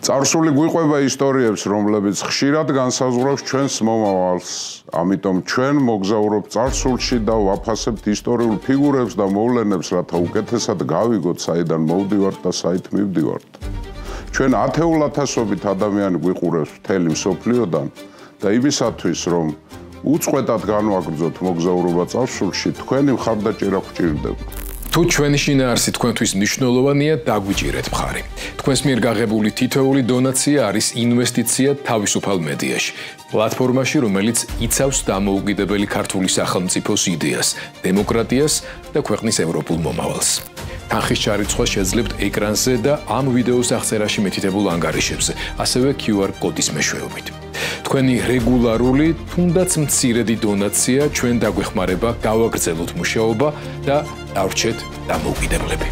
წარსული გვიყვება ისტორიებს, რომლებიც ხშირად განსაზღვრავს ჩვენს მომავალს. ამიტომ ჩვენ მოგზაურობთ წარსულში და ვაფასებთ ისტორიულ ფიგურებს და მოვლენებს, რათა უკეთესად გავიგოთ, საიდან მოვდივართ და საით მივდივართ. ჩვენ ათეულათასობით ადამიანი გვიყურებს მთელი მსოფლიოდან და იმისათვის, რომ უწყვეტად განვაგრძოთ მოგზაურობა წარსულში, თქვენი მხარდაჭერა გვჭირდება. თუ ჩვენი შინაარსი თქვენთვის მნიშვნელოვანია, დაგვიჭირეთ მხარი. თქვენს მიერ გაღებული თითოეული დონაცია არის ინვესტიცია თავისუფალ მედიაში, პლატფორმაში, რომელიც იცავს დამოუკიდებელი ქართული სახელმწიფოს იდეას, დემოკრატიას და ქვეყნის ევროპულ მომავალს. თანხის ჩარიცხვა შეძლებთ ეკრანზე და ამ ვიდეოს აღწერაში მითითებულ ანგარიშებზე, ასევე QR კოდის მეშვეობით. თქვენი რეგულარული, თუნდაც მცირედი დონაცია ჩვენ დაგვეხმარება გავაგრძელოთ მუშაობა და დავრჩეთ დამოუკიდებლები.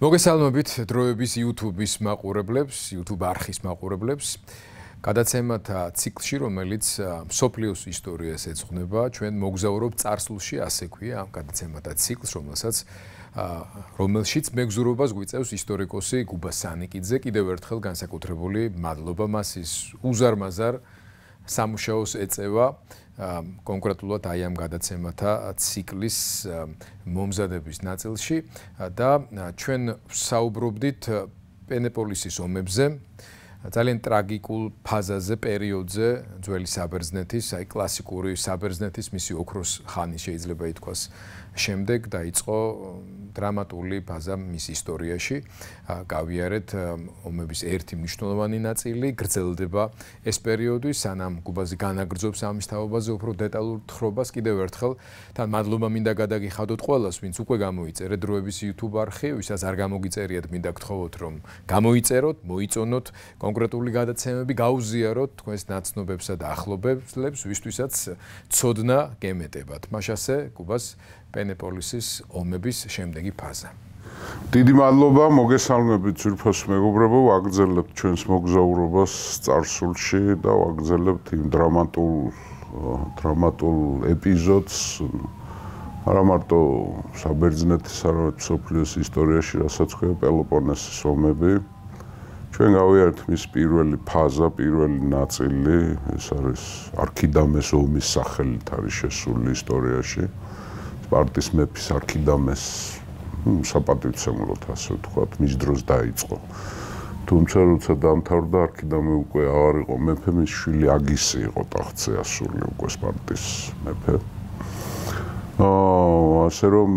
მოგესალმებით დროების YouTube-ის მაყურებლებს, YouTube არხის მაყურებლებს. გადაცემათა ციკლში, რომელიც მსოფლიოს ისტორიას ეძღვნება, ჩვენ მოგზაურობთ წარსულში, ასე ქვია ამ გადაცემათა ციკლს, რომელშიც მეგზურობას გვიწევს ისტორიკოსი გუბა სანიკიძე. კიდევ ერთხელ განსაკუთრებული მადლობა მას ის უზარმაზარ სამუშაოს ეწევა კონკრეტულად აი ამ გადაცემათა ციკლის მომზადების ნაწილში და ჩვენ ვსაუბრობდით პენეპოლისის ომებზე. ძალიან ტრაგიკულ ფაზაზე, პერიოდზე ძველი საბერძნეთის, აი კლასიკური საბერძნეთის მისი ოქროს ხანი შეიძლება ითქვას შემდეგ დაიწყო დრამატული ფაზა მის ისტორიაში. გავიარეთ ომების ერთი მნიშვნელოვანი ნაწილი, გრძელდება ეს პერიოდი, სანამ გუბაზე განაგრძობს ამის თაობაზე უფრო დეტალურ თხრობას. კიდევ ერთხელ თან მადლობა მინდა გადაგიხადოთ ყველას, ვინც უკვე გამოიწერეთ დროების YouTube არხი, ვისაც არ გამოგიწერიათ, მინდა გთხოვოთ, რომ გამოიწეროთ, მოიწონოთ კონკრეტული გადაცემები, გაუზიაროთ თქვენს ნაცნობებსა და ახლობლებს, ვისთვისაც ცოდნა გემეტებათ. მაშასე გუბას პენეპოლისის ომების შემდეგი ფაზა. დიდი მადლობა, მოგესალმებით ძვირფას მეგობრებო, ვაგრძელებთ ჩვენს მოგზაურობას წარსულში და ვაგრძელებთ იმ დრამატულ ეპიზოდს, არა მარტო საბერძნეთის, არამედ მსოფლიოს ისტორიაში, რასაც ქვია პელოპონესის ომები. ჩვენ გავიარეთ მის პირველი ფაზა, პირველი ნაწილი, ეს არის არქიდამეს ომის სახელით არის შესული ისტორიაში. სპარტის მეფის არქიდამეს საპატივცემლოდ ასე ვთქვათ, მის დროს დაიწყო. თუმცა როცა დამთავრდა არქიდამე უკვე აღარ იყო მეფე, მის შვილი აგისი იყო ტახტზე ასული უკვე სპარტის მეფე. ასე რომ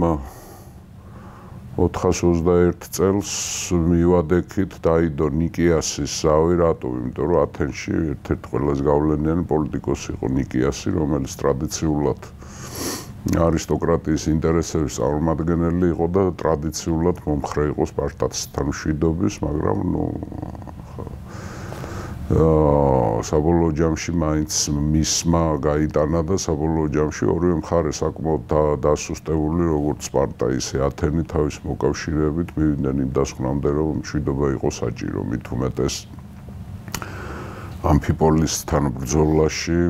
421 წელს მივადექით დაიდო ნიკიასის ზავი, რატო? იმიტომ რომ ათენში ერთ-ერთი ყველაზე გავლენიანი პოლიტიკოსი იყო ნიკიასი, რომელიც ტრადიციულად არისტოკრატიის ინტერესების წარმომადგენელი იყო და ტრადიციულად მომხრე იყო სპარტასთან მშვიდობის, მაგრამ საბოლოო ჯამში მაინც მისმა გაიტანა და საბოლოო ჯამში ორივე მხარე საკმაოდ დასუსტებული, როგორც სპარტა, ისე ათენი თავის მოკავშირეებით მივიდნენ იმ დასკვნამდე, რომ მშვიდობა იყო საჭირო. მით უმეტეს ამფიპოლისთან ბრძოლაში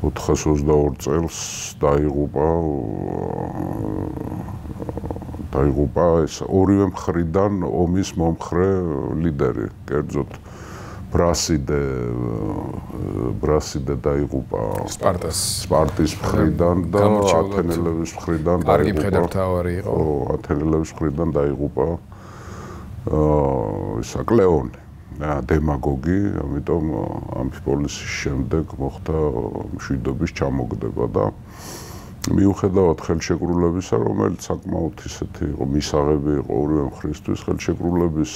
422 წელს დაიღუპა ეს ორივე მხრიდან ომის მომხრე ლიდერი, კერძოდ ბრასიდე დაიღუპა სპარტის მხრიდან და ათენელების მხრიდან დაიღუპა კლეონი, დემაგოგი, ამიტომ ამფიპოლისის შემდეგ მოხდა მშვიდობის ჩამოგდება და მიუხედავად ხელშეკრულებისა, რომელიც საკმაოდ ისეთი იყო, მისაღები იყო ორივე მხრისთვის, ხელშეკრულების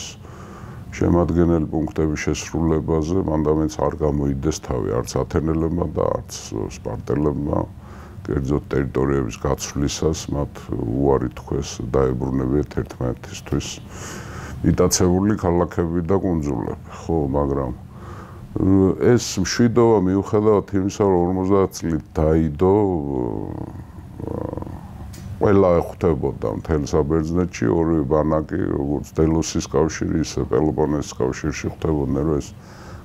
შემადგენელი პუნქტების შესრულებაზე მანდამეც არ გამოიდეს თავი არც ათენელებმა და არც სპარტელებმა, კერძოდ ტერიტორიების გაცვლისას მათ უარი თქვეს დაებრუნებიათ ერთმანეთისთვის მიტაცებული ქალაქები და კუნძულები, ხო, მაგრამ ეს მშვიდობა მიუხედავად იმისა, რომ 50 წლით დაიდო, ყველა ხვდებოდა მთელ საბერძნეთში, ორივე ბანაკი, როგორც დელოსის კავშირი, ისე პელოპონესის კავშირში ხვდებოდნენ, რომ ეს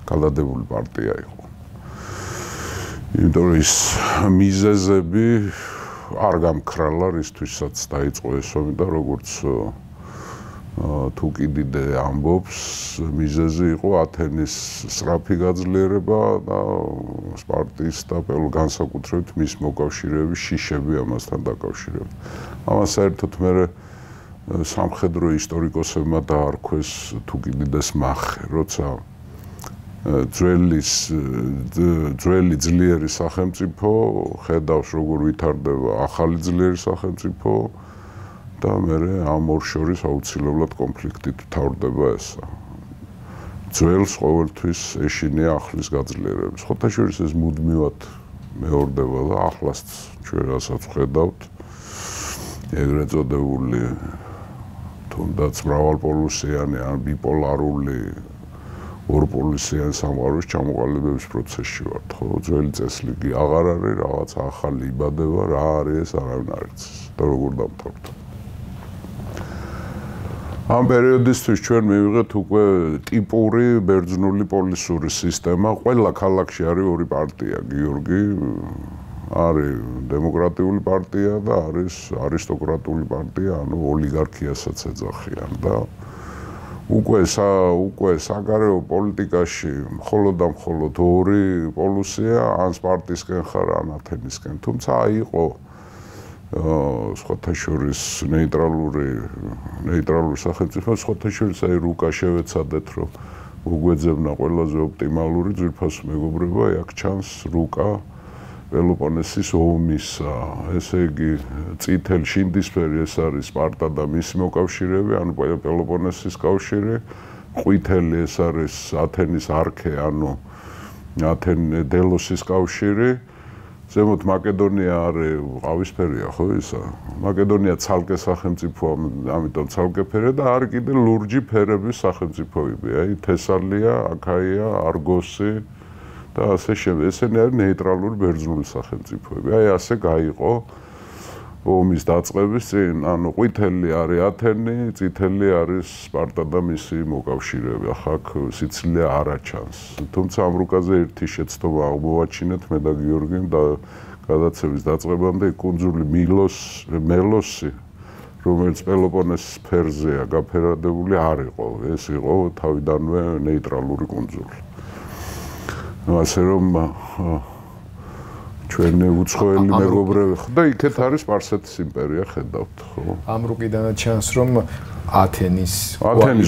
გადადებული პარტია იყო. იმიტომ რომ ის მიზეზები არ გამქრალა რისთვისაც დაიწყო ეს ომი და როგორც თუ კიდიდე ამბობს მიზეზი იყო ათენის სწრაფი გაძლიერება და სპარტის და განსაკუთრებით მის მოკავშირეების შიშები ამასთან დაკავშირებით. ამას საერთოდ მე სამხედრო ისტორიკოსებმა დაარქვეს თუ კიდიდეს მახე, როცა ძველი ძლიერი სახელმწიფო ხედავს როგორ ვითარდება ახალი ძლიერი სახელმწიფო და მერე ამ ორ შორის აუცილებლად კონფლიქტით თავდება ესა. ძველს ყოველთვის ეშინია ახლის გაძლიერება. ხოთაშორის ეს მუდმივად მეორდება და ახლაც ჩვენ რასაც ვხედავთ ეგრეთ წოდებული თუნდაც მრავალპოლუსიანი ან ბიპოლარული ორპოლუსიანი სამყაროს ჩამოყალიბების პროცესში ვართ, ხო? ძველი წესრიგი აღარ არის, რაღაც ახალი იბადება, რა არის ეს არავინ არ იცის და როგორ დამთავრდა. ამ პერიოდისთვის ჩვენ მივიღეთ უკვე ტიპური ბერძნული პოლისური სისტემა. ყველა ქალაქში არის ორი პარტია, გიორგი არის დემოკრატიული პარტია და არის არისტოკრატული პარტია, ანუ ოლიგარქიასაც ეძახიან და უკვე საგარეო პოლიტიკაში მხოლოდ და მხოლოდ ორი პოლუსია, ან სპარტისკენ ხარ, ან ათენისკენ. თუმცა იყო სხვათა შორის ნეიტრალური სახელმწიფო, სხვათა შორის აი რუკა შევეცადეთ, რომ უგვეძებნა ყველაზე ოპტიმალური ძვირფასი მეგობრება, აქ ჩანს რუკა პელოპონესის ომისა, ესე იგი წითელ შინდისფერი ეს არის სპარტა და მისი მოკავშირეები, ანუ პელოპონესის კავშირი, ყვითელი ეს არის ათენის არქე, ანუ დელოსის კავშირი, ზემოთ მაკედონია არის ყავისფერია, ხო ისა? მაკედონია ცალკე სახელმწიფოა, ამიტომ ცალკე ფერია და არის კიდე ლურჯი ფერების სახელმწიფოები, აი თესალია, აქაია, არგოსი და ასე შემდეგ. ესენი არის ნეიტრალური ბერძნული სახელმწიფოები. აი ასე გაიყო ომის დაწყების წინ, ანუ ყვითელი არის ათენი, წითელი არის სპარტა და მისი მოკავშირეები. ახლა აქ სიცილია არ აჩანს. თუმცა ამ რუკაზე ერთი შეცდომა აღმოვაჩინეთ მე და გიორგიმ და გადაცემის დაწყებამდე კუნძული მელოსი, რომელიც პელოპონესის ფერზეა გაფერადებული არ იყო. ეს იყო თავიდანვე ნეიტრალური კუნძული. ასე რომ ჩვენი უცხოელი მეგობრები და იქეთ არის სპარსეთის იმპერია ხედავთ, ხო? ამ რუკიდანაც ჩანს რომ ათენის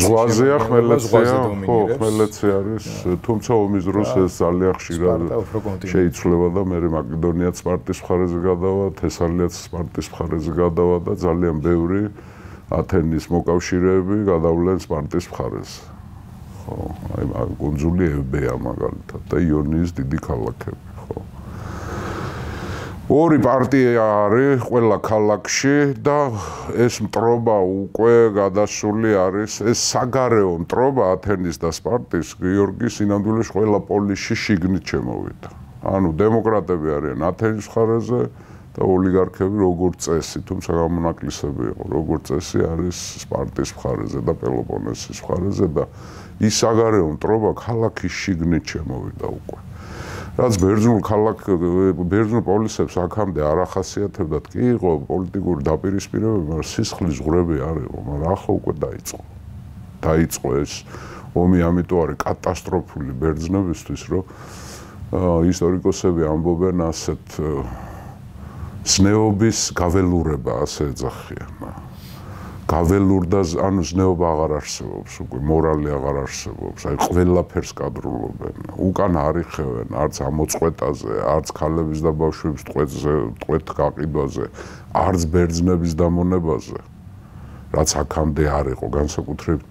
ზღვაზეა ხმელეთია, ხო, ხმელეთზე არის, თუმცა ომის დროს ეს ძალიან ხშირად შეიცვლება და მე მაკედონიაც სპარტის მხარეზე გადავა, თესალიაც სპარტის მხარეზე გადავა და ძალიან ბევრი ათენის მოკავშირეები გადავლენ სპარტის მხარეზე. ხო, აი კუნძული ევბეა მაგალითად და იონიის დიდი ქალაქები, ხო. ორი პარტია არის ყველა ქალაქში და ეს მტრობა უკვე გადასული არის, ეს საგარეო მტრობა ათენის და სპარტის გიორგი სინამდვილეში ყველა პოლისში შიგნით შემოვიდა. ანუ დემოკრატები არიან ათენის მხარეზე და ოლიგარქები როგორც წესი, თუმცა გამონაკლისები იყო, როგორც წესი არის სპარტის მხარეზე და პელოპონესის მხარეზე და ის საგარეო მტრობა ქალაქის შიგნით შემოვიდა უკვე. რაც ბერძნულ პოლისებს აქამდე არ ახასიათებდათ, კი იყო პოლიტიკური დაპირისპირებები, მაგრამ სისხლის ზღვრები არ იყო, მაგრამ ახლა უკვე დაიწყო ეს ომი, ამიტომ არის კატასტროფული ბერძნებისთვის, რომ ისტორიკოსები ამბობენ ასეთ ზნეობის გაველურება, ასე ეძახიან. გაველურდა, ანუ ზნეობა აღარ არსებობს, უკვე მორალი აღარ არსებობს, აი ყველაფერს კადრულობენ, უკან არ იხევენ, არც ამოწყვეტაზე, არც ქალების და ბავშვების ტყვეთ გაყიდვაზე, არც ბერძნების დამონებაზე, რაც აქამდე არ იყო, განსაკუთრებით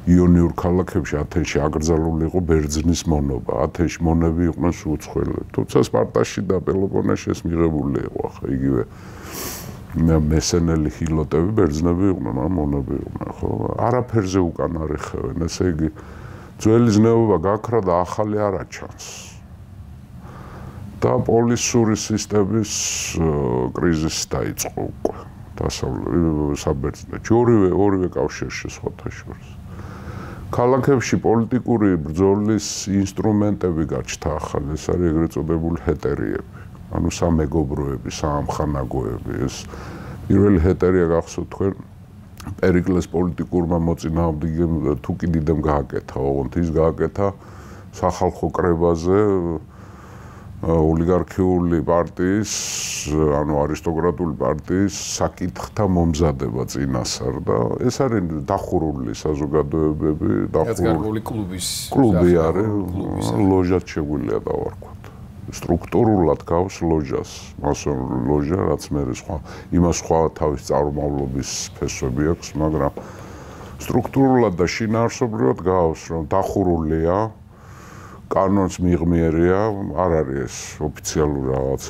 იონიურ ქალაქებში, ათენში აკრძალული იყო ბერძნის მონობა, ათენში მონები იყვნენ უცხოელები, თუმცა სპარტაში და პელოპონესში ეს მიღებული იყო, ახლა იგივე მესენელი ჰილოტები ბერძნები იყვნენ, მაგრამ მონები იყვნენ, ხო? არაფერზე უკან არ იხევენ, ესე იგი ძველი ზნეობა გაქრა და ახალი არ აჩანს. და პოლისური სისტემის კრიზისი დაიწყო უკვე საბერძნეთში, ორივე კავშირში სხვათა შორის. ქალაქებში პოლიტიკური ბრძოლის ინსტრუმენტები გაჩნდა ახალი, ეს არის ეგრეთ წოდებული ჰეტერიები. ანუ სამეგობროები, საამხანაგოები. ეს პირველი ჰეტერია გახსოვთ თქვენ პერიკლეს პოლიტიკურმა მოწინააღმდეგემ თუ კი დიდემ გააკეთა, ოღონდ ის გააკეთა სახალხო კრებაზე ოლიგარქიული პარტიის, ანუ არისტოკრატული პარტიის საკითხთა მომზადება წინასწარ და ეს არის დახურული საზოგადოებები, დახურული კლუბი არის, ლოჟაც შეგვიძლია დავარქვათ. სტრუქტურულად გავს ლოჟას, მასონური ლოჟა, რაც მე იმას სხვა თავის წარმომავლობის ფესვები აქვს, მაგრამ სტრუქტურულად და შინაარსობრივად გავს, რომ დახურულია კანონს მიღმიერია, არ არის ეს ოფიციალური რაღაც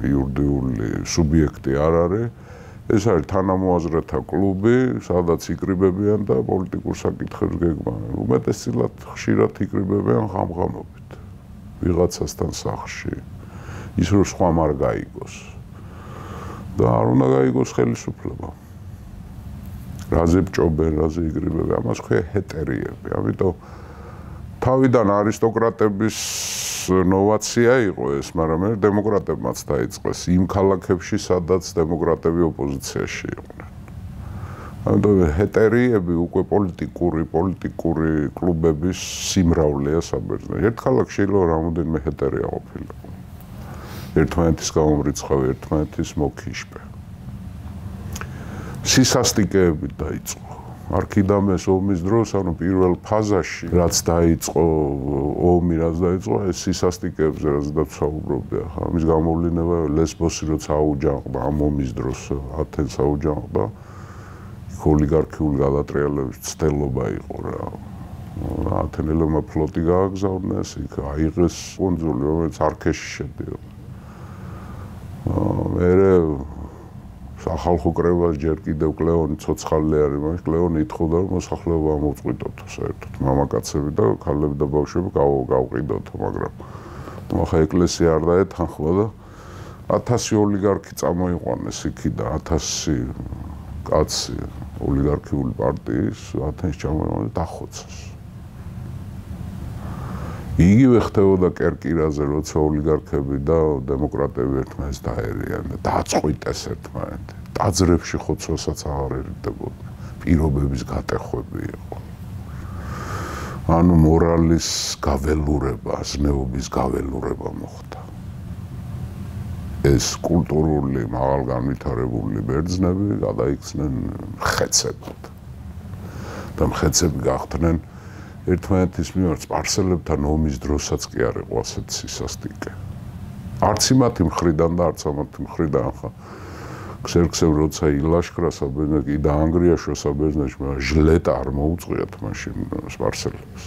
იურიდიული სუბიექტი არ არის. ეს არის თანამოაზრეთა კლუბი, სადაც იკრიბებიან და პოლიტიკურ საკითხებს გეგმავენ. უმეტესწილად ხშირად იკრიბებიან ღამღამობით. ვიღაცასთან სახლში. ის რომ სხვამ არ გაიგოს. და არ უნდა გაიგოს ხელისუფლება. რაზე ბჭობენ, რაზე იკრიბებიან, ამას ქვია ჰეტერიები. ამიტომ თავიდან არისტოკრატების ნოვაცია იყო ეს, მაგრამ მე დემოკრატებმაც დაიწყეს იმ ქალაქებში, სადაც დემოკრატები ოპოზიციაში იყვნენ. ამიტომ ჰეტერიები უკვე პოლიტიკური კლუბების სიმრავლეა საბერძნეთში. ერთ ქალაქში შეიძლება რამოდენიმე ჰეტერია ყოფილიყო. ერთმანეთის გამომრიცხავი, ერთმანეთის მოკიშპე. სისასტიკეები დაიწყო. არქიდამეს ომის დროს, ანუ პირველ ფაზაში, რაც დაიწყო, ეს სისასტიკეებზე რაც დავსაუბრობდი, ახლა ამის გამოვლინება ლესბოსი როცა აუჯანყდა ამ ომის დროს, ათენს აუჯანყდა, ოლიგარქიული გადატრიალების ცდელობა იყო რა. ათენელებმა ფლოტი გააგზავნეს, იქ აიღეს კუნძული, რომელიც არქეში შედიოდა. მერე სახალხო კრებას ჯერ კიდევ კლეონი ცოცხალი არის, მაგრამ კლეონი ითხოვდა რომ მოსახლეობა მოწყვიტოთო საერთოდ მამაკაცები და ქალები და ბავშვები გავყიდოთო, მაგრამ ახლა ეკლესია არ დაეთანხმა და 1000 ოლიგარქი წამოიყვანეს იქიდან, 1000 კაცი ოლიგარქიული პარტიის ათენს ჩამოიყვანეს და დახოცეს. იგივე ხდებოდა კერკირაზე, როცა ოლიგარქები და დემოკრატები ერთმანეთს დაერიან და დაწყვიტეს ერთმანეთი. ტაძრებში ხოცვასაც აღარ ერიდებოდნენ. პირობების გატეხვები იყო. ანუ მორალის გაველურება, ზნეობის გაველურება მოხდა. ეს კულტურული, მაღალგანვითარებული ბერძნები გადაიქცნენ მხეცებად. და მხეცები გახდნენ ერთმანეთის მიმართ სპარსელებთან ომის დროსაც კი არ იყო ასეთ სისასტიკე. არც იმათი მხრიდან და არც ამათი მხრიდან ხა ქსერქსევ როცა ილაშქრა საბერძნეთში და ანგრიაშო საბერძნეთში, მაგრამ ჟლეტა არ მოუწყვიათ მაშინ სპარსელებს.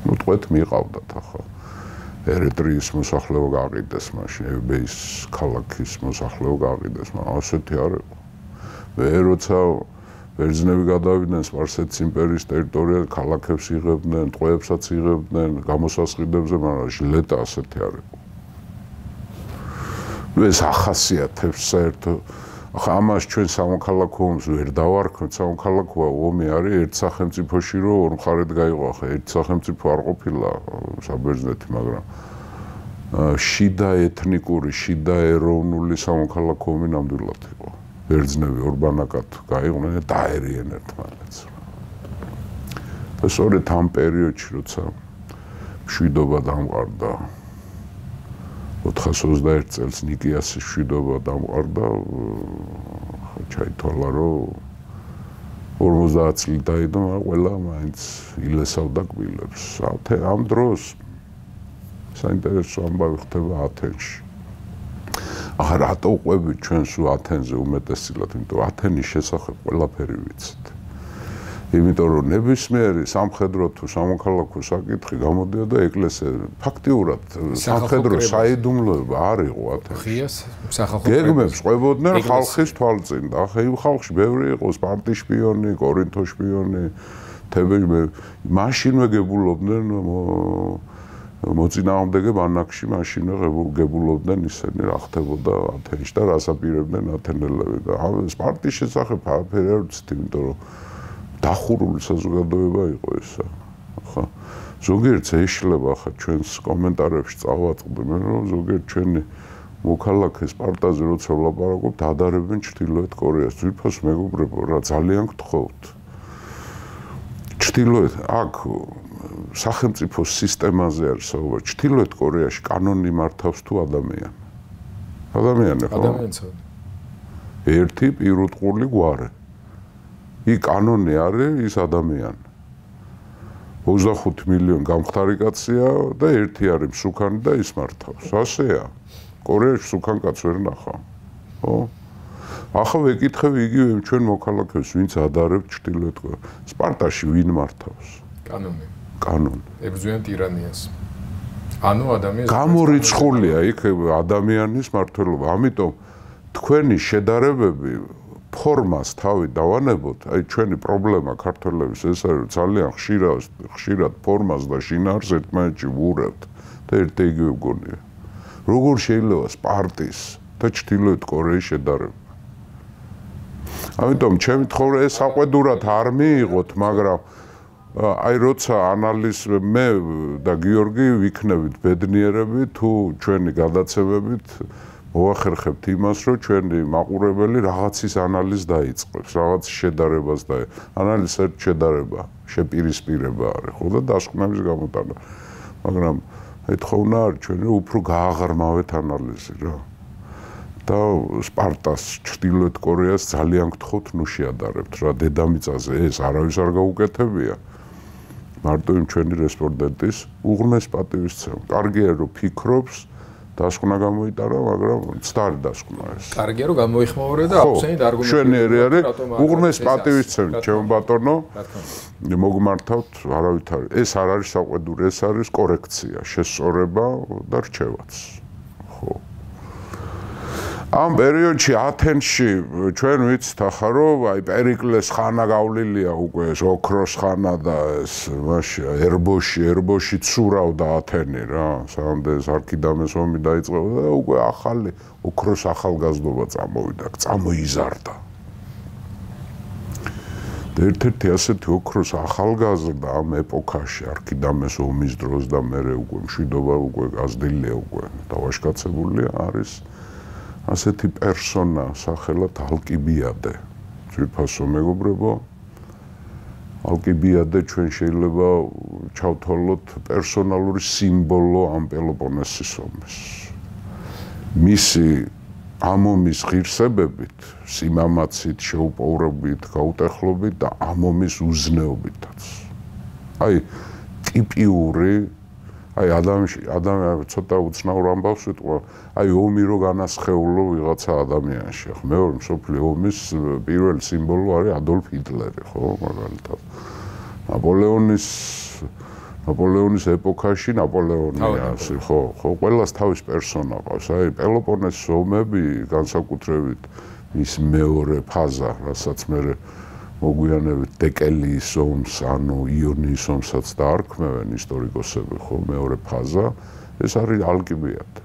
ნუ თქვენ მიყავდათ ახლა ერიტრიის მოსახლეობა გაყიდეს მაშინ, ებეის ქალაქის მოსახლეობა გაყიდეს, მაგრამ ასეთი არ იყო. მე როცა ბერძნები გადავიდნენ სპარსეთის იმპერიის ტერიტორიაზე, ქალაქებს იღებდნენ, ტყვეებსაც იღებდნენ, გამოსასყიდებზე, მაგრამ ჟლეტა ასეთი არ იყო. ეს ახასიათებს საერთოდ. ახლა ამას ჩვენ სამოქალაქო ომს ვერ დავარქმევთ, სამოქალაქო ომი არის ერთ სახელმწიფოში, რომ ორ მხარედ გაიყო, ახლა ერთ სახელმწიფო არ ყოფილა საბერძნეთი, მაგრამ შიდა ეთნიკური, შიდა ეროვნული სამოქალაქო ომი ნამდვილად იყო. ბერძნები ორბანაკად გაიყვნენ და დაერიან ერთმანეთს. და სწორედ ამ პერიოდში, როცა მშვიდობა დამყარდა, 421 წელს ნიკიასის მშვიდობა დამყარდა, ჩაითვალა, რომ 50 წელი დაიდო, მაგრამ ყველა მაინც ილესავდა კბილებს. ამ დროს საინტერესო ამბავი ხდება ათენში. ახლა რატო უყვებით ჩვენ სულ ათენზე უმეტესწილად, იმიტომ ათენის შესახებ ყველაფერი ვიცით. იმიტომ რომ ნებისმიერი სამხედრო თუ სამოქალაქო საკითხი გამოდიოდა ეკლესია. ფაქტიურად სამხედრო საიდუმლოება არ იყო ათენში. ღიას სახალხო გეგმებს ყვებოდნენ ხალხის თვალწინ და ახლა იმ ხალხში ბევრი იყო სპარტის შპიონი, კორინთოს შპიონი, თებერმე მაშინვე გებულობდნენ მოწინააღმდეგე ბანაკში მაშინვე გებულობდნენ ისინი რა ხდებოდა ათენში და რას აპირებდნენ ათენელები და სპარტის შესახებ არაფერი არ ვიცით, იმიტომ რომ დახურული საზოგადოება იყო ესა. ხა ზოგიერთს ეშლება ხა ჩვენს კომენტარებში წავაწყდი მე რომ ზოგიერთ ჩვენი მოქალაქე სპარტაზე როცა ვლაპარაკობთ ადარებენ ჩრდილოეთ კორეას. ძვირფას მეგობრებო რა ძალიან გთხოვთ. ჩრდილოეთ აქ სახელმწიფო სისტემაზე არის საუბარი. ჩრდილოეთ კორეაში კანონი მართავს თუ ადამიანი? ადამიანი ხო? ადამიანსა. ერთი პირუტყული გვარი. იქ კანონი არის ის ადამიანი. 25 მილიონი გამხდარი კაცია და ერთი არის მსუქანი და ის მართავს. ასეა. კორეაში მსუქან კაც ვერ ნახავ. ხო? ახლა ვეკითხები იგივე ჩვენ მოქალაქეებს, ვინც ადარებთ ჩრდილოეთ კორეას. სპარტაში ვინ მართავს? კანონი. კანონი. ებრძვიან ტირანიას. ანუ ადამიანს გამორიცხულია იქ ადამიანის მართლობა. ამიტომ თქვენი შედარებები ფორმას თავი დავანებოთ. აი ჩვენი პრობლემა ქართველების ეს არის ძალიან ხშირად ფორმას და შინაარს ერთმანეთში ვურევთ და ერთ იგივე გონია. როგორ შეიძლება სპარტის და ჩრდილოეთ კორეის შედარება? ამიტომ ჩემი თხოვნა ეს საყვედურად არ მიიღოთ, მაგრამ აი როცა ანალიზ მე და გიორგი ვიქნებით ბედნიერები თუ ჩვენი გადაცემებით მოახერხებთ იმას, რომ ჩვენი მაყურებელი რაღაცის ანალიზს დაიწყებს, რაღაცის შედარებას და ანალიზს ერთ შედარება, შეპირისპირება არის, ხო და დასკვნების გამოტანა. მაგრამ ეთხოვნა არის ჩვენი უფრო გააღრმავეთ ანალიზი რა. და სპარტას ჩრდილოეთ კორეას ძალიან გთხოვთ ნუ შეადარებთ რა დედამიწაზე ეს არავის არ გაუკეთებია. მარტო იმ ჩვენი რესპონდენტის უღრმეს პატივისცემა. კარგია რომ ფიქრობს დასკვნა გამოიტარა, მაგრამ ცდარი დასკვნა ეს. კარგია რომ გამოიხმაურე და აფსენით არგუმენტები. შვენიერი არის უღრმეს პატივისცემა, ჩემო ბატონო. მოგმართავთ არავითარი. ეს არ არის საყვედური, ეს არის კორექცია, შესწორება და რჩევაც. ხო. ამ პერიოდში ათენში ჩვენ ვიცით ახლა რომ აი პერიკლეს ხანა გავლილია უკვე ეს ოქროს ხანა და ეს მაშინ ერბოში ცურავდა ათენი რა სამდე არქიდამეს ომი დაიწყო და უკვე ახალი ოქროს ახალგაზრდობა წამოვიდა წამოიზარდა და ერთ-ერთი ასეთი ოქროს ახალგაზრდა ამ ეპოქაში არქიდამეს ომის დროს და მერე უკვე მშვიდობა უკვე გაზრდილია უკვე დავაშკაცებულია არის ასეთი პერსონა სახელად ალკიბიადე. ძვირფასო მეგობრებო, ალკიბიადე ჩვენ შეიძლება ჩავთვალოთ პერსონალური სიმბოლო ამ პელოპონესის ომის. მისი ამ ომის ღირსებებით, სიმამაცით, შეუპოვრობით, გაუტეხლობით და ამ ომის უზნეობითაც. აი ტიპიური აი ადამიანი ცოტა უცნაურ ამბავს ვიტყვა, აი ომი რო განასხეულო ვიღაცა ადამიანში. ხო, მეორე მსოფლიო ომის პირველი სიმბოლო არის ადოლფ ჰიტლერი, ხო, მაგალითად. ნაპოლეონის ეპოქაში ნაპოლეონი ასე, ხო, ყველას თავის პერსონა ყავს. აი პელოპონესის ომები განსაკუთრებით ის მეორე ფაზა, რასაც მე მოგვიანებით დეკელიის ომს, ანუ იონიის ომსაც დაარქმევენ ისტორიკოსები, ხო, მეორე ფაზა, ეს არის ალკიბიადე.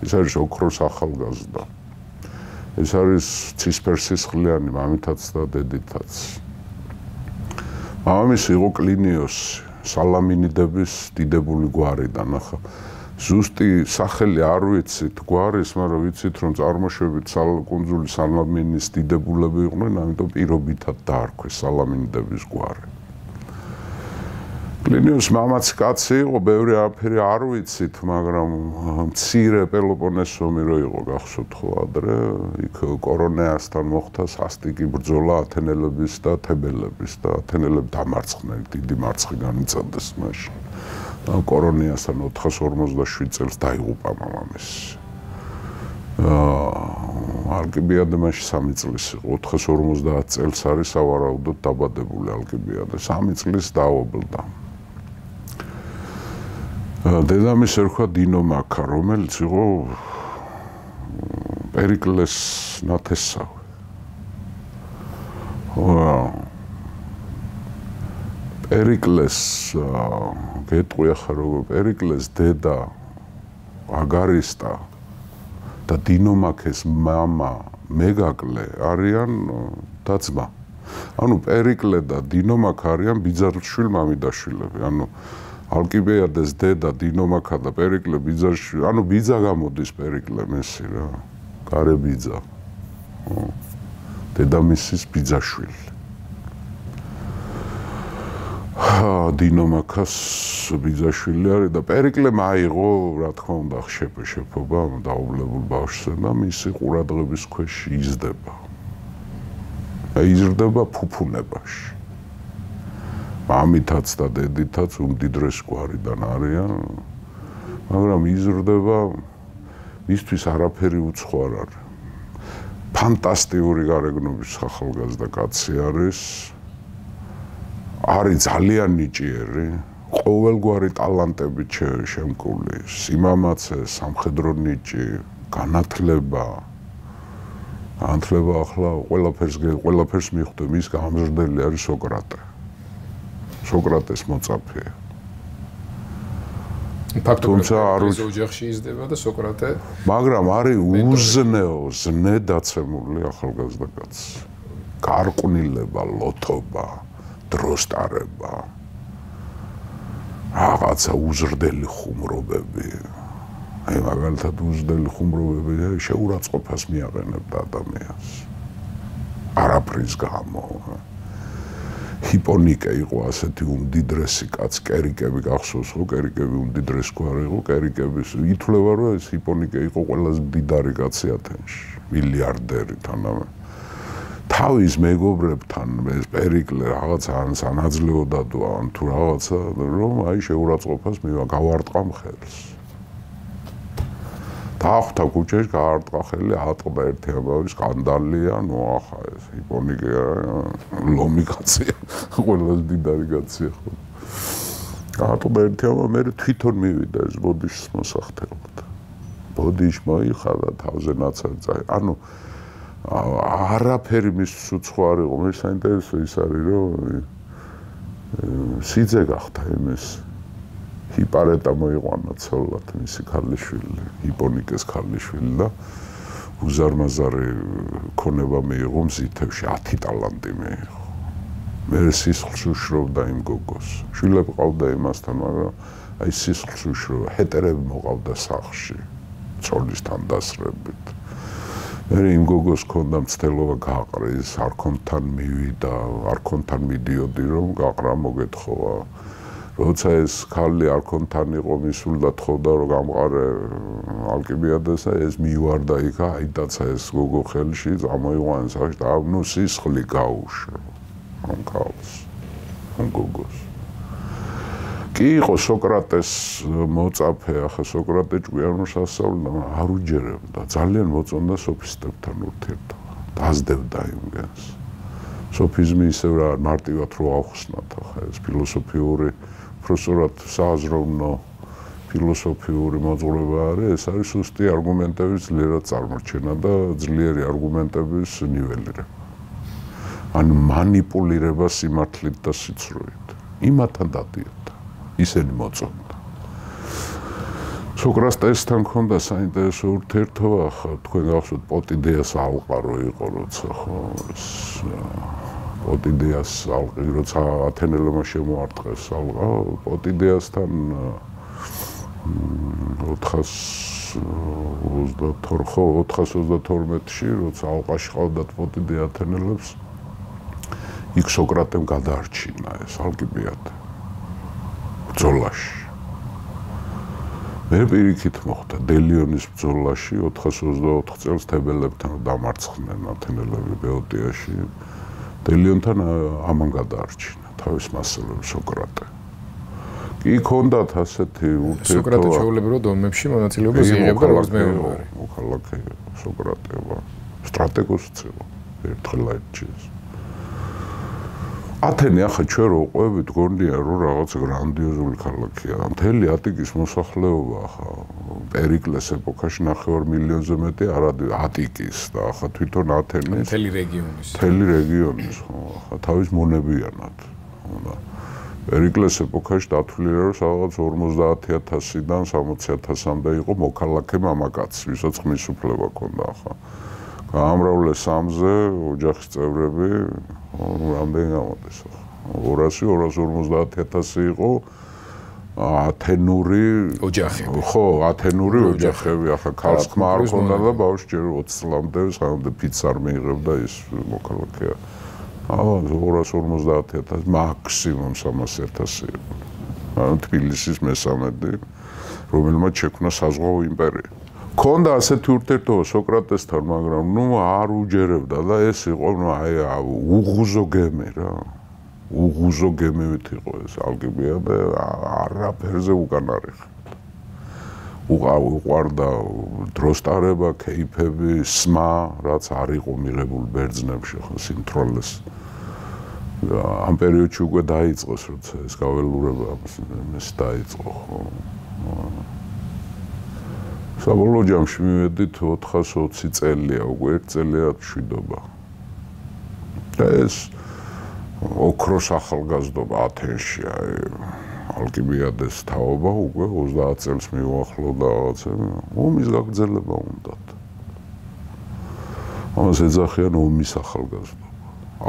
ეს არის ოქროს ახალგაზრდა. ეს არის ცისფერსისხლიანი მამითაც და დედითაც. მამამისი იყო კლინიოსი, სალამინიდების დიდებული გვარიდან, ახლა ზუსტი სახელი არ ვიცით გვარის, მაგრამ ვიცით რომ წარმოშობით კუნძული სალამინის დიდებულები იყვნენ, ამიტომ პირობითად დაარქვეს სალამინიდების გვარი. კლინიოს მამაც კაცი იყო, ბევრი არაფერი არ ვიცით, მაგრამ მცირე პელოპონესის ომი რო იყო გახსოვთ ხო ადრე, იქ კორონეასთან მოხდა სასტიკი ბრძოლა ათენელების და თებელების და ათენელები დამარცხდნენ, დიდი მარცხი განიცადეს მაშინ. კორონეასთან 457 წელს დაიღუპა მამამისი. ალკიბიადე მაშინ 3 წლის იყო, 450 წელს არის სავარაუდოდ დაბადებული ალკიბიადე, 3 წლის დაობლდა. დედამისი ერქვა დინომაქა, რომელიც იყო პერიკლეს ნათესავი. პერიკლეს გეტყვი ახლა როგორ პერიკლეს დედა აგარისტა და დინომაქეს მამა მეგაკლე არიან და ძმა. ანუ პერიკლე და დინომაქა არიან ბიძაშვილ მამიდაშვილები. ანუ ალკიბიადეს დედა დინომაქა და პერიკლე ბიძაშვილი, ანუ ბიძა გამოდის პერიკლე მესი რა. გარე ბიძა. დედამისის ბიძაშვილი. დინომაქას ბიძაშვილი არის და პერიკლემ აიღო, რა თქმა უნდა, შეფობა დაობლებულ ბავშვზე და მისი ყურადღების ქვეშ იზრდება. იზრდება ფუფუნებაში. მამითაც და დედითაც უმდიდრეს გვარიდან არიან, მაგრამ იზრდება მისთვის არაფერი უცხო არ არის. ფანტასტიკური გარეგნობის ახალგაზრდა კაცი არის. არის ძალიან ნიჭიერი, ყოველგვარი ტალანტებით შემკული, სიმამაცე, სამხედრო ნიჭი, განათლება ახლა ყველაფერს მიხვდა, მის გამზრდელი არის სოკრატე. სოკრატეს მოწაფეა. ფაქტობრივად ოჯახში იზრდება და სოკრატე, მაგრამ არის უზნეო, ზნედაცემული ახალგაზრდა კაცი. გარყვნილება, ლოთობა, დროს ტარება. რაღაცა უზრდელი ხუმრობები. აი მაგალითად უზრდელი ხუმრობები შეურაცხყოფას მიაყენებდა ადამიანს. არაფრის გამო. ჰიპონიკე იყო ასეთი უმდიდრესი კაცი, კერიკები გახსოვს ხო? კერიკები უმდიდრესი გვარი იყო, კერიკების ითვლება რომ ეს ჰიპონიკე იყო ყველაზე მდიდარი კაცი ათენში, მილიარდერი თანამედროვე. თავის მეგობრებთან ეს პერიკლე რაღაცა ანაძლეოდა ან თუ რაღაცა რომ აი შეურაცხყოფას გავარტყა ხელს. დახვდა კუჩეში, გაარტყა ხელი, ატყდა ერთი ამბავი სკანდალია, ნუ ახლა ეს ჰიპონიკე ლომი კაცია, ყველაზე მდიდარი კაცია ხო. ატყდა ერთი ამბავი, მე თვითონ მივიდა ეს ბოდიშს მოსახდელად. ბოდიში მოიხადა თავზე ნაცარწა. ანუ არაფერი მისთვის უცხო არ იყო. მე საინტერესო ის არის რომ სიძე გახდა იმის ჰიპარეტა მოიყვანა ცოლად მისი ქალიშვილი, ჰიპონიკეს ქალიშვილი და უზარმაზარი ქონება მიიღო მზითებში, 10 ტალანტი მიიღო. მე სისხლს უშრობდა იმ გოგოს. შვილები ყავდა იმასთან, მაგრამ აი სისხლს უშრობდა. ჰეტერები მოყავდა სახლში, ცოლისთან დასრებით. მე იმ გოგოს ქონდა მცდელობა გაყრის, არქონთან მივიდა, არქონთან მიდიოდი რომ გაყრა მოგეთხოვა. როცა ეს ქალი არქონთან იყო მისულდა თხოვდა რომ გამყარე ალკიბიადესა, ეს მივარდა იქა, აიტაცა ეს გოგო ხელში, წამოიყვანეს სახში და ნუ სისხლი გაუშვა. ამ ქალს, ამ გოგოს. კი იყო სოკრატეს მოწაფე, ახლა სოკრატე ჭკვიანურს ასწავლიდა, არ უჯერებდა, ძალიან მოწონდა სოფისტებთან ურთიერთობა. დაძდებდა იმგენს. სოფიზმი ისევ რა მარტივად რო ახსნათ, ახლა ეს ფილოსოფიური უბრალოდ სააზროვნო ფილოსოფიური მოძღვრება არის, ეს არის სუსტი არგუმენტების ძლიერად წარმოჩენა და ძლიერი არგუმენტების ნიველირება. ანუ მანიპულირება სიმართლით და სიცრუით. იმათთან დადიოდა. ისინი მოწონდა. სოკრატესთან ჰქონდა საინტერესო ურთიერთობა, ახლა თქვენ გახსოვთ პოტიდეას ალყარო იყო, როცა ხო პოტიდეას ალყი, როცა ათენელებმა შემოარტყეს ალყა, პოტიდეასთან 422-ში, როცა ალყაში ყავდათ პოტიდე ათენელებს, იქ სოკრატემ გადაარჩინა ეს ალკიბიადე. ბრძოლაში. მე პირიქით მოხდა დელიონის ბრძოლაში 424 წელს თებელებთან დამარცხდნენ ათენელები ბეოტიაში. დელიონთან ამან გადაარჩინა თავის მასწავლებლებს სოკრატე. კი ჰქონდათ ასეთი ურთიერთობა. სოკრატე ჩვეულებრივად ომებში მონაწილეობას იღებდა როგორც მეომარი. მოქალაქე სოკრატეა. სტრატეგოსიც იყო. ერთხელ აიჩინეს. ათენი ახლა ჩვენ რო ყვებით გონია რომ რაღაც გრანდიოზული ქალაქია. მთელი ატიკის მოსახლეობა ახლა პერიკლეს ეპოქაში 9 მილიონზე მეტი არადი ატიკის და ახლა თვითონ ათენი მთელი რეგიონის. მთელი რეგიონის ხო ახლა თავის მონებიანად. და პერიკლეს ეპოქაში დათვლილი რომ რაღაც 50,000-დან 60,000-მდე იყო მოქალაქე მამაკაცი, ვისაც ხმის უფლება ჰქონდა ახლა. გაამრავლეს 3-ზე ოჯახის წევრები რამდენი გამოდის ახლა 200-250,000 იყო ათენური ოჯახები. ხო, ათენური ოჯახები, ახლა ქალს ხმა არ ქონდა და ბავშვი ჯერ 20 წლამდე სანამდე ფიცს არ მიიღებდა ის მოქალაქეა. 250,000 მაქსიმუმ 300,000 იყო. თბილისის მესამედი, რომელმაც შექმნა საზღვაო იმპერია. ქონდა ასეთი ურთიერთობა სოკრატესთან, მაგრამ არ უჯერებდა და ეს იყო უღუზო გემი რა. უღუზო გემივით იყო ეს ალკიბიადე, არაფერზე უკან არ იხებდა. უყვარდა დროსტარება, კეიფები, სმა, რაც არ იყო მიღებული ბერძნებში, ხო, სიმთვრალეს. ამ პერიოდში უკვე დაიწყოს, როცა ეს გაველურება ეს დაიწყო, ხო. საბოლოო ჯამში მივედით 420 წელია, უკვე 1 წელია მშვიდობა. და ეს ოქროს ახალგაზრდობა ათენში, ალკიბიადეს თაობა უკვე 30 წელს მიუახლოვდა რაღაცა, ომის გაგრძელება უნდათ. ამას ეძახიან ომის ახალგაზრდობა.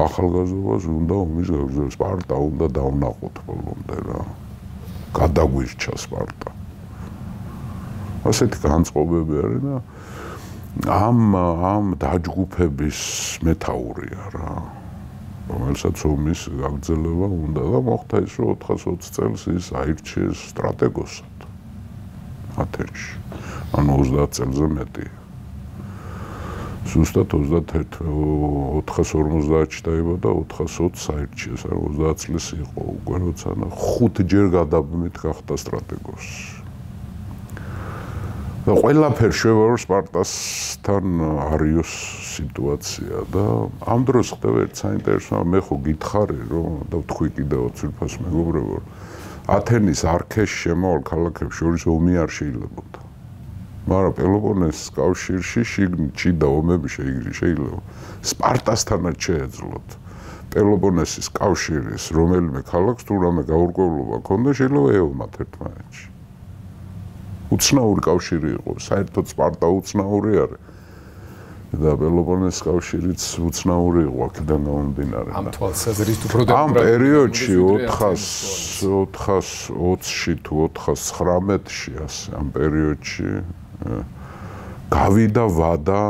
ახალგაზრდობას უნდა ომის გაგრძელება, სპარტა უნდა დავნაყოთ ბოლომდე რა. გადაგვირჩა სპარტა. ასეთი განწყობები არის და ამ დაჯგუფების მეთაურია რა. რომელსაც ომის გაგრძელება უნდა და მოხდა ის, რომ 420 წელს ის აირჩიეს სტრატეგოსად ათენში. ანუ 30 წელზე მეტი. ზუსტად 450-ში დაიბადა, 420 აირჩიეს, ანუ 30 წლის იყო უკვე, როცა 5 ჯერ გადაბმით გახდა სტრატეგოსი. და ყველაფერ შევარო სპარტასთან არიოს სიტუაცია და ამ დროს ხდება ერთ საინტერესო, მე ხო გითხარი რომ და ვთქვი კიდევ ძვირფას მეგობრებო, ათენის არქეს შემოვალ ქალაქებს შორის ომი არ შეიძლებოდა. მაგრამ პელოპონესის კავშირში შიგნით და ომები შეიძლება სპარტასთანაც შეეძლოთ. პელოპონესის კავშირის რომელიმე ქალაქს თუ რამე გაურკვევლობა ქონდა, შეიძლება ეომათ ერთმანეთში. უცნაური კავშირი იყო, საერთოდ სპარტა უცნაური არის. და პელოპონესის კავშირიც უცნაური იყო აქედან გამომდინარე. ამ თვალსაზრისით უფრო ამ პერიოდში 420-ში თუ 419-ში ასე ამ პერიოდში გავიდა ვადა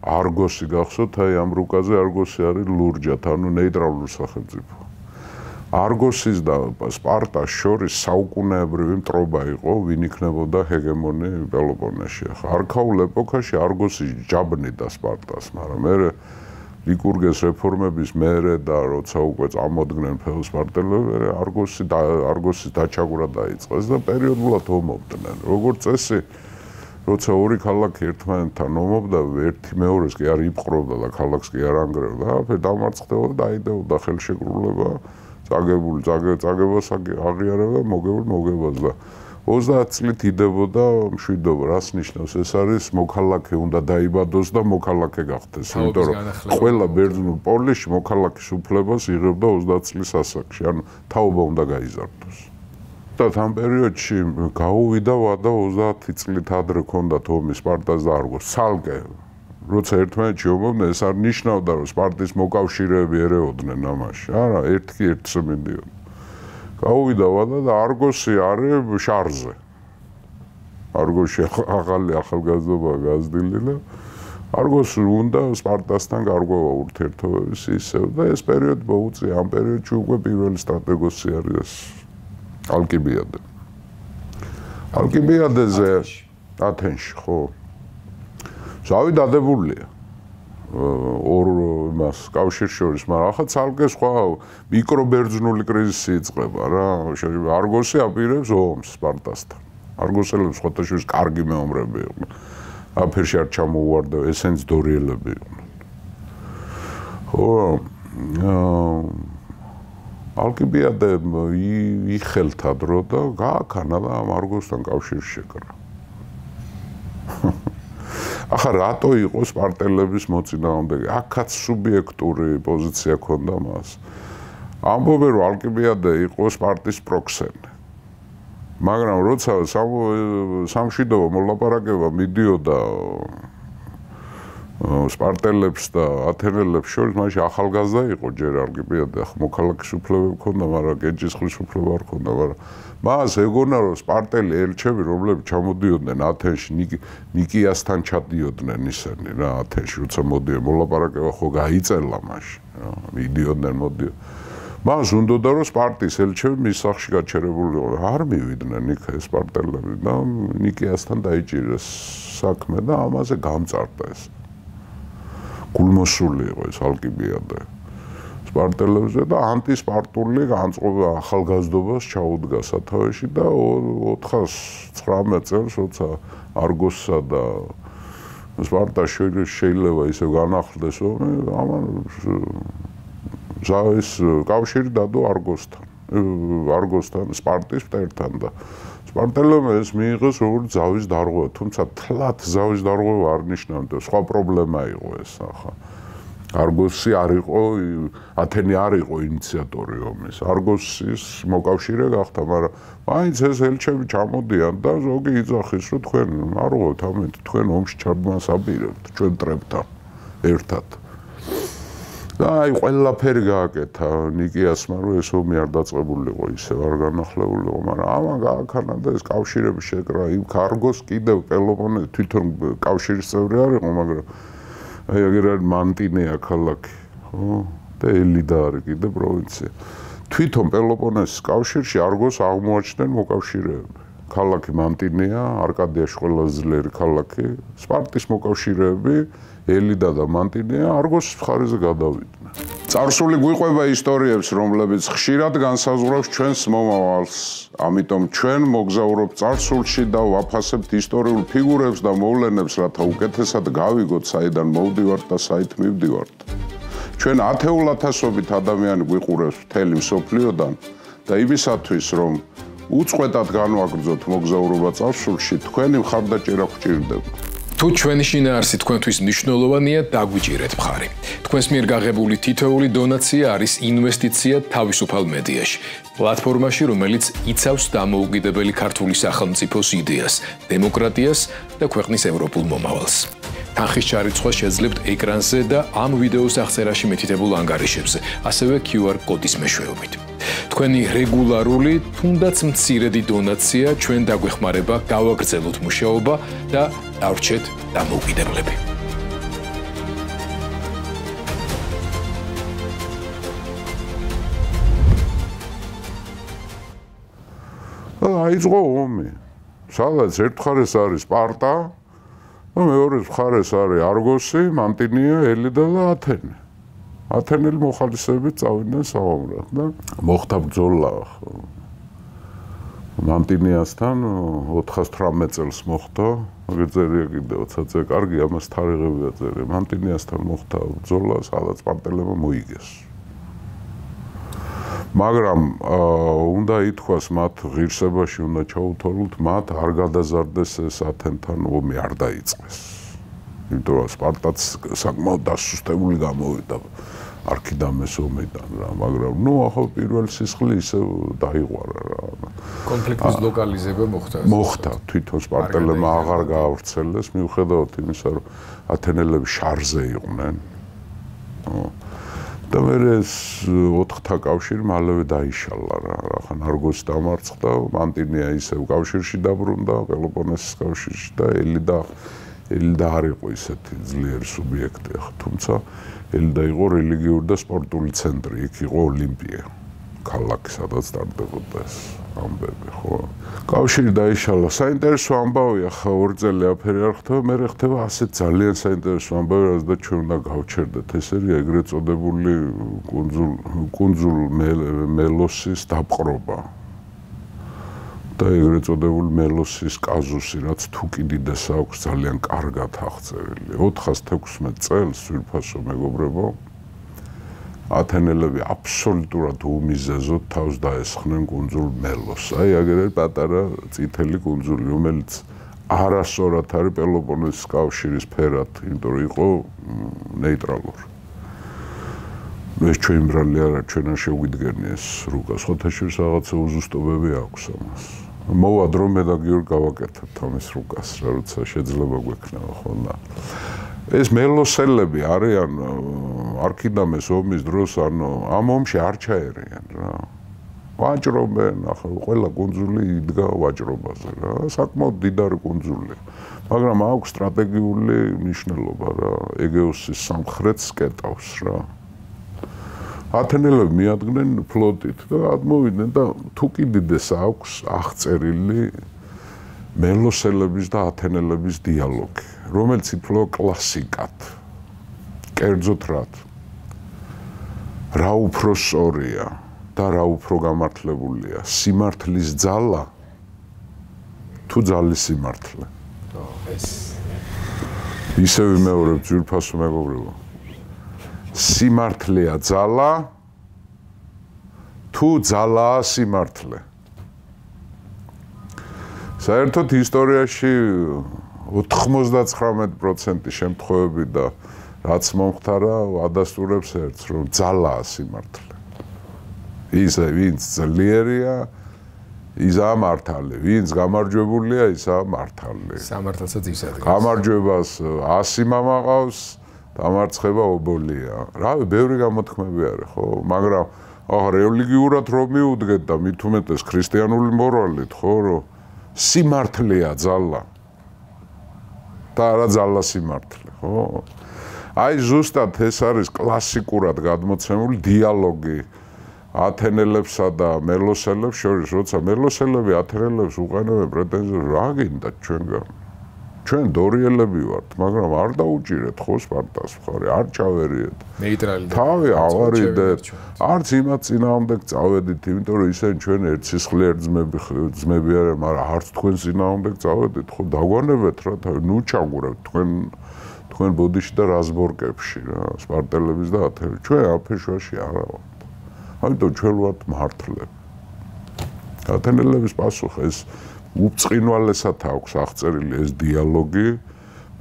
არგოსი გახსოვთ, აი ამ რუკაზე არგოსი არის ლურჯად, ანუ ნეიტრალური სახელმწიფო. არგოსის და სპარტას შორის საუკუნეებრივი მტრობა იყო, ვინ იქნებოდა ჰეგემონი პელოპონესში. ახლა არქაულ ეპოქაში არგოსი ჯაბნიდა სპარტას, მაგრამ მერე ლიკურგეს რეფორმების მერე და როცა უკვე წამოდგნენ ფეოდალ სპარტელები, არგოსის დაჩაგვრა დაიწყეს და პერიოდულად ომობდნენ. როგორც წესი, როცა ორი ქალაქი ერთმანეთთან ომობდა, ერთი მეორეს კი არ იპყრობდა და ქალაქს კი არ ანგრევდა, აფერ დამარცხდებოდა და დაიდეოდა ხელშეკრულება, წაგებას აღიარებდა, მოგებას და 30 წლით იდებოდა მშვიდობა. რას ნიშნავს? ეს არის მოქალაქე უნდა დაიბადოს და მოქალაქე გახდეს. იმიტომ რომ ყველა ბერძნულ პოლისში მოქალაქის უფლებას იღებდა 30 წლის ასაკში, ანუ თაობა უნდა გაიზარდოს. და ამ პერიოდში გაუვიდა ვადა 30 წლით ადრე ქონდათ ომი სპარტას და არგოს ცალკე. როცა ერთმანეთში ომობდნენ, ეს არ ნიშნავდა, რომ სპარტის მოკავშირეები ერეოდნენ ამაში. არა, ერთი ერთზე მიდიოდა. გაუვიდა ვადა და არგოსი არის შარზე. არგოსში ახალი ახალგაზრდობა გაზრდილი და არგოსი უნდა სპარტასთან გარღვევა ურთიერთობების ისევ და ეს პერიოდი მოუწია. ამ პერიოდში უკვე პირველი სტრატეგოსი არის ალკიბიადე. ალკიბიადეზე ათენში, ხო. ზავი დადებულია. ორ მას კავშირს შორის, მაგრამ ახლა ცალკე სხვა მიკრობერძნული კრიზისი იწყება რა. არგოსი აპირებს ომს სპარტასთან. არგოსელებს სხვათა შორის კარგი მეომრები იყვნენ. აფერში არ ჩამოუვარდა, ესენც დორიელები იყვნენ. ხო, ალკიბიადე იხელთა დრო და გააქანა და ამ არგოსთან კავშირს შეკრა. ახლა რატო იყო სპარტელების მოწინააღმდეგე? აქაც სუბიექტური პოზიცია ქონდა მას. ამბობენ, რომ ალკიბიადე იყო სპარტის პროქსენი. მაგრამ როცა სამშვიდობო მოლაპარაკება მიდიოდა სპარტელებს და ათენელებს შორის მაშინ ახალგაზრდა იყო ჯერ არგიპიადა მოქალაქის უფლებები ჰქონდა, მაგრამ გენჯისყრის უფლება არ ჰქონდა, მაგრამ მას ეგონა რომ სპარტელი ელჩები, რომლებიც ჩამოდიოდნენ ათენში, ნიკიასთან ჩადიოდნენ ისინი რა ათენში, როცა მოდიოდნენ, მოლაპარაკება ხო გაიწელა მაშინ, რა, მიდიოდნენ, მოდიოდნენ. მას უნდოდა რომ სპარტის ელჩები მის სახლში გაჩერებულიყო, არ მივიდნენ იქ ეს სპარტელები და ნიკიასთან დაიჭირეს საქმე და ამაზე გამწარდა ეს. გულმოსული იყო ეს ალკიბიადა სპარტელებზე და ანტისპარტული განწყობა ახალგაზრდობას ჩაუდგა სათავეში და 419 წელს როცა არგოსსა და სპარტას შეიძლება ისე განახლდეს ამან ზავის კავშირი დადო არგოსთან სპარტის მტერთან და სპარტელებმა ეს მიიღეს როგორც ზავის დარღვევა, თუმცა თლათ ზავის დარღვევა არ ნიშნავდა, სხვა პრობლემა იყო ეს ახლა. არგოსი არ იყო, ათენი არ იყო ინიციატორი ომის. არგოსის მოკავშირე გახდა, მაგრამ მაინც ეს ელჩები ჩამოდიან და ზოგი იძახის, რომ თქვენ არ უღოთ ამით, თქვენ ომში ჩაბმას აპირებთ, ჩვენ ტრებთან ერთად. და აი ყველაფერი გააკეთა ნიკიასმა, რომ ეს ომი არ დაწყებულიყო, ისევ არ განახლებულიყო, მაგრამ ამან გააქანა და ეს კავშირები შეკრა. იმ კარგოს კიდევ პელოპონესი თვითონ კავშირის წევრი არ იყო, მაგრამ აი აგერ არის მანტინეა ქალაქი, ხო? და ელიდა არის კიდე პროვინცია. თვითონ პელოპონესის კავშირში არგოს აღმოაჩნდნენ მოკავშირეები. ქალაქი მანტინეა, არკადიაში ყველაზე ძლიერი ქალაქი, სპარტის მოკავშირეები ელიდა და მანტინეა არგოს მხარეზე გადავიდნენ. წარსული გვიყვება ისტორიებს, რომლებიც ხშირად განსაზღვრავს ჩვენს მომავალს. ამიტომ ჩვენ მოგზაურობთ წარსულში და ვაფასებთ ისტორიულ ფიგურებს და მოვლენებს, რათა უკეთესად გავიგოთ, საიდან მოვდივართ და საით მივდივართ. ჩვენ ათეულათასობით ადამიანი გვიყურებს მთელი მსოფლიოდან და იმისათვის, რომ უწყვეტად განვაგრძოთ მოგზაურობა წარსულში, თქვენი მხარდაჭერა გვჭირდება. თუ ჩვენი შინაარსი თქვენთვის მნიშვნელოვანია, დაგვიჭირეთ მხარი. თქვენს მიერ გაღებული თითოეული დონაცია არის ინვესტიცია თავისუფალ მედიაში, პლატფორმაში, რომელიც იცავს დამოუკიდებელი ქართული სახელმწიფოს იდეას, დემოკრატიას და ქვეყნის ევროპულ მომავალს. თანხის ჩარიცხვა შეძლებთ ეკრანზე და ამ ვიდეოს აღწერაში მითითებულ ანგარიშებზე, ასევე QR კოდის მეშვეობით. თქვენი რეგულარული, თუნდაც მცირედი დონაცია ჩვენ დაგვეხმარება გავაგრძელოთ მუშაობა და დავრჩეთ დამოუკიდებლები. აიწყო ომი. სადაც ერთ მხარეს არის სპარტა, მეორე მხარეს არის არგოსი, მანტინეა, ელიდა და ათენი. ათენელი მოხალისეებით წავიდნენ საომრად და მოხდა ბრძოლა მანტინეასთან 418 წელს მოხდა, აგერწერია კიდე 20 წელი, კარგი, ამას თარიღები აწერია. მანტინეასთან მოხდა ბრძოლა, სადაც სპარტელებმა მოიგეს. მაგრამ უნდა ითქვას მათ ღირსებაში უნდა ჩაუთვალოთ, მათ არ გადაზარდეს ეს ათენთან ომი არ დაიწყეს. იმიტომ რომ სპარტაც საკმაოდ დასუსტებული გამოვიდა არქიდამეს ომიდან რა, მაგრამ ნუ ახლა პირველ სისხლი ისე დაიღვარა რა. კონფლიქტის ლოკალიზება მოხდა. მოხდა, თვითონ სპარტელებმა აღარ გაავრცელეს, მიუხედავად იმისა, რომ ათენელები შარზე იყვნენ. და მე ეს 4-თა კავშირი მალევე დაიშალა რა. ახლა არგოსი დამარცხდა, მანტინეა ისევ კავშირში დაბრუნდა, პელოპონესის კავშირში და ელიდა არ იყო ისეთი ძლიერი სუბიექტი ახლა, თუმცა ელიდა იყო რელიგიური და სპორტული ცენტრი, იქ იყო ოლიმპია, ქალაქი, სადაც ტარდებოდა ეს ამბები, ხო? კავშირი დაიშალა. საინტერესო ამბავია, ხა 2 წელი აფერი არ ხდება, მე ხდება ასეთ ძალიან საინტერესო ამბავი, რაც ჩვენ უნდა გავჩერდეთ. ეს არის ეგრეთ წოდებული კუნძულ მელოსის დაპყრობა. და ეგრეთ წოდებული მელოსის კაზუსი, რაც თუ კიდიდეს აქვს ძალიან კარგად აღწერილი. 416 წელს სვირფასო მეგობრებო, ათენელები აბსოლუტურად უმიზეზოდ თავს დაესხნენ კუნძულ მელოს. აი აგერ არის პატარა წითელი კუნძული, რომელიც არასწორად არის პელოპონესის კავშირის ფერად, იმიტომ რომ იყო ნეიტრალური. ეს ჩვენ ბრალი არა, ჩვენ არ შეგვიდგენი ეს რუკა, სხვათა შორის რაღაცა უზუსტობები აქვს ამას. მოვა დრო მე და გიორგი გავაკეთებთ ამის რუკას, რა როცა შეიძლება გვექნება ხო და ეს მელოსელები არიან არქიდამეს ომის დროს, ანუ ამ ომში არ ჩაერიან რა. ვაჭრობენ, ახლა ყველა კუნძული იდგა ვაჭრობაზე რა. საკმაოდ დიდარი კუნძულია. მაგრამ აქვს სტრატეგიული მნიშვნელობა რა. ეგეოსის სამხრეთს კეტავს რა. ათენელები მიადგნენ ფლოტით და გადმოვიდნენ და თუ კიდიდეს აქვს აღწერილი მელოსელების და ათენელების დიალოგი, რომელიც იფლო კლასიკად. კერძოდ რად? რა უფრო სწორია და რა უფრო გამართლებულია? სიმართლის ძალა თუ ძალის სიმართლე? ეს ისე ვიმეორებ ძვირფასო მეგობრებო. სიმართლეა ძალა თუ ძალაა სიმართლე? საერთოდ ისტორიაში 99% შემთხვევები და რაც მომხდარა ადასტურებს ერთს, რომ ძალაა სიმართლე. ისე ვინც ძლიერია, ისაა მართალი, ვინც გამარჯვებულია, ისაა მართალი. სამართალსაც ის ადგილს. გამარჯვებას 100 მამაყავს, დამარცხება ობოლია. რავი, ბევრი გამოთქმები არის, ხო? მაგრამ ახლა რელიგიურად რომ მიუდგეთ და მით უმეტეს ქრისტიანული მორალით, ხო, რომ სიმართლეა ძალა და არა ძალა სიმართლე, ხო? აი ზუსტად ეს არის კლასიკურად გადმოცემული დიალოგი ათენელებსა და მელოსელებს შორის, როცა მელოსელები ათენელებს უყენებენ პრეტენზიას, რა გინდათ ჩვენგან? ჩვენ დორიელები ვართ, მაგრამ არ დაუჭირეთ ხო სპარტას მხარე, არ ჩავერიეთ. ნეიტრალი. თავი ავარიდეთ. არც იმათ წინააღმდეგ წავედით, იმიტომ რომ ისინი ჩვენ ერთსისხლიერ ძმები არიან, მაგრამ არც თქვენ წინააღმდეგ წავედით, ხო დაგვანებეთ რა თავი, ნუ ჩაგურებთ თქვენ ბოდიში და რაზბორკებში რა, სპარტელების და ათენელების. ჩვენ აფეშვაში არა ვართ. ამიტომ ჩვენ ვართ მართლები. ათენელების პასუხი ეს უწყინვალესად აქვს აღწერილი ეს დიალოგი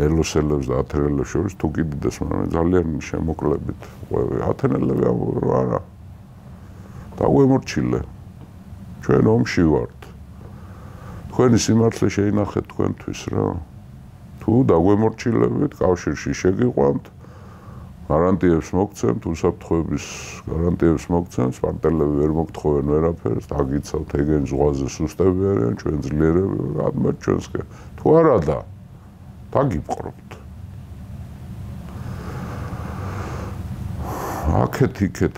მელოსელებს და ათენელებს შორის, თუ კიდიდეს, მაგრამ ძალიან შემოკლებით. ათენელები ამბობენ, რომ არა. დაგვემორჩილე. ჩვენ ომში ვართ. თქვენი სიმართლე შეინახეთ თქვენთვის რა. თუ დაგვემორჩილებით, კავშირში შეგიყვანთ, გარანტიებს მოგცემთ, უსაფრთხოების გარანტიებს მოგცემთ, სპარტელები ვერ მოგთხოვენ ვერაფერს, დაგიცავთ ეგენ ზღვაზე სუსტები არიან, ჩვენ ძლიერები, რადგან ჩვენსკენ. თუ არა და დაგიპყრობთ. აქეთ-იქეთ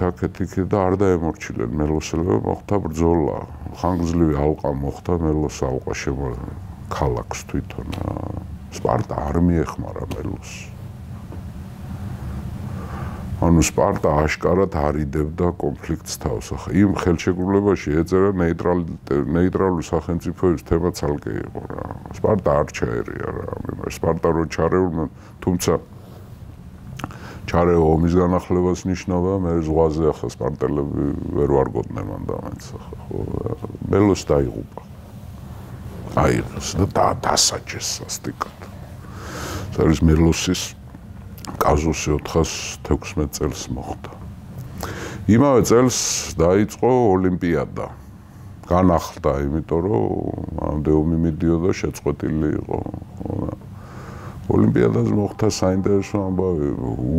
და არ დაემორჩიlen მელოსელებმა, მოხდა ბრძოლა. ხანგრძლივი ალყა მოხდა, მელოს ალყა შემოერთა ქალაქს თვითონ. სპარტა არ მიეხმარა მელოს. ანუ სპარტა აშკარად არიდებდა კონფლიქტს თავს. ახლა იმ ხელშეკრულებაში ეწერა ნეიტრალური სახელმწიფოების თემა ცალკე იყო რა. სპარტა არ ჩაერია რა. სპარტა რო ჩარეულმა, თუმცა ჩარევა ომის განახლებას ნიშნავდა, მე ზღვაზე ახლა სპარტელები ვერ ვარგოდნენ მანდამენტს ახლა ხო. მელოს დაიღუპა. აიღეს და დასაჯეს სასტიკად. ეს არის მელოსის კაზუსი 416 წელს მოხდა. იმავე წელს დაიწყო ოლიმპიადა. განახლდა, იმიტომ რომ ამდე ომი მიდიოდა, შეწყვეტილი იყო. ოლიმპიადაზე მოხდა საინტერესო ამბავი.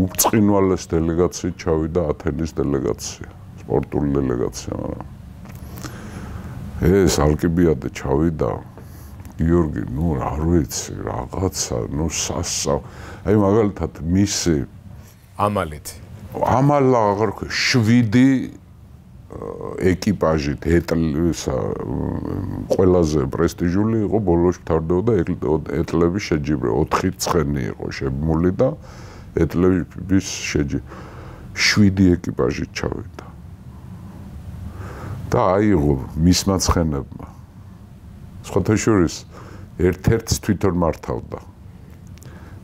უწყინვალეს დელეგაციით ჩავიდა ათენის დელეგაცია, სპორტული დელეგაცია, მაგრამ ეს ალკიბიადე ჩავიდა. გიორგი, ნუ არ ვიცი, რაღაცა, ნუ აი მაგალითად მისი ამალა აღარ ქვია 7 ეკიპაჟით ყველაზე პრესტიჟული იყო ბოლოს მთავრდებოდა ეტლების შეჯიბრება 4 ცხენი იყო შემული და ეტლების შეჯიბრება 7 ეკიპაჟით ჩავიდა და აიღო მისმა ცხენებმა სხვათა შორის ერთ-ერთს თვითონ მართავდა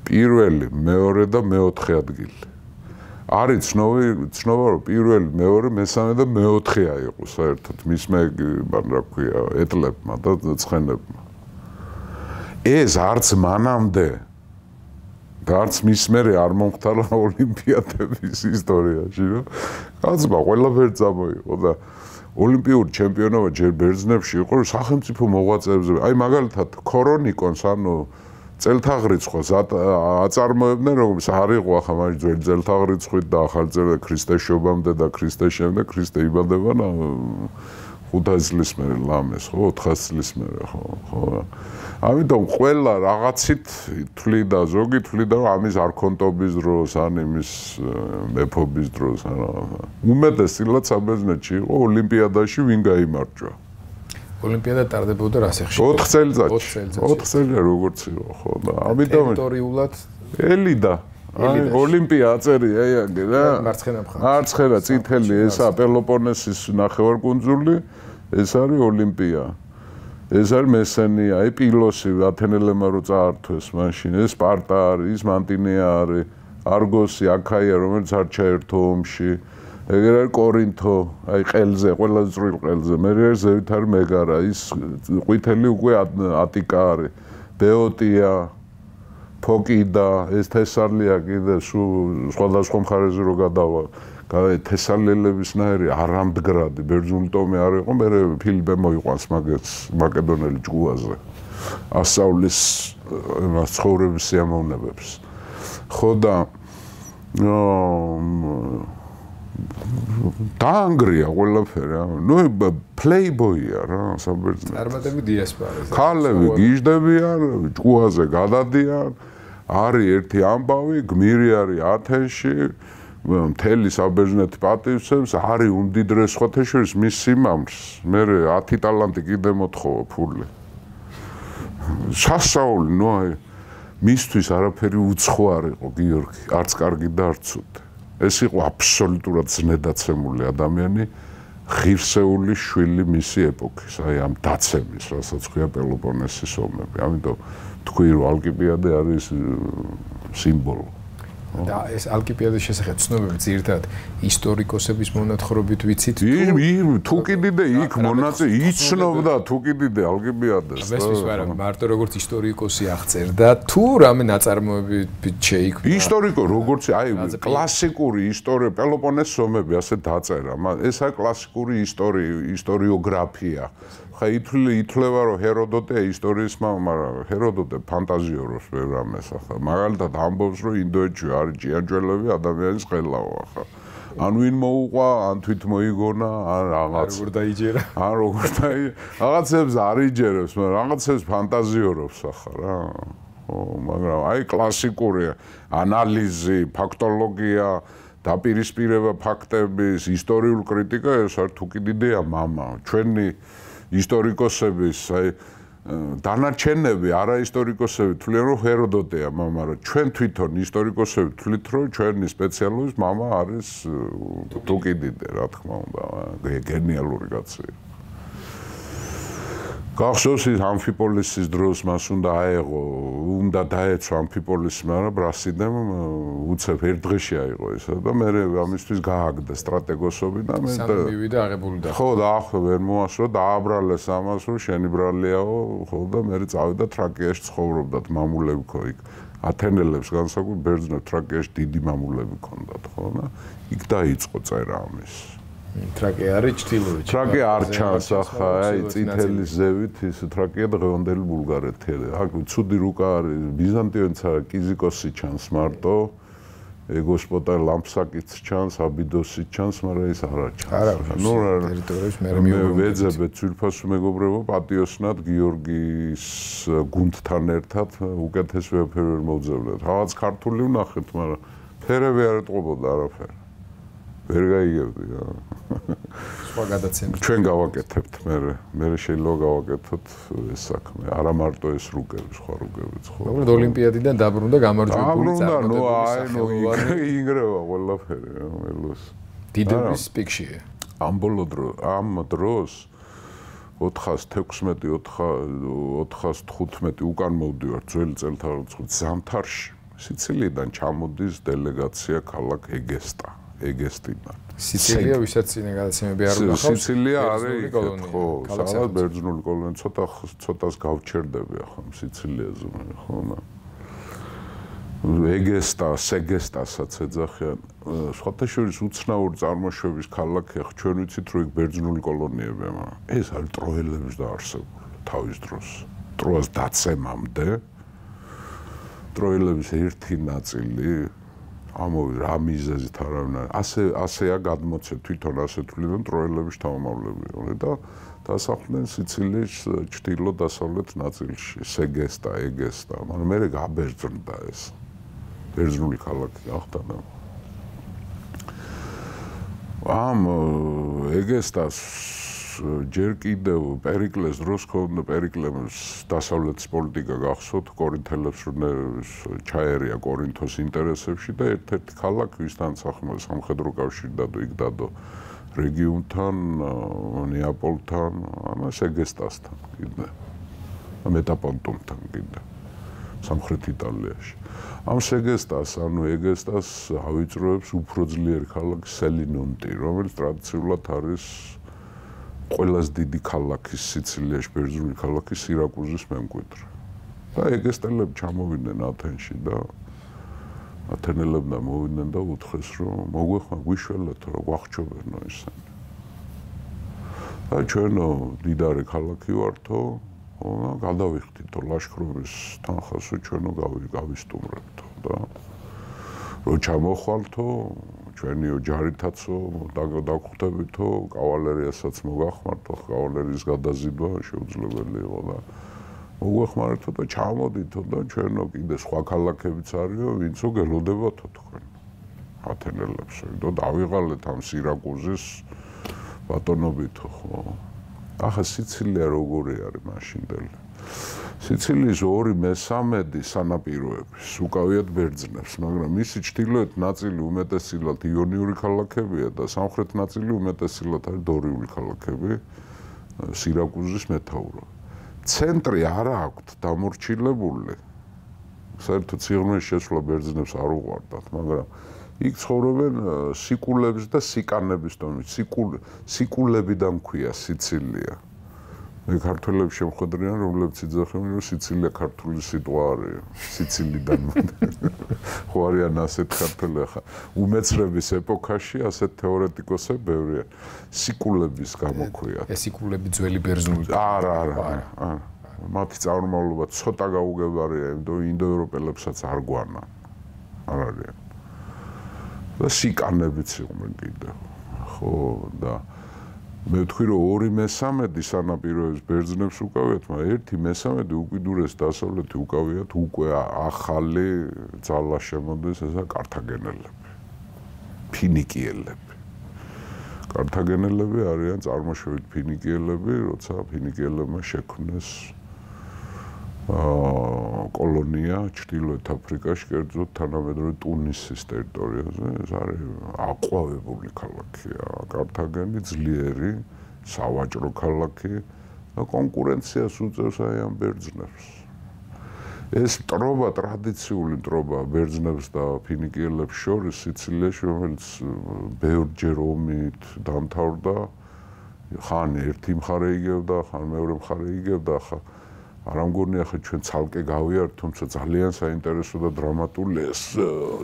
პირველი, მეორე და მეოთხე ადგილი. არის ცნობა, რომ პირველი, მეორე, მესამე და მეოთხე აიყო საერთოდ მისმა რა ქვია, ეტლებმა და ცხენებმა. ეს არც მანამდე და არც მის მერე არ მომხდარა ოლიმპიადების ისტორიაში, რომ კაცმა ყველაფერი წამოიღო და ოლიმპიური ჩემპიონობა ჯერ ბერძნებში იყო, რომ სახელმწიფო მოღვაწეებზე, აი მაგალითად ქორონიკონს, ანუ წელთაღრიცხვას აწარმოებდნენ, როგორც არ იყო ახლა მაგ ძველი წელთაღრიცხვით და ახალი ქრისტეს შობამდე და ქრისტეს შემდეგ ქრისტე იბადება 500 წლის მერე ლამეს, ხო, 400 წლის მერე, ხო. ამიტომ ყველა რაღაცით თვლიდა, ზოგი თვლიდა, რომ ამის არქონტობის დროს, ან იმის მეფობის დროს, უმეტესწილად საბერძნეთში იყო ოლიმპიადაში ვინ გაიმარჯვა. ოლიმპიადა ტარდებოდა რა სახში? 4 წელიწადში. 4 წელიწადში როგორც იყო, ხო და ამიტომ ტერიტორიულად ელიდა. აი ოლიმპია აწერი აიაგე რა. მარცხენა წითელი ესა პელოპონესის ნახევარკუნძული, ეს არის ოლიმპია. ეს არის მესენია, აი პილოსი ათენელებმა რო წაართვეს მაშინ, ეს სპარტა არის, ის მანტინეა არის, არგოსი, აქაია, რომელიც არ ჩაერთო ომში. ეგერ არის კორინთო, აი ყელზე, ყველაზე წვრილ ყელზე. მე არის ზევით არის მეგარა, ის ყვითელი უკვე ატიკა არის. ბეოტია, ფოკიდა, ეს თესალია კიდე სხვადასხვა მხარეზე რო გადავა. თესალელებისნაირი არამდგრადი ბერძნული ტომი არ იყო, მე ფილიპე მოიყვანს მაკედონელი ჭკუაზე. ასწავლის იმას ცხოვრების სიამოვნებებს. ხო და დაანგრია ყველაფერი, ნუ პლეიბოია რა, საბერძნეთი. წარმატები დიასპორაზე. ქალები გიждდებიან, ჭკუაზე გადადიან, არის ერთი ამბავი, გმირი არის ათენში, მთელი საბერძნეთი პატივცემს, არის უმდიდრეს სხვათა შორის მის სიმამრს. მე 10 ტალანტი კიდე მოთხოვა ფული. სასაული, ნუ აი მისთვის არაფერი უცხო არ იყო გიორგი, არც კარგი და არც ცუდი. ეს იყო აბსოლუტურად ზნედაცემული ადამიანი, ღირსეული შვილი მისი ეპოქის, აი ამ დაცემის, რასაც ქვია პელოპონესის ომები. ამიტომ თქვი რომ ალკიბიადე არის სიმბოლო. და ეს ალკიბიადის შესახებ ცნობები ძირითადად ისტორიკოსების მონათხრობით ვიცით თუ კიდიდე იქ მონაწილე იცნობდა თუ კიდიდე ალკიბიადეს და მესმის ვარა მარტო როგორც ისტორიკოსი აღწერდა თუ რამე ნაწარმოებებით შეიქმნა ისტორიკო როგორც აი კლასიკური ისტორია პელოპონესის ომები ასე დაწერა ეს არის კლასიკური ისტორიოგრაფია ხა ითვლება რომ ჰეროდოტე ისტორიის მაგრამ ჰეროდოტე ფანტაზიორობს ბევრ რამეს ახლა მაგალითად ამბობს რომ ინდოეთში არის ჭიანჭველები ადამიანის ხელაო ახლა ან ვინ მოუყვა ან თვით მოიგონა ან რაღაც როგორ დაიჯერა ან როგორ რაღაცებს არ იჯერებს მაგრამ რაღაცებს ფანტაზიორობს ახლა რა ხო მაგრამ აი კლასიკური ანალიზი ფაქტოლოგია დაპირისპირება ფაქტების ისტორიულ კრიტიკა ეს არ თუ კიდიდეა მამა ჩვენი ისტორიკოსების აი დანარჩენები არაისტორიკოსები თვლიან რომ ჰეროდოტეა მამა რა ჩვენ თვითონ ისტორიკოსები თვლით რომ ჩვენი სპეციალობის მამა არის თუკიდიდე რა თქმა უნდა გენიალური კაცია გახსოვს ის ამფიპოლისის დროს მას უნდა დაეცვა ამფიპოლისი მაგრამ ბრასიდემ უცებ ერთ დღეში აიღო ისა და მე ამისთვის გააგდა სტრატეგოსობი და მე მივიდა აღებული და ხო და ახლა ვერ მოასწრო დააბრალეს ამას რომ შენი ბრალიაო ხო და მე წავიდა თრაკიაში ცხოვრობდათ მამულები ხო იქ ათენელებს განსაკუთრებით ბერძნებს თრაკიაში დიდი მამულები ჰქონდათ ხო და იქ დაიწყო წერა ამის თრაკია არის ჩtildeოეთში. თრაკია არ ჩანს ახლა, აი წითელის ზევით ის თრაკია და ღონდელი ბულგარეთი. აქ ცუდი რუკა არის, ბიზანტიელიც არა, კიზიკოსი ჩანს მარტო. ეგოსპოტა ლამპსაკიც ჩანს, აბიდოსი ჩანს, მაგრამ ეს არ ჩანს. არა, ნუ ტერიტორიებს მე ვეძებთ ძვირფასო მეგობრებო პატიოსნად გიორგის გუნდთან ერთად უკეთეს ვეფერ ვერ მოვძებნეთ. რაღაც ქართული ვნახეთ, მაგრამ ფერები არ ეტყობოდა არაფერი. ვერ გაიგებდი რა. სხვა გადაცემა. ჩვენ გავაკეთებთ მე შეიძლება გავაკეთოთ ეს საქმე. არა მარტო ეს რუკები, სხვა რუკებიც ხო. მაგრამ ოლიმპიადიდან დაბრუნდა გამარჯვებული წარმატებული სახელოვანი. ინგრევა ყველაფერი რა, მელოს. დიდების პიკშია. ამ დროს 416-415 უკან მოვდივარ ძველი წელთაღრიცხვით ზამთარში. სიცილიიდან ჩამოდის დელეგაცია ქალაქ ეგესტიდან. სიცილია ვისაც წინა გადაცემები არ უნდა ხავს. სიცილია არის ხო, სადაც ბერძნული კოლონია ცოტას გავჩერდები ახლა სიცილიაზე ხო და სეგესტასაც ეძახიან. სხვათა შორის უცნაური წარმოშობის ქალაქი ახლა ჩვენ ვიცით რომ იქ ბერძნული კოლონიები მაგრამ ეს არის ტროელების დაარსებული თავის დროს. ტროას დაცემამდე ტროილების ერთი ნაწილი ამოვიდა რა მიზეზით არავინ ასეა გადმოცე თვითონ ასე თვლიდან ტროილების თავმავლები და დასახლდნენ სიცილიის ჩრდილო-დასავლეთ ნაწილში სეგესტა, ეგესტა, მაგრამ მე გაბერძნდა ეს ბერძნული ქალაქი გახდა და ამ ეგესტას ჯერ კიდევ პერიკლეს დროს ქონდა პერიკლემს დასავლეთის პოლიტიკა გახსოვთ კორინთელებს ჩაერია კორინთოს ინტერესებში და ერთ-ერთი ქალაქი ვისთან სამხედრო კავშირი დადო იქ დადო რეგიონთან ნეაპოლთან ამას ეგესტასთან კიდე მეტაპონტუმთან კიდე სამხრეთ იტალიაში ამ ეგესტას ავიწროებს უფრო ძლიერი ქალაქი სელინონტი რომელიც ტრადიციულად არის ყველაზე დიდი ქალაქი სიცილიაში ბერძნული ქალაქი სირაკუზის მემკვიდრე და ეგესტელები ჩამოვიდნენ ათენში და ათენელებმა მოვიდნენ და უთხრეს რომ მოგვეხმართ გვიშველეთ რომ გვახჩობენო ისინი და ჩვენო დიდარი ქალაქი ვართო და გადავიხდითო ლაშქრობის თანხას ჩვენო გავისტუმრებთო და რო ჩამოხვალთო ჩვენი ოჯარითაცო დაგხვდებითო კავალერიასაც მოგახმართო კავალერიის გადაზიდვა შეუძლებელი იყო და მოგვეხმარეთო და ჩამოდითო და ჩვენო კიდე სხვა ქალაქებიც არისო ვინცო გელოდებათო თქვენ ათენელებსო და დავიღალეთ ამ სირაკუზის ბატონობითო ხო ახლა სიცილია როგორი არის მაშინდელი სიცილიის 2/3 სანაპიროების უკავიათ ბერძნებს, მაგრამ მისი ჩრდილოეთ ნაწილი უმეტესილად იონიური ქალაქებია და სამხრეთ ნაწილი უმეტესილად არის დორიული ქალაქები, სირაკუზის მეთაურობა. ცენტრი არ აქვთ დამორჩილებული. საერთოდ სიღრმეში შესვლა ბერძნებს არ უყვარდათ, მაგრამ იქ ცხოვრობენ სიკულების და სიკანების დონე. სიკულებიდან ქვია სიცილია. მე ქართველებს შემხედრიან, რომლებიც იძახიან, რომ სიცილია ქართული სიტყვა არის, სიცილიდან. ხო არიან ასეთ ქართველები ხა. უმეცრების ეპოქაში ასეთ თეორეტიკოსები ბევრია. სიკულების გამოქვია. ეს სიკულები ძველი ბერძნული. არა. მათი წარმომავლობა ცოტა გაუგებარია, ინდოევროპელებსაც არ გვანა. არ არის. და სიკანებიც იყვნენ კიდევ. ხო და მე ვთქვი რომ 2/3 სანაპიროების ბერძნებს უკავიათ, მაგრამ 1/3 უკიდურეს დასავლეთი უკავიათ უკვე ახალი ძალა შემოდის, ესა კართაგენელები, ფინიკიელები. კართაგენელები არიან წარმოშობით ფინიკიელები, როცა ფინიკიელებმა შექმნეს კოლონია ჩრდილოეთ აფრიკაში, კერძოდ თანამედროვე ტუნისის ტერიტორიაზე. ეს არის აყვავებული ქალაქია. კართაგენი ძლიერი სავაჭრო ქალაქი და კონკურენციას უწევს აი ამ ბერძნებს. ეს მტრობა, ტრადიციული მტრობა ბერძნებს და ფინიკიელებს შორის სიცილიაში, რომელიც ბევრჯერ ომით დამთავრდა, ხან ერთი მხარე იგებდა, ხან მეორე მხარე იგებდა, ხა არ ამგონია ხა ჩვენ ცალკე გავიართ, თუმცა ძალიან საინტერესო და დრამატული ეს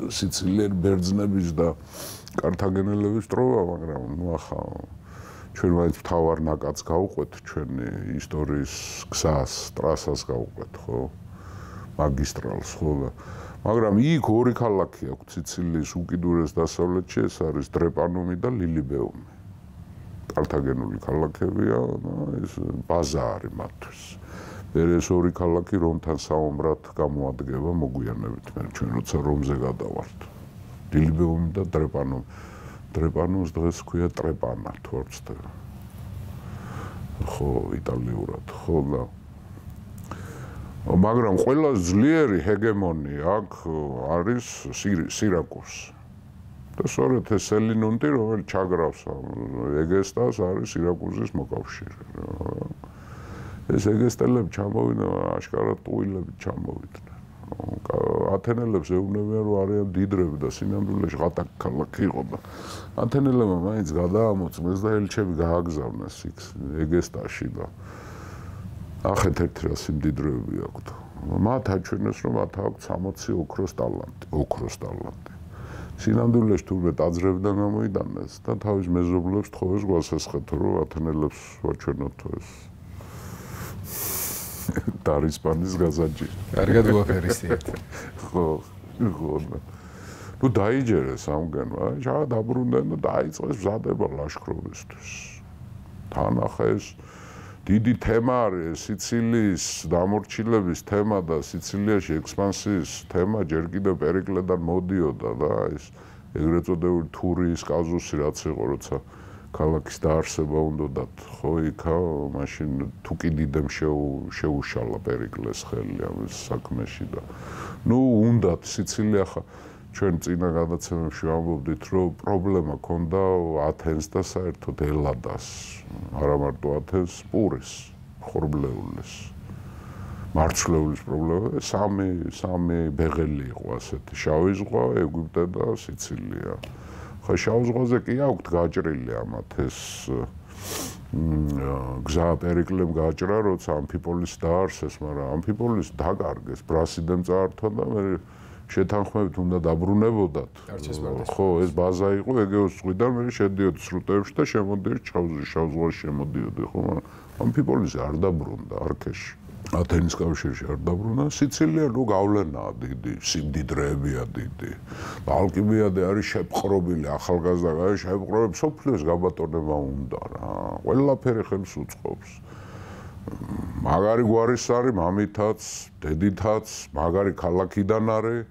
სიცილიელი ბერძნების და კართაგენელების ტროვა, მაგრამ ნუ ახლა ჩვენ მაინც მთავარ ნაკადს გავუყვეთ ჩვენი ისტორიის გზას, ტრასას გავუყვეთ, ხო? მაგისტრალს, ხო? მაგრამ იქ ორი ქალაქი აქვს სიცილიის უკიდურეს დასავლეთში, ეს არის დრეპანუმი და ლილიბეუმი. კართაგენული ქალაქებია, ეს ბაზა არის მათთვის. ეს ორი ქალაქი რომთან საომრად გამოადგება მოგვიანებით, მე ჩვენ როცა რომზე გადავართ. ლილიბეუმი და დრეპანუმი. დრეპანუმს დღეს ქვია ტრეპანა, თუ არ ვცდები. ხო, იტალიურად, ხო და მაგრამ ყველა ძლიერი ჰეგემონი აქ არის სირაკუზი. და სწორედ ეს სელინონტი, რომელიც ჩაგრავს ეგესტას, არის სირაკუზის მოკავშირე. ეს ეგესტელები ჩამოვიდნენ, აშკარად ტყუილები ჩამოვიდნენ. ათენელებს ეუბნებიან, რომ არიან დიდრები და სინამდვილეში ღატაკ ქალაქი იყო და ათენელებმა მაინც გადაამოწმეს და ელჩები გააგზავნეს იქ ეგესტაში და ახეთ ერთი რა სიმდიდრეები აქვთ. მათ აჩვენეს, რომ მათ აქვთ 60 ოქროს ტალანტი. სინამდვილეში თურმე ტაძრებიდან გამოიტანეს და თავის მეზობლებს თხოვეს გვასესხეთო, რომ ათენელებს ვაჩვენოთ ეს. და ისპანის გაზაჯი. კარგად უაფერისტიეთ. ხო. ნუ დაიჯერეს ამგენმა, დაბრუნდნენ და დაიწყეს მზადება ლაშქრობისთვის. თან ახლა ეს დიდი თემა არის სიცილიის დამორჩილების თემა და სიცილიაში ექსპანსიის თემა ჯერ კიდევ პერიკლედან მოდიოდა და ეს ეგრეთ წოდებული თურიის კაზუსი რაც იყო, როცა ქალაქის დაარსება უნდათ, ხო, იქა მაშინ თუ კი დიდემ შეუშალა პერიკლეს ხელი ამ საქმეში და ნუ უნდათ სიცილია ხა ჩვენ წინა გადაცემებში ვამბობდით, რომ პრობლემა ქონდა ათენს და საერთოდ ელადას, არა მარტო ათენს, პურის, ხორბლეულის, მარცვლეულის პრობლემა, სამი ბეღელი იყო ასეთი, შავი ზღვა, ეგვიპტე და სიცილია. ხა შავ ზღვაზე კი აქვთ გაჭრილი ამათ ეს გზა პერიკლემ გაჭრა, როცა ამფიპოლის დაარსეს, მაგრამ ამფიპოლის დაკარგეს, ბრასიდემ წაართვა და მე შეთანხმებით უნდა დაბრუნებოდათ. ხო, ეს ბაზა იყო ეგეოს ზღვიდან, მე შედიოდი სრუტეებში და შემოდიოდი შავ ზღვაში შემოდიოდი, ხო, მაგრამ ამფიპოლისი არ დაბრუნდა არქეში. ათენის კავშირში არ დაბრუნდა, სიცილია ნუ გავლენაა დიდი, სიმდიდრეებია დიდი. ალკიბიადე არის შეპყრობილი, ახალგაზრდა არის შეპყრობილი, სოფლიოს გაბატონება უნდა რა. ყველაფერი ხელს უწყობს. მაგარი გვარის არის მამითაც, დედითაც, მაგარი ქალაქიდან არის,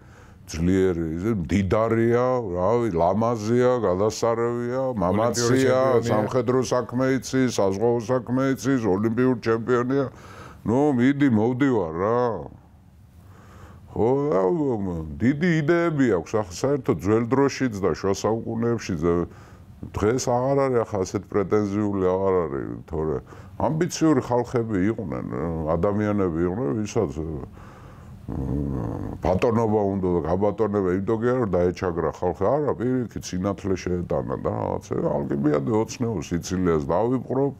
ძლიერი, მდიდარია, რავი, ლამაზია, გადასარევია, მამაცია, სამხედრო საქმე იცის, საზღვაო საქმე იცის, ოლიმპიური ჩემპიონია. ნუ მიდი მოვდივარ რა. ხო, დიდი იდეები აქვს, ახლა საერთოდ ძველ დროშიც და შუა საუკუნეებშიც დღეს აღარ არის ახლა ასეთ პრეტენზიული აღარ არის, თორე ამბიციური ხალხები იყვნენ, ადამიანები იყვნენ, ვისაც ბატონობა უნდა და გაბატონება იმდოგია რომ დაეჩაგრა ხალხი, არა, პირიქით სინათლე შეეტანა და რაღაცა ალკიბიადე ოცნეო სიცილიას დავიპყრობ,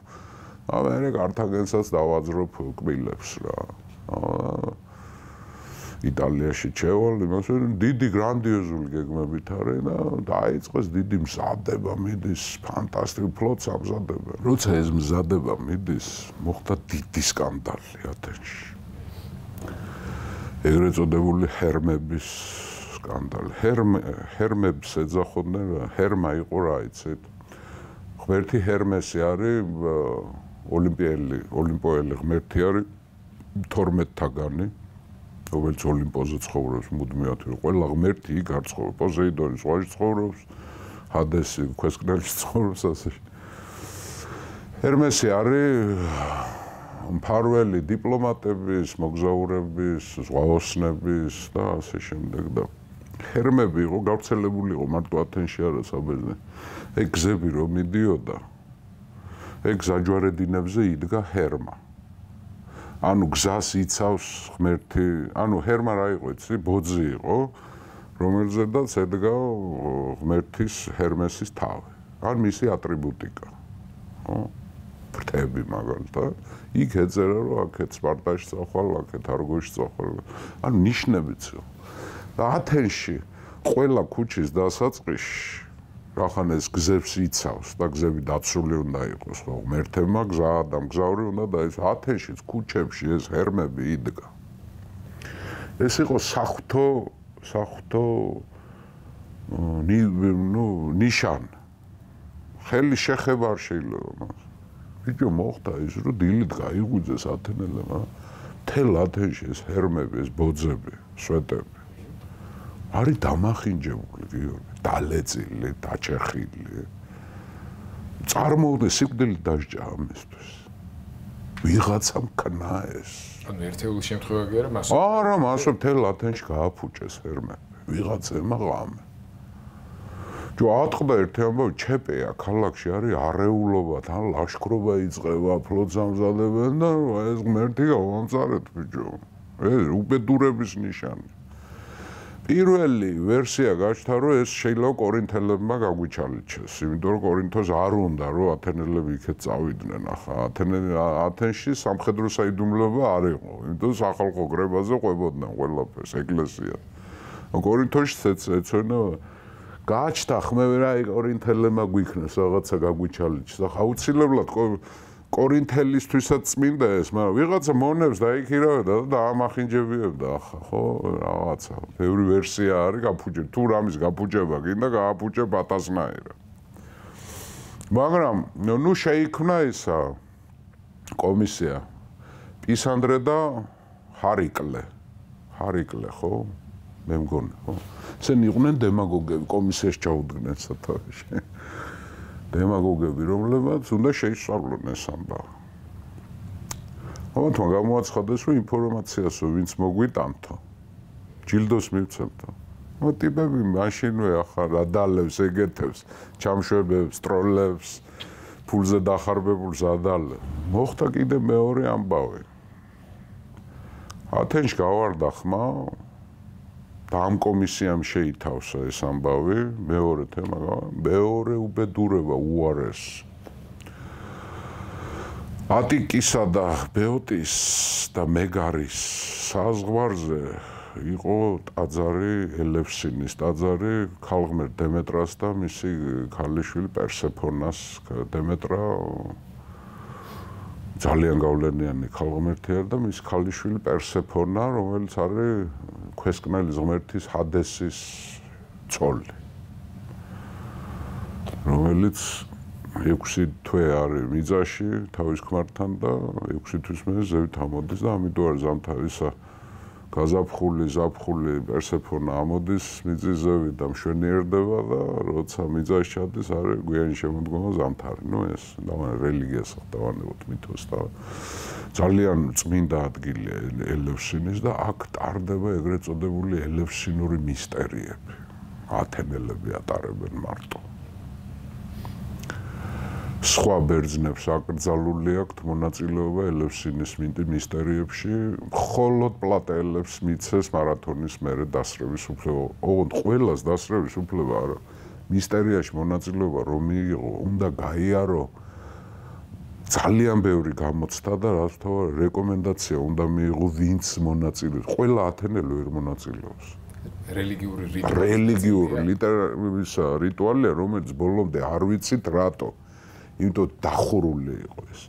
ამერე კართაგენსაც დავაძრობ კბილებს რა. იტალიაში ჩევალ, იმასე დიდი გრანდიოზული გეგმებით არის და დაიწყეს დიდი მზადება მიდის, ფანტასტიკური ფლოტს ამზადებენ. როცა ეს მზადება მიდის, მოხდა დიდი სკანდალი ათენში. ეგრეთ წოდებული ჰერმების სკანდალი. ჰერმებს ეძახოდნენ, ჰერმა იყო რა იცით. ღმერთი ჰერმესი არის ოლიმპოელი ღმერთი არის 12-თაგანი. რომელიც ოლიმპოზე ცხოვრობს მუდმივად, ყველა ღმერთი იქ არ ცხოვრობს, პოზეიდონი ზღვაში ცხოვრობს, ჰადესი ქვესკნელში ცხოვრობს ასე. ჰერმესი არის მფარველი დიპლომატების, მოგზაურების, ზღვაოსნების და ასე შემდეგ და ჰერმები იყო გავრცელებული იყო მარტო ათენში არა საბერძნეთში. ეგ გზები რომ მიდიოდა, ეგ გზაჯვარედინებზე იდგა ჰერმა. ანუ გზას იცავს ღმერთი, ანუ ჰერმა რა იყო იცი, ბოძი იყო, რომელზედაც ედგა ღმერთის ჰერმესის თავი. ან მისი ატრიბუტიკა. ხო? ფრთები მაგალითად. იქ ეწერა რომ აქეთ სპარტაში წახვალ, აქეთ არგოში წახვალ. ანუ ნიშნებიც იყო. და ათენში ყველა ქუჩის დასაწყისში რახან ეს გზებს იცავს და გზები დაცული უნდა იყოს, ხო, ღმერთებმა გზა და მგზავრი უნდა და ეს ათენშიც ქუჩებში ეს ჰერმები იდგა. ეს იყო საღვთო ნიშანი. ხელი შეხება არ შეიძლება მას. ბიჭო მოხდა ის რომ დილით გაიღვიძეს ათენელებმა. მთელ ათენში ეს ჰერმები, ეს ბოძები, სვეტები. არის დამახინჯებული, გიორგი, დალეწილი, დაჭეხილი. წარმოვიდგინე სიკვდილით დასჯა ამისთვის. ვიღაცამ ქნა ეს. ანუ ერთეული შემთხვევა კი არა, მას. არა, მასო მთელ ათენში გააფუჭეს ჰერმები. ვიღაცებმა ღამე. ჯო ატყდა ერთი ამბავი, ჩეპეა ქალაქში არის არეულობა, თან ლაშქრობა იწყება, ფლოტს ამზადებენ და ეს ღმერთი გავამწარეთ, ბიჭო. ეს უბედურების ნიშანი. პირველი ვერსია გაჩნდა, რომ ეს შეიძლება კორინთელებმა გაგვიჩალიჩეს, იმიტომ რომ კორინთოს არ უნდა, რომ ათენელები იქეთ წავიდნენ, ახლა ათენში სამხედრო საიდუმლოება არ იყო, იმიტომ სახალხო კრებაზე ყვებოდნენ ყველაფერს, ეკლესია. კორინთოშიც ეცვენა გააჩნდა ხმე რა კორინთელებმა გვიქნეს რაღაცა გაგვიჩალიჩეს, ახლა აუცილებლად კორინთელისთვისაც წმინდა ეს, მაგრამ ვიღაცა მონებს დაიქირავდა და დაამახინჯებიებდა ახლა, ხო, რაღაცა. ბევრი ვერსია არის გაფუჭე, თუ რამის გაფუჭება გინდა, გააფუჭებ ათასნაირად. მაგრამ ნუ შეიქმნა ისა კომისია პისანდრე და ჰარიკლე, ხო? მე მგონი, ხო? ესენი იყვნენ დემაგოგები, კომისიაში ჩაუდგნენ სათავეში. დემაგოგები, რომლებმაც უნდა შეისწავლონ ეს ამბავი. ამათმა გამოაცხადეს, რომ ინფორმაციასო ვინც მოგვიტანთო, ჯილდოს მივცემთო. ტიპები მაშინვე ახლა რა დალევს, ეგეთებს, ჩამშვებებს, ტროლებს, ფულზე დახარბებულს ადალევს. მოხდა კიდე მეორე ამბავი. ათენში გავარდა ხმა და ამ კომისიამ შეითავსა ეს ამბავი, მეორე თემა, მეორე უბედურება უარეს. ატიკისა და ბეოტის და მეგარის საზღვარზე იყო ტაძარი ელევსინის ტაძარი ქალღმერთ დემეტრას და მისი ქალიშვილი პერსეფონას. დემეტრა ძალიან გავლენიანი ქალღმერთი არის და მის ქალიშვილი პერსეფონა, რომელიც არის ქვესკნელის ღმერთის ჰადესის ცოლი. რომელიც 6 თვე არის მიწაში თავის ქმართან და 6 თვის მერე ზევით ამოდის და ამიტომ არის ზამთარისა გაზაფხული, ზაფხული პერსეფონა ამოდის მიწის ზევით და მშვენიერდება და როცა მიწაში ჩადის არის გვიანი შემოდგომა ზამთარი. ნუ ეს რელიგიას დავანებოთ მითოს და ძალიან წმინდა ადგილია ელევსინის და აქ ტარდება ეგრეთ წოდებული ელევსინური მისტერიები. ათენელები ატარებენ მარტო. სხვა ბერძნებს აკრძალული აქვთ მონაწილეობა ელევსინის მისტერიებში, მხოლოდ პლატეელებს მიცეს მარათონის მერე დასრევის უფლება. ოღონდ ყველას დასრევის უფლება არა. მისტერიაში მონაწილეობა რომ მიიღო, უნდა გაიარო ძალიან ბევრი გამოცდა და რა თქმა უნდა რეკომენდაცია უნდა მიიღო ვინც მონაწილეობს. ყველა ათენელი ვერ მონაწილეობს. რელიგიური რიტუალია, რომელიც ბოლომდე არ ვიცით რატო. იმიტომ დახურული იყო ეს.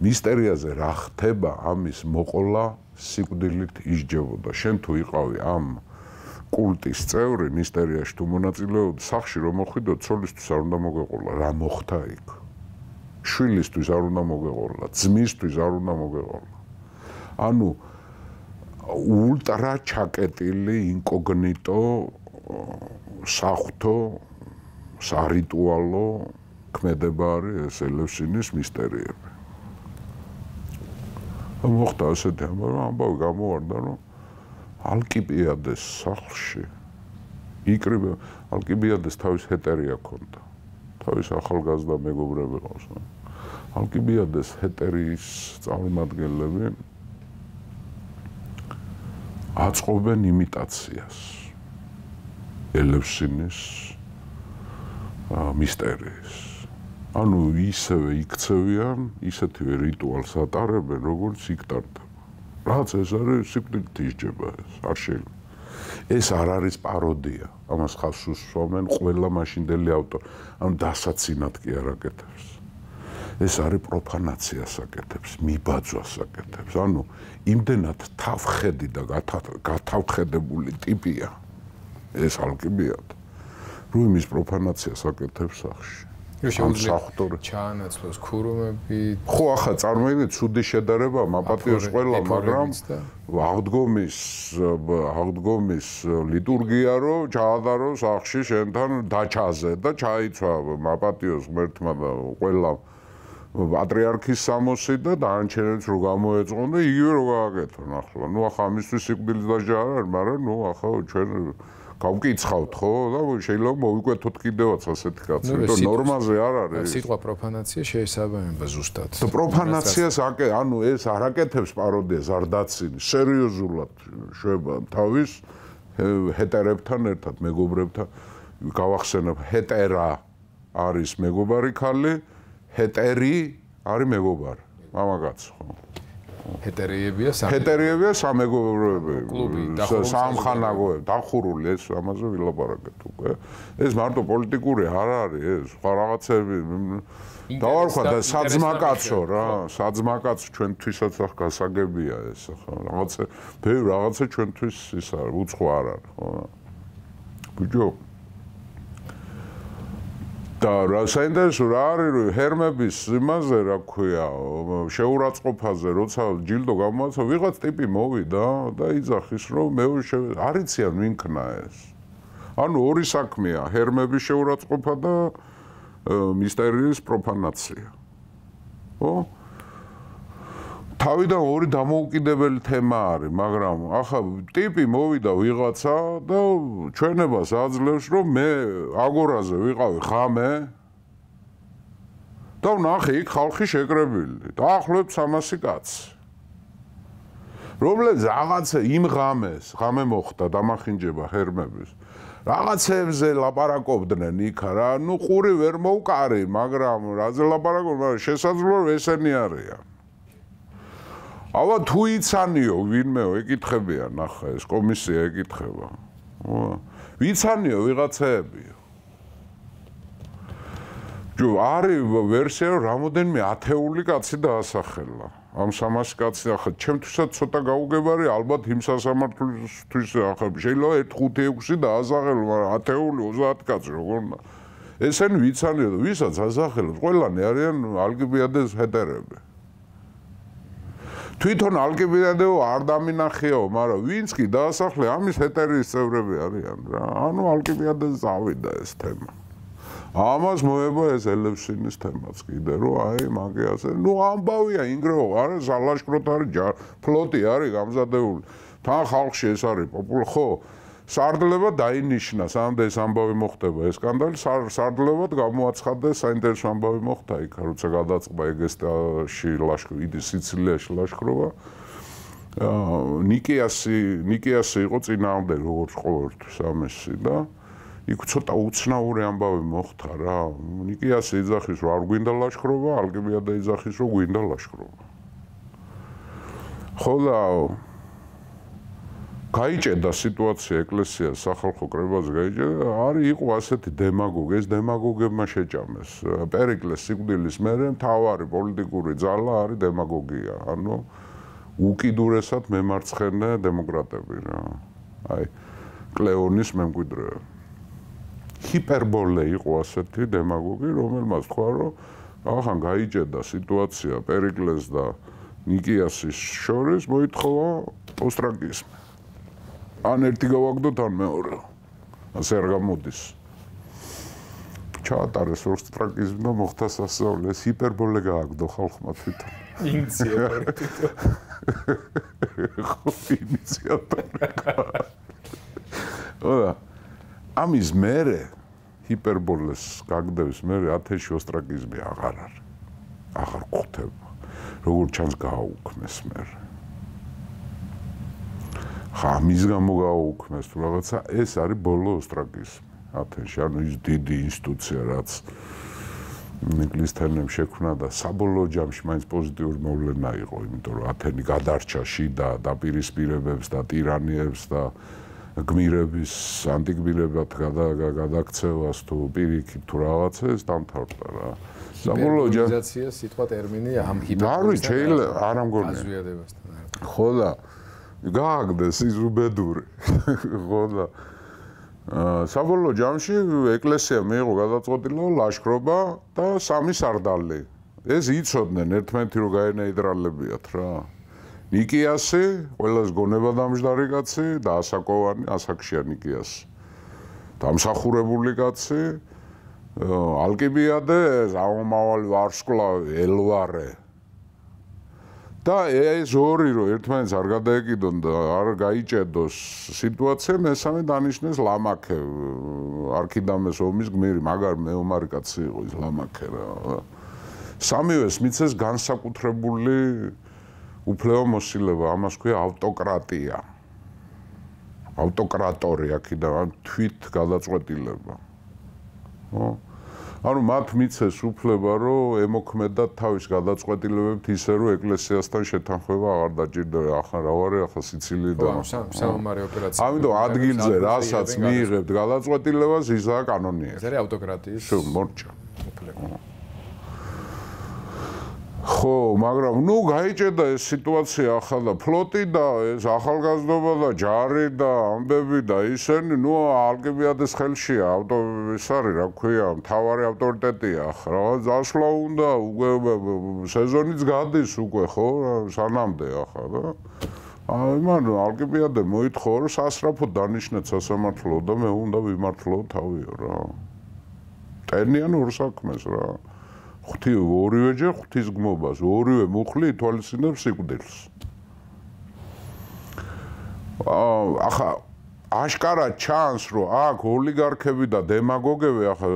მისტერიაზე რა ხდება, ამის მოყოლა სიკვდილით ისჯებოდა. შენ თუ იყავი ამ კულტის წევრი, მისტერიაში თუ მონაწილეობდი, სახში რომ მოხვიდო, ცოლისთვის არ უნდა მოგეყოლა, რა მოხდა იქ. შვილისთვის არ უნდა მოგეყოლა, ძმისთვის არ უნდა მოგეყოლა. ანუ ულტრა ჩაკეტილი ინკოგნიტო საღვთო სარიტუალო ქმედება არის ეს ელევსინის მისტერიები. მოხდა ასეთი ამბავი გამოვარდა, რომ ალკიბიადეს სახლში იკრიბა. ალკიბიადეს თავის ჰეტერია ჰქონდა. თავის ახალგაზრდა მეგობრები ყავს. ალკიბიადეს ჰეტერიის წარმომადგენლები აწყობენ იმიტაციას ელევსინის მისტერიის. ანუ ისევე იქცევიან, ისეთივე რიტუალს ატარებენ, როგორც იქ ტარდება. რაც ეს არის სიკვდილით ისჯება ეს, არ შეიძლება. ეს არ არის პაროდია, ამას ხავს უსვამენ ყველა მაშინდელი ავტორი, ანუ დასაცინად კი არ აკეთებს. ეს არის პროფანაციას აკეთებს, მიბაძვას აკეთებს, ანუ იმდენად თავხედი და გათავხედებული ტიპია ეს ალკიბიადა, რომ იმის პროფანაციას აკეთებს სახში. ჩაანაცვლოს ქურუმები. ხო, ახლა წარმოიდგინეთ, ცუდი შედარება მაპატიოს ყველა, მაგრამ აღდგომის ლიტურგია რომ ჩაადარო სახში შენთან დაჩაზე და ჩაიცვა მაპატიოს ღმერთმა და ყველა პატრიარქის სამოსი და დანარჩენებს რო გამოეწყონ და იგივე რო გააკეთონ ახლა. ნუ ახლა ამისთვის სიკვდილის დასჯა არ არის, მაგრამ ნუ ახლა ჩვენ გავკიცხავთ ხო და შეიძლება მოვიკვეთოთ კიდევაც ასეთი კაცი. იმიტომ ნორმაზე არ არის. სიტყვა პროფანაცია შეესაბამება ზუსტად. პროფანაციას ანუ ეს არ აკეთებს პაროდიას, არ დაცინი. სერიოზულად შვება თავის ჰეტერებთან ერთად, მეგობრებთან. გავახსენებ, ჰეტერა არის მეგობარი ქალი, ჰეტერი არის მეგობარი, მამაკაცი ხო. ჰეტერიებია სამეგობროები, კლუბი, სამხანაგოები, დახურული ეს ამაზე ვილაპარაკეთ უკვე. ეს მარტო პოლიტიკური არ არის ეს, სხვა რაღაცები დავარქვა და საძმაკაცო რა, საძმაკაცო ჩვენთვისაც ახ გასაგებია ეს ახლა რაღაცა ბევრი რაღაცა ჩვენთვის ის არის, უცხო არ არის, ხო? ბიჭო და რა საინტერესო რა არის რომ ჰერმების იმაზე რა ქვია შეურაცხყოფაზე როცა ჯილდო გამოაცხა ვიღაც ტიპი მოვიდა და იძახის რომ მე არიციან ვინქნა ეს ანუ ორი საქმეა ჰერმების შეურაცხყოფა და მისტერიის პროფანაცია ხო თავიდან ორი დამოუკიდებელი თემა არის მაგრამ ახლა ტიპი მოვიდა ვიღაცა და ჩვენებას აძლევს რომ მე აგორაზე ვიყავი ხამე და ვნახე იქ ხალხი შეკრებილი დაახლოებით 300 კაცი რომლებიც რაღაცა იმ ღამე მოხდა დამახინჯება ჰერმების რაღაცებზე ლაპარაკობდნენ იქ რა ნუ ყური ვერ მოვკარი მაგრამ რაზე ლაპარაკობდნენ შესაძლოა რომ ესენი არიან ავა თუ იცანიო ვინმეო ეკითხებიან ახლა ეს კომისია ეკითხება ვიცანიო ვიღაცეებიო ჯო არის ვერსია რომ რამოდენიმე ათეული კაცი დაასახელა ამ 300 კაცი ახლა ჩემთვისაც ცოტა გაუგებარი ალბათ იმ სასამართლოსთვის ახლა შეიძლება 1-5-6 დაასახელო მაგრამ ათეული 30 კაცი როგორ ესენი ვიცანიო და ვისაც ასახელებს ყველანი არიან ალკიბიადეს ჰეტერები თვითონ ალკიბიადეო არ დამინახეო, მაგრამ ვინც კი დაასახლე ამის ჰეტერიის წევრები არიან რა. ანუ ალკიბიადეს წავიდა ეს თემა. ამას მოება ეს ელევსინის თემაც კიდე, რომ აი მაგე ასე, ნუ ამბავია ინგრეო, არა სალაშქროთ არის ფლოტი არის გამზადებული. თან ხალხში ეს არის პოპულარი, ხო? სარდლება დაინიშნა, სამდე ეს ამბავი მოხდება ეს სკანდალი, სარდლებად გამოაცხადეს საინტერესო ამბავი მოხდა იქ, როცა გადაწყდა ეგესტაში ლაშქრობა, სიცილიაში ლაშქრობა. ნიკეასი იყო წინააღმდეგ როგორც ყოველთვის ამესი და იქ ცოტა უცნაური ამბავი მოხდა რა. ნიკეასი იძახის რომ არ გვინდა ლაშქრობა, ალკიბიადე იძახის რომ გვინდა ლაშქრობა. ხო და გაიჭედა სიტუაცია ეკლესიას სახალხო კრებაზე გაიჭედა არის იყო ასეთი დემაგოგი ეს დემაგოგებმა შეჭამეს პერიკლეს სიკვდილის მერე მთავარი პოლიტიკური ძალა არის დემაგოგია ანუ უკიდურესად მემარცხენე დემოკრატები რა აი კლეონის მემკვიდრე ჰიპერბოლე იყო ასეთი დემაგოგი რომელმაც თქვა რომ ახან გაიჭედა სიტუაცია პერიკლეს და ნიკეასის შორის მოითხოვა ოსტრაკიზმი ან ერთი გავაგდოთ ან მეორე. ასე არ გამოდის. ჩაატარეს ოსტრაკიზმი და მოხდა სასწაული. ეს ჰიპერბოლე გააგდო ხალხმა თვითონ. ინიციატორი თვითონ. ხო, ინიციატორი. ოდა, ამის მერე ჰიპერბოლეს გაგდების მერე ათეში ოსტრაკიზმი აღარ არის. აღარ გვხვდება. როგორ ჩანს გააუქმეს მერე. ხამის გამო გააუქმეს თუ რაღაცა ეს არის ბოლო ოსტრაკიზმი ათენში ანუ ის დიდი ინსტიტუცია რაც ნიკლის თემებს შექმნა და საბოლოო ჯამში მაინც პოზიტიური მოვლენა იყო იმიტომ რომ ათენი გადარჩა შიდა დაპირისპირებებს და ტირანიებს და გმირების ანტიგმირებად გადაქცევას თუ პირიქით თუ რაღაცა ეს დამთავრდა რა საბოლოო ჯამში სიტყვა ტერმინი ამ ჰიპერბოლესთან არ ამგონია აზვიადებასთან ხო და გააგდეს ის უბედური ხო და საბოლოო ჯამში ეკლესია მიიღო გადაწყვეტილება ლაშქრობა და 3 სარდალი ეს იცოდნენ ერთმანეთი რომ გაენეიტრალებიათ რა ნიკეასი ყველას გონებადამჯდარი კაცი და ასაკოვანი ასაკშია ნიკეასი დამსახურებული კაცი ალკიბიადე ზაომავალი ვარსკვლავი ელვარე და ეს ორი რომ ერთმანეთს არ გადაეკიდონ და არ გაიჭედოს სიტუაცია მესამე დანიშნეს ლამაქე არქიდამეს ომის გმირი მაგარ მეომარი კაცი იყო ის ლამაქე რა სამივეს მიცეს განსაკუთრებული უფლებამოსილება ამას ქვია ავტოკრატია ავტოკრატორი აქედან თვით გადაწყვეტილება ხო ანუ მათ მიცეს უფლება, რომ ემოქმედათ თავის გადაწყვეტილებებით ისე, რომ ეკლესიასთან შეთანხმება აღარ დაჭირდება. ახლა რა ვარ, ახლა სიცილიიდან. სამომარი ოპერაცია. ამიტომ ადგილზე, რასაც მიიღებთ გადაწყვეტილებას, ისაა კანონიერი. ეს არის ავტოკრატიის. მორჭა. ხო, მაგრამ ნუ გაიჭედა ეს სიტუაცია ახლა ფლოტი და ეს ახალგაზრდობა და ჯარი და ამბები და ისენი, ნუ ალკიბიადეს ხელშია, ეს არის, რა ქვია, მთავარი ავტორიტეტია ახლა. ზასვლა უნდა, სეზონიც გადის უკვე, ხო, სანამდე ახლა და მან ალკიბიადე მოითხოვა, რომ სასწრაფოდ დანიშნეთ სასამართლო და მე უნდა ვიმართლო თავიო რა. ტერნიან ორ საქმეს რა. ორივეჯერ ღვთის გმობას, ორივე მუხლი ითვალისწინებს სიკვდილს. ახლა აშკარად ჩანს, რომ აქ ოლიგარქები და დემაგოგები, ახლა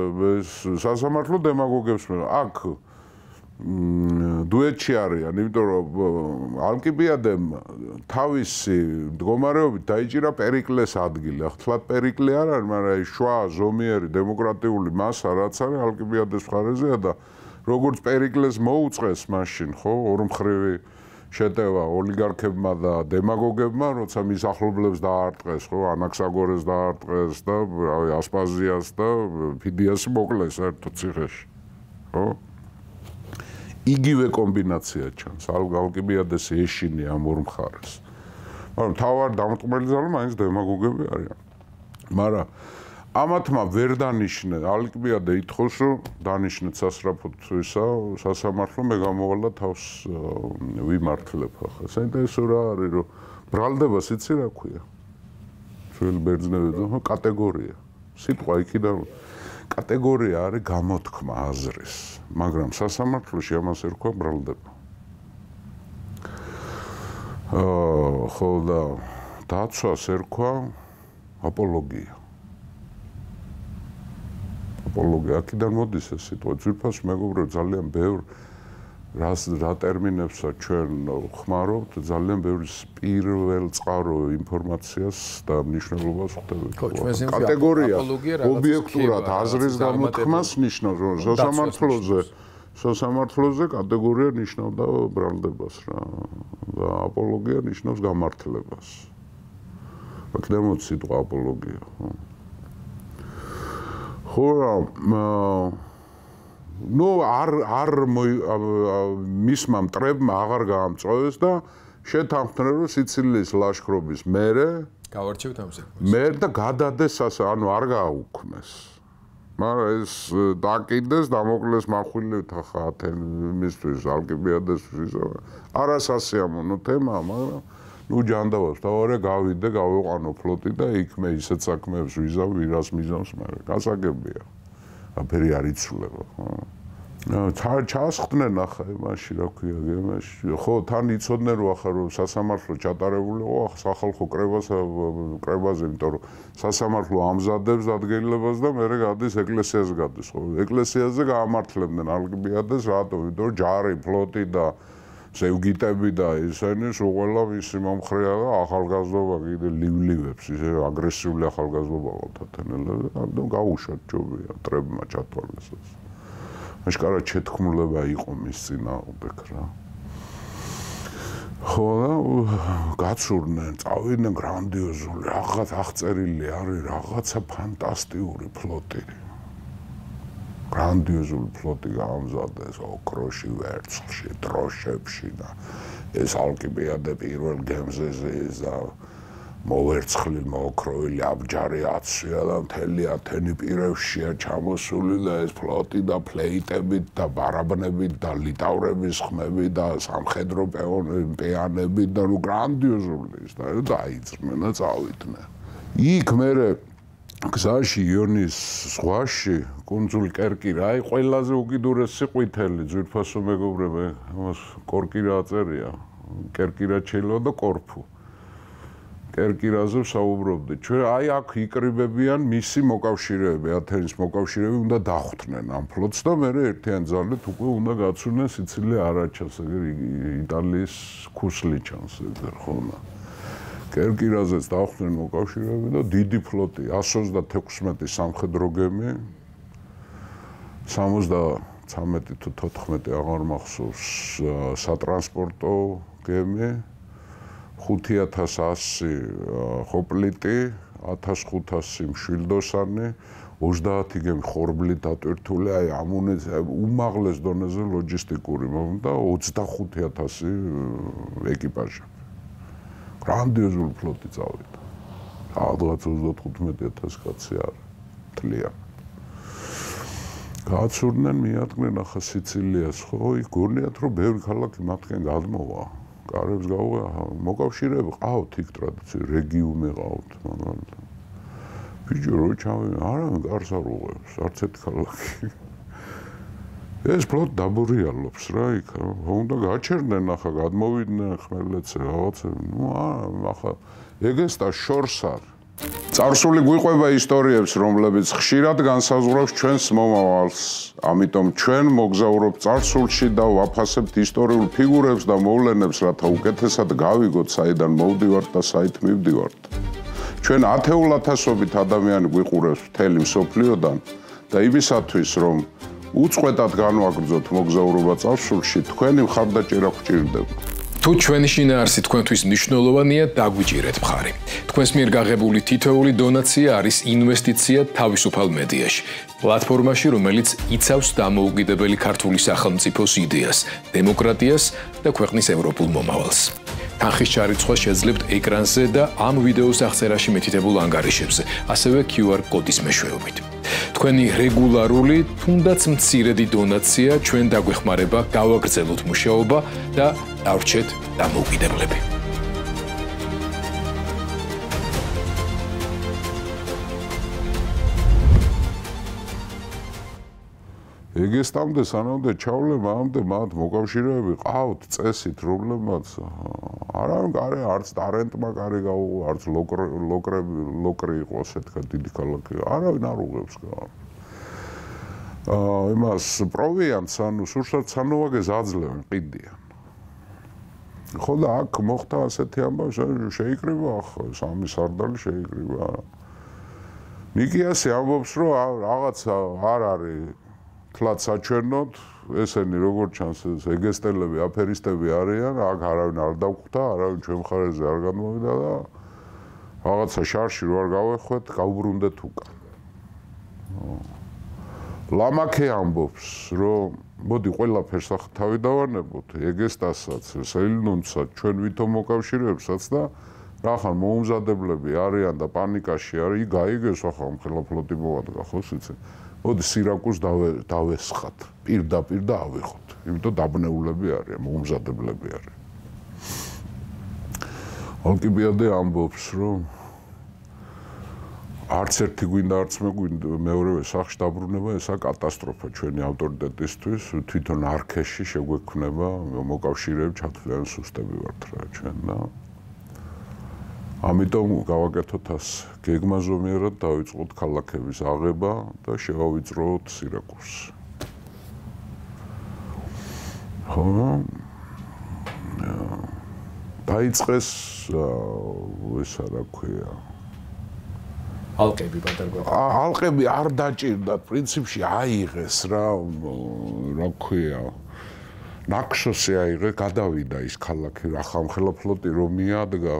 სასამართლო დემაგოგებს აქ დუეტში არიან, იმიტომ რომ ალკიბიადემ თავისი მდგომარეობით დაიჭირა პერიკლეს ადგილი. ახლა პერიკლე არ არის, მაგრამ შუა ზომიერი დემოკრატიული მასა რაც არის ალკიბიადეს მხარეზეა და როგორც პერიკლეს მოუწყეს მაშინ, ხო, ორმხრივი შეტევა ოლიგარქებმა და დემაგოგებმა, როცა მის ახლობლებს დაარტყეს, ხო, ანაქსაგორეს დაარტყეს და რავი, ასპაზიას და ფიდიასი მოკლეს ერთო ციხეში, ხო? იგივე კომბინაცია ჩანს, ალკიბიადეს ეშინი ამ ორ მხარეს. მაგრამ თავარ დამტყმელი ძალა მაინც დემაგოგები არიან. მაგრამ ამათმა ვერ დანიშნე, ალკიბიადე ითხოვს, რომ დანიშნეთ სასწრაფოდ ისა, სასამართლო მე გამოვალა თავს ვიმართლებ ახლა. საინტერესო რა არის, რომ ბრალდება სიცი რა ქვია. ძველი ბერძნები და კატეგორია. სიტყვა იქიდან კატეგორია არის გამოთქმა აზრის, მაგრამ სასამართლოში ამას ერქვა ბრალდება. ხო და დაცვას ერქვა აპოლოგია. აპოლოგია აქედან მოდის ეს სიტყვა. ძვირფას მეგობრებო, ძალიან ბევრ რა ტერმინებსაც ჩვენ ხმარობთ, ძალიან ბევრ პირველ წყარო ინფორმაციას და მნიშვნელობას ხვდებით. კატეგორია ობიექტურად აზრის გამოთქმას ნიშნავს, რომ სასამართლოზე კატეგორია ნიშნავდა ბრალდებას რა და აპოლოგია ნიშნავს გამართლებას. აქედან მოდის სიტყვა აპოლოგია, ხო? ხო, ნუ არ მისმა მტრებმა აღარ გაამწოვეს და შეთანხმდნენ, რომ სიცილიის ლაშქრობის მერე გავარჩევთ ამ საქმეს. მერე და გადადეს ანუ არ გააუქმეს. მაგრამ ეს დაკიდეს, დამოკლეს מחვილებთ ახლა ათენმისთვის, ალკიბიადესთვის. არასასიამოვნო თემაა, მაგრამ ნუ ჯანდავას თავარია გავიდე, გავიყვანო ფლოტი და იქ მე ისეთ საქმეებს ვიზავ, ვირას მიზავს, მაგრამ გასაგებია. აფერი არ იცვლება, ხო? ჩასხდნენ ახლა იმაში, რა ქვია, გემაში. ხო, თან იცოდნენ, რომ ახლა რომ სასამართლო ჩატარებული იყო, სახალხო კრებაზე, იმიტომ რომ სასამართლო ამზადებს დადგენილებას და მერე გადის ეკლესიაზე გადის, ხო? ეკლესიაზე გაამართლებდნენ ალკიბიადეს, რატომ? იმიტომ რომ ჯარი, ფლოტი და ზევგიტები და ისინი სულ ყველა მისი მომხრეა და ახალგაზრდობა კიდე ლივლივებს, ისე აგრესიული ახალგაზრდობა ყავთ ათენელები, ამიტომ გაუშვათ ჯობია მტრებმა ჩათვალეს ეს. აშკარად შეთქმულება იყო მის წინააღმდეგ რა. ხო და გაცურდნენ, წავიდნენ გრანდიოზული, რაღაც აღწერილი არის, რაღაცა ფანტასტიკური ფლოტი. გრანდიოზული ფლოტი გაამზადეს ოქროში, ვერცხლში, დროშებში და ეს ალკიბიადე პირველ გემზე ის და მოვერცხლი, მოოქროვილი აბჯარი აცვია და მთელი ათენი პირევშია ჩამოსული და ეს ფლოტი და ფლეიტებით და ბარაბნებით და ლიტავრების ხმები და სამხედრო პეანები და ნუ გრანდიოზული ის და დაიძრნენ და წავიდნენ. იქ მერე გზაში იონის ზღვაში კუნძულ კერკირა, აი ყველაზე უკიდურესი ყვითელი ძვირფასო მეგობრებო, ამას კორკირა აწერია, კერკირა ჩელო და კორფუ. კერკირაზე საუბრობდით. ჩვენ აი აქ იკრიბებიან მისი მოკავშირეები, ათენის მოკავშირეები უნდა დახვდნენ ამ ფლოტს და მერე ერთიან ძალით უკვე უნდა გაცურნენ სიცილია არაჩას, ეგრე იტალიის ქუსლი ჩანს ეგრე ხოლმე. კერკირაზეც დახვდნენ მოკავშირეები და დიდი ფლოტი 126 სამხედრო გემი 73 თუ 14 აღარ მახსოვს სატრანსპორტო გემი 5100 ხოპლიტი 1500 მშვილდოსანი 30 გემი ხორბლით დატვირთული აი უმაღლეს დონეზე ლოჯისტიკური და 25000 ეკიპაჟი გრანდიოზული ფლოტი წავიდა რაღაც 35000 კაცი არის თლიან გააცურდნენ მიადგნენ ახლა სიცილიას ხო იქ გონიათ რომ ბევრი ქალაქი მათგან გადმოვა კარებს გაუღა მოკავშირეები ყავთ იქ ტრადიციული რეგიუმი ყავთ მაგალითად ბიჭო რო ჩავი არა გარს არ უღებს არც ერთი ქალაქი ეს ფლოტ დაბურიალობს რა იქ უნდა გაჩერდნენ ახლა გადმოვიდნენ ხმელეთზე რაღაცა ნუ ახლა ეგესტა შორს არის წარსული გვიყვება ისტორიებს რომლებიც ხშირად განსაზღვრავს ჩვენს მომავალს ამიტომ ჩვენ მოგზაურობთ წარსულში და ვაფასებთ ისტორიულ ფიგურებს და მოვლენებს რათა უკეთესად გავიგოთ საიდან მოვდივართ და საით მივდივართ ჩვენ ათეულათასობით ადამიანი გვიყურებს მთელი მსოფლიოდან და იმისათვის რომ უწყვეტად განვაგრძოთ მოგზაურობა წარსულში თქვენი მხარდაჭერა გვჭირდება თუ ჩვენი შინაარსი თქვენთვის მნიშვნელოვანია, დაგვიჭირეთ მხარი. თქვენს მიერ გაღებული თითოეული დონაცია არის ინვესტიცია თავისუფალ მედიაში, პლატფორმაში, რომელიც იცავს დამოუკიდებელი ქართული სახელმწიფოს იდეას, დემოკრატიას და ქვეყნის ევროპულ მომავალს. თანხის ჩარიცხვა შეძლებთ ეკრანზე და ამ ვიდეოს აღწერაში მითითებულ ანგარიშებზე, ასევე QR კოდის მეშვეობით. თქვენი რეგულარული, თუნდაც მცირედი დონაცია ჩვენ დაგვეხმარება გავაგრძელოთ მუშაობა და დავრჩეთ დამოუკიდებლები. ეგესტამდე სანამდე ჩავლე მანამდე მათ მოკავშირეები ყავთ წესით რომლებმაც არავინ კარი არც ტარენტმა კარი გაუღო არც ლოკრი იყო ასე თქვა დიდი ქალაქი არავინ არ უღებს იმას პროვიანს ანუ სურსათ სანოვაგეს აძლევენ ყიდიან ხო და აქ მოხდა ასეთი ამბავი შეიკრიბა სამი სარდალი შეიკრიბა ნიკიასი ამბობს რომ რაღაცა არ არის თლად საჩვენოთ ესენი როგორც ჩანს ეგესტელები აფერისტები არიან აქ არავინ არ დავხვდა არავინ ჩვენ მხარეზე არ გადმოვიდა და რაღაცა შარში რო არ გავეხვეთ გავბრუნდეთ უკან ლამაკე ამბობს რომ მოდი ყველაფერს ახ თავი დავანებოთ ეგესტასაც სელინონსაც ჩვენ ვითომ მოკავშირეებსაც და რახან მოუმზადებლები არიან და პანიკაში არის იქ გაიგეს ახლა ხელა ფლოტი მოვადგა ხო სიცი მოდი სირაკუს დავესხათ პირდაპირ და ავიღოთ იმიტომ დაბნეულები არიან მოუმზადებლები არიან ალკიბიადე ამბობს რომ არც ერთი გვინდა არც მეორევე სახში დაბრუნება ესა კატასტროფა ჩვენი ავტორიტეტისთვის თვითონ არქეში შეგვექმნება მოკავშირეები ჩათვლიან სუსტები ვართ რა ჩვენ და ამიტომ გავაკეთოთ ას გეგმა ზომიერად დავიწყოთ ქალაქების აღება და შევავიწროთ სირაკუსს. ხო დაიწყეს ესა რა ქვია ალყები პატარგვა. ალყები არ დაჭირდათ პრინციპში აიღეს რა ქვია ნაკსოსი აიღე გადავიდა ის ქალაქი რა ხამხელა ფლოტი რომ მიადგა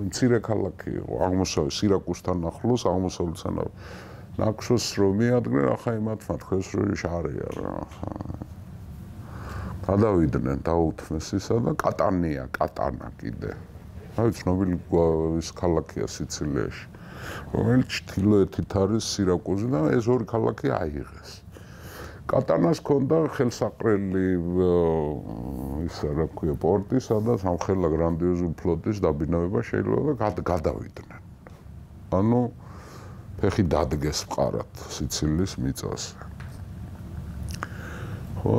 მცირე ქალაქი იყო აღმოსავლეთ სირაკუსთან ახლოს აღმოსავლეთთან ნაკსოს რომ მიადგნენ ახლა იმათმა თქვენს რომ შარია რა გადავიდნენ დაუთმეს ისა და კატანა კიდე აი ცნობილი ის ქალაქია სიცილიაში რომელიც ჩრდილოეთით არის სირაკუზი და ეს ორი ქალაქი აიღეს კატანას ქონდა ხელსაყრელი ისა რა ქვია პორტი სადაც ამხელა გრანდიოზული ფლოტის დაბინავება შეიძლება და გადავიდნენ ანუ ფეხი დადგეს მყარად სიცილიის მიწაზე ხო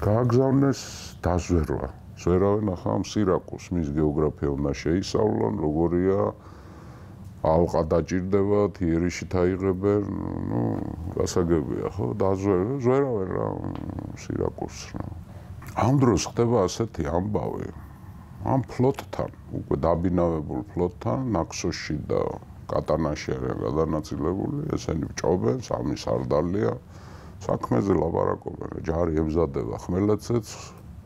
გააგზავნეს დაზვერვა ზვერავენ ახლა ამ სირაკუს მის გეოგრაფია უნდა შეისწავლონ როგორია ალყა დაჭირდებათ, იერიში დაიღებენ, ნუ გასაგებია, ხო? დაზვერავენ რა სირაკუსს რა. ამ დროს ხდება ასეთი ამბავი. ამ ფლოტთან, უკვე დაბინავებულ ფლოტთან, ნაქსოსში და კატანაში არიან გადანაწილებული, ესენი ჭობენ, სამი სარდალია. საქმეზე ლაპარაკობენ, ჯარი ემზადება ხმელეთზეც,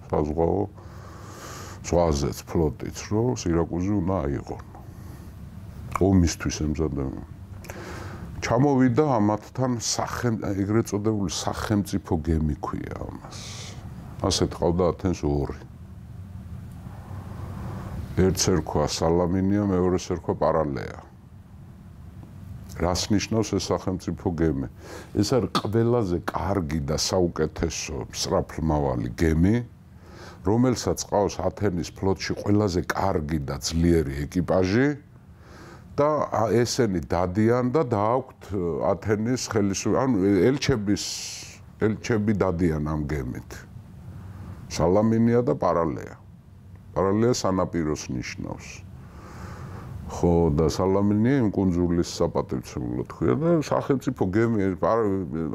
საზღვაო ზღვაზეც, ფლოტიც, რომ სირაკუზი უნდა აიღონ. ომისთვის ემზადებიან. ჩამოვიდა ამათთან ეგრეთ წოდებული სახელმწიფო გემი ქვია ამას. ასეთ ყავდა ათენს ორი. ერთს ერქვა სალამინია, მეორეს ერქვა პარალეა. რას ნიშნავს ეს სახელმწიფო გემი? ეს არის ყველაზე კარგი და საუკეთესო სწრაფმავალი გემი, რომელსაც ყავს ათენის ფლოტში ყველაზე კარგი და ძლიერი ეკიპაჟი და ესენი დადიან და დააქვთ ათენის ხელისუფლების, ელჩები დადიან ამ გემით. სალამინია და პარალეა. პარალეა სანაპიროს ნიშნავს. ხო და სალამინია იმ კუნძულის საპატივცემულოდ ქვია და სახელმწიფო გემი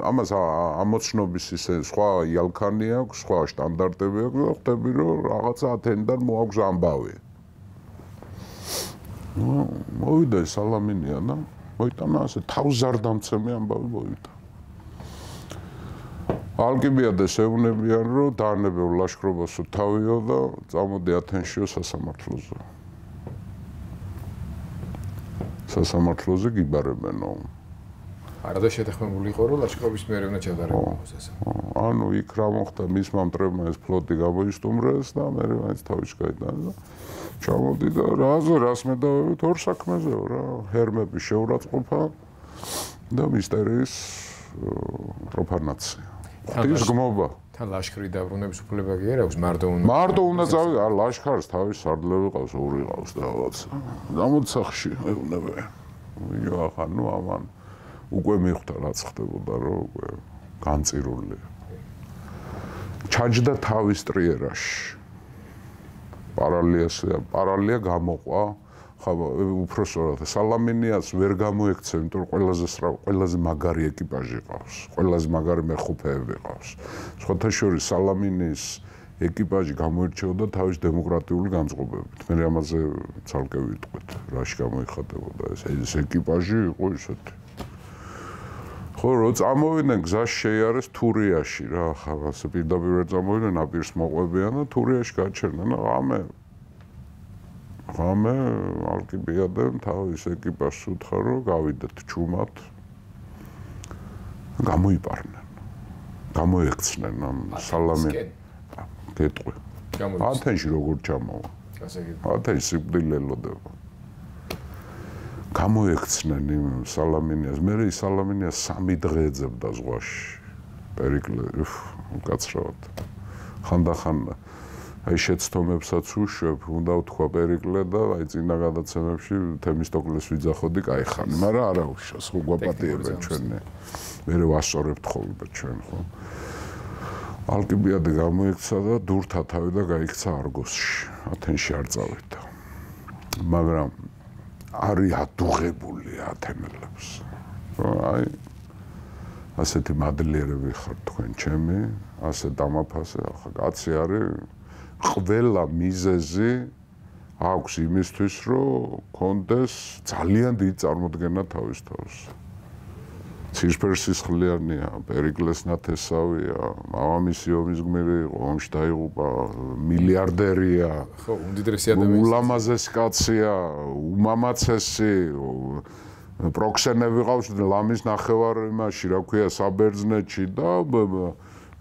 ამას ამოცნობის ისე სხვა იალქანი აქვს, სხვა სტანდარტები აქვს და ხვდები რომ რაღაცა ათენიდან მოაქვს ამბავი. მოვიდა სალამინია და მოიტანა ასე თავზარდამცემი ამბავი მოვიდა. ალკიბიადეს ეუბნებიან რომ დაანებეო ლაშქრობასო თავიო და წამოდი ათენშიო სასამართლოზე. სასამართლოზე გიბარებენო. არადა შეთანხმებული იყო რომ ლაშქრობის მერე უნდა ჩადარებულიყო სასამართლო. ანუ იქ რა მოხდა მისმა მტრებმა ეს ფლოტი გამოისტუმრეს და მერე მაინც თავის გაიტანა და ჩამოდი და რას მედავებით ორ საქმეზეო რა, ჰერმების შეურაცხყოფა და მისტერიის პროფანაცია. ღვთის გმობა. თან ლაშქრი დაბრუნების უფლება კი არ აქვს, მარტო უნდა წავიდა, ლაშქარს თავის სარდლები ყავს, ორი ყავს და რაღაცა. გამოცახში ეუბნებიან. ვიო ახლა ნუ ამან უკვე მიხვდა რაც ხდებოდა რომ უკვე განწირული. ჩაჯდა თავის ტრიერაში. პარალია გამოყვა, ხა უпроსორად სალამინიას ვერ გამოექცევ, იმიტომ რომ ყველაზე მაგარი ეკიპაჟი ყავს, ყველაზე მაგარი მეხუთეები ყავს. სხვათა შორის სალამინის ეკიპაჟი გამოირჩეოდა თავის დემოკრატიული განწყობებით. მე ამაზე ცალკე ვიტყვით, რაში გამოიხატებოდა ეს ეკიპაჟი იყო ისეთი. ხო, რო წამოვიდნენ გზაში შეიარეს თურიაში რა, ხა ასე პირდაპირ წამოვიდნენ, აპირს მოყვებიან და თურიაში გაჩერდნენ და ღამე ალკიბიადემ თავის ეკიპაჟს უთხრა რომ გავიდეთ ჩუმად. გამოიპარნენ. გამოექცნენ ამ სალამინს. გეტყვი. ათენში როგორ ჩამოვა? ათენში სიკვდილი ელოდება. გამოექცნენ იმ სალამინიას. მე ის სალამინიას 3 დღე ეძებდა ზღვაში. პერიკლე, უკაცრავად. ხანდახან აი შეცდომებსაც უშვებ, უნდა ვთქვა პერიკლე და აი წინა გადაცემებში თემისტოკლეს ვიძახოდი, კაი ხანი, მაგრამ არა უშავს, ხო გვაპატიებენ ჩვენი. მე ვასწორებთ ხოლმე ჩვენ, ხო? ალკიბიადე გამოიქცა და დურთა თავი და გაიქცა არგოსში. ათენში არ წავიდა. მაგრამ არის ადუღებული ათენელებს. აი ასეთი მადლიერები ხართ თქვენ ჩემი, ასე დამაფასე, ახლა კაცი არის ყველა მიზეზი აქვს იმისთვის, რომ კონდეს ძალიან დიდი წარმოდგენა თავის თავს. ცისფერსისხლიანია, პერიკლეს ნათესავია, მამამისი ომის გმირი იყო, ომში დაიღუპა, მილიარდერია. ხო, უმდიდრესი ადამიანი. ულამაზესი კაცია, უმამაცესი, პროქსენები ყავს ლამის ნახევარ იმაში, რა ქვია, საბერძნეთში და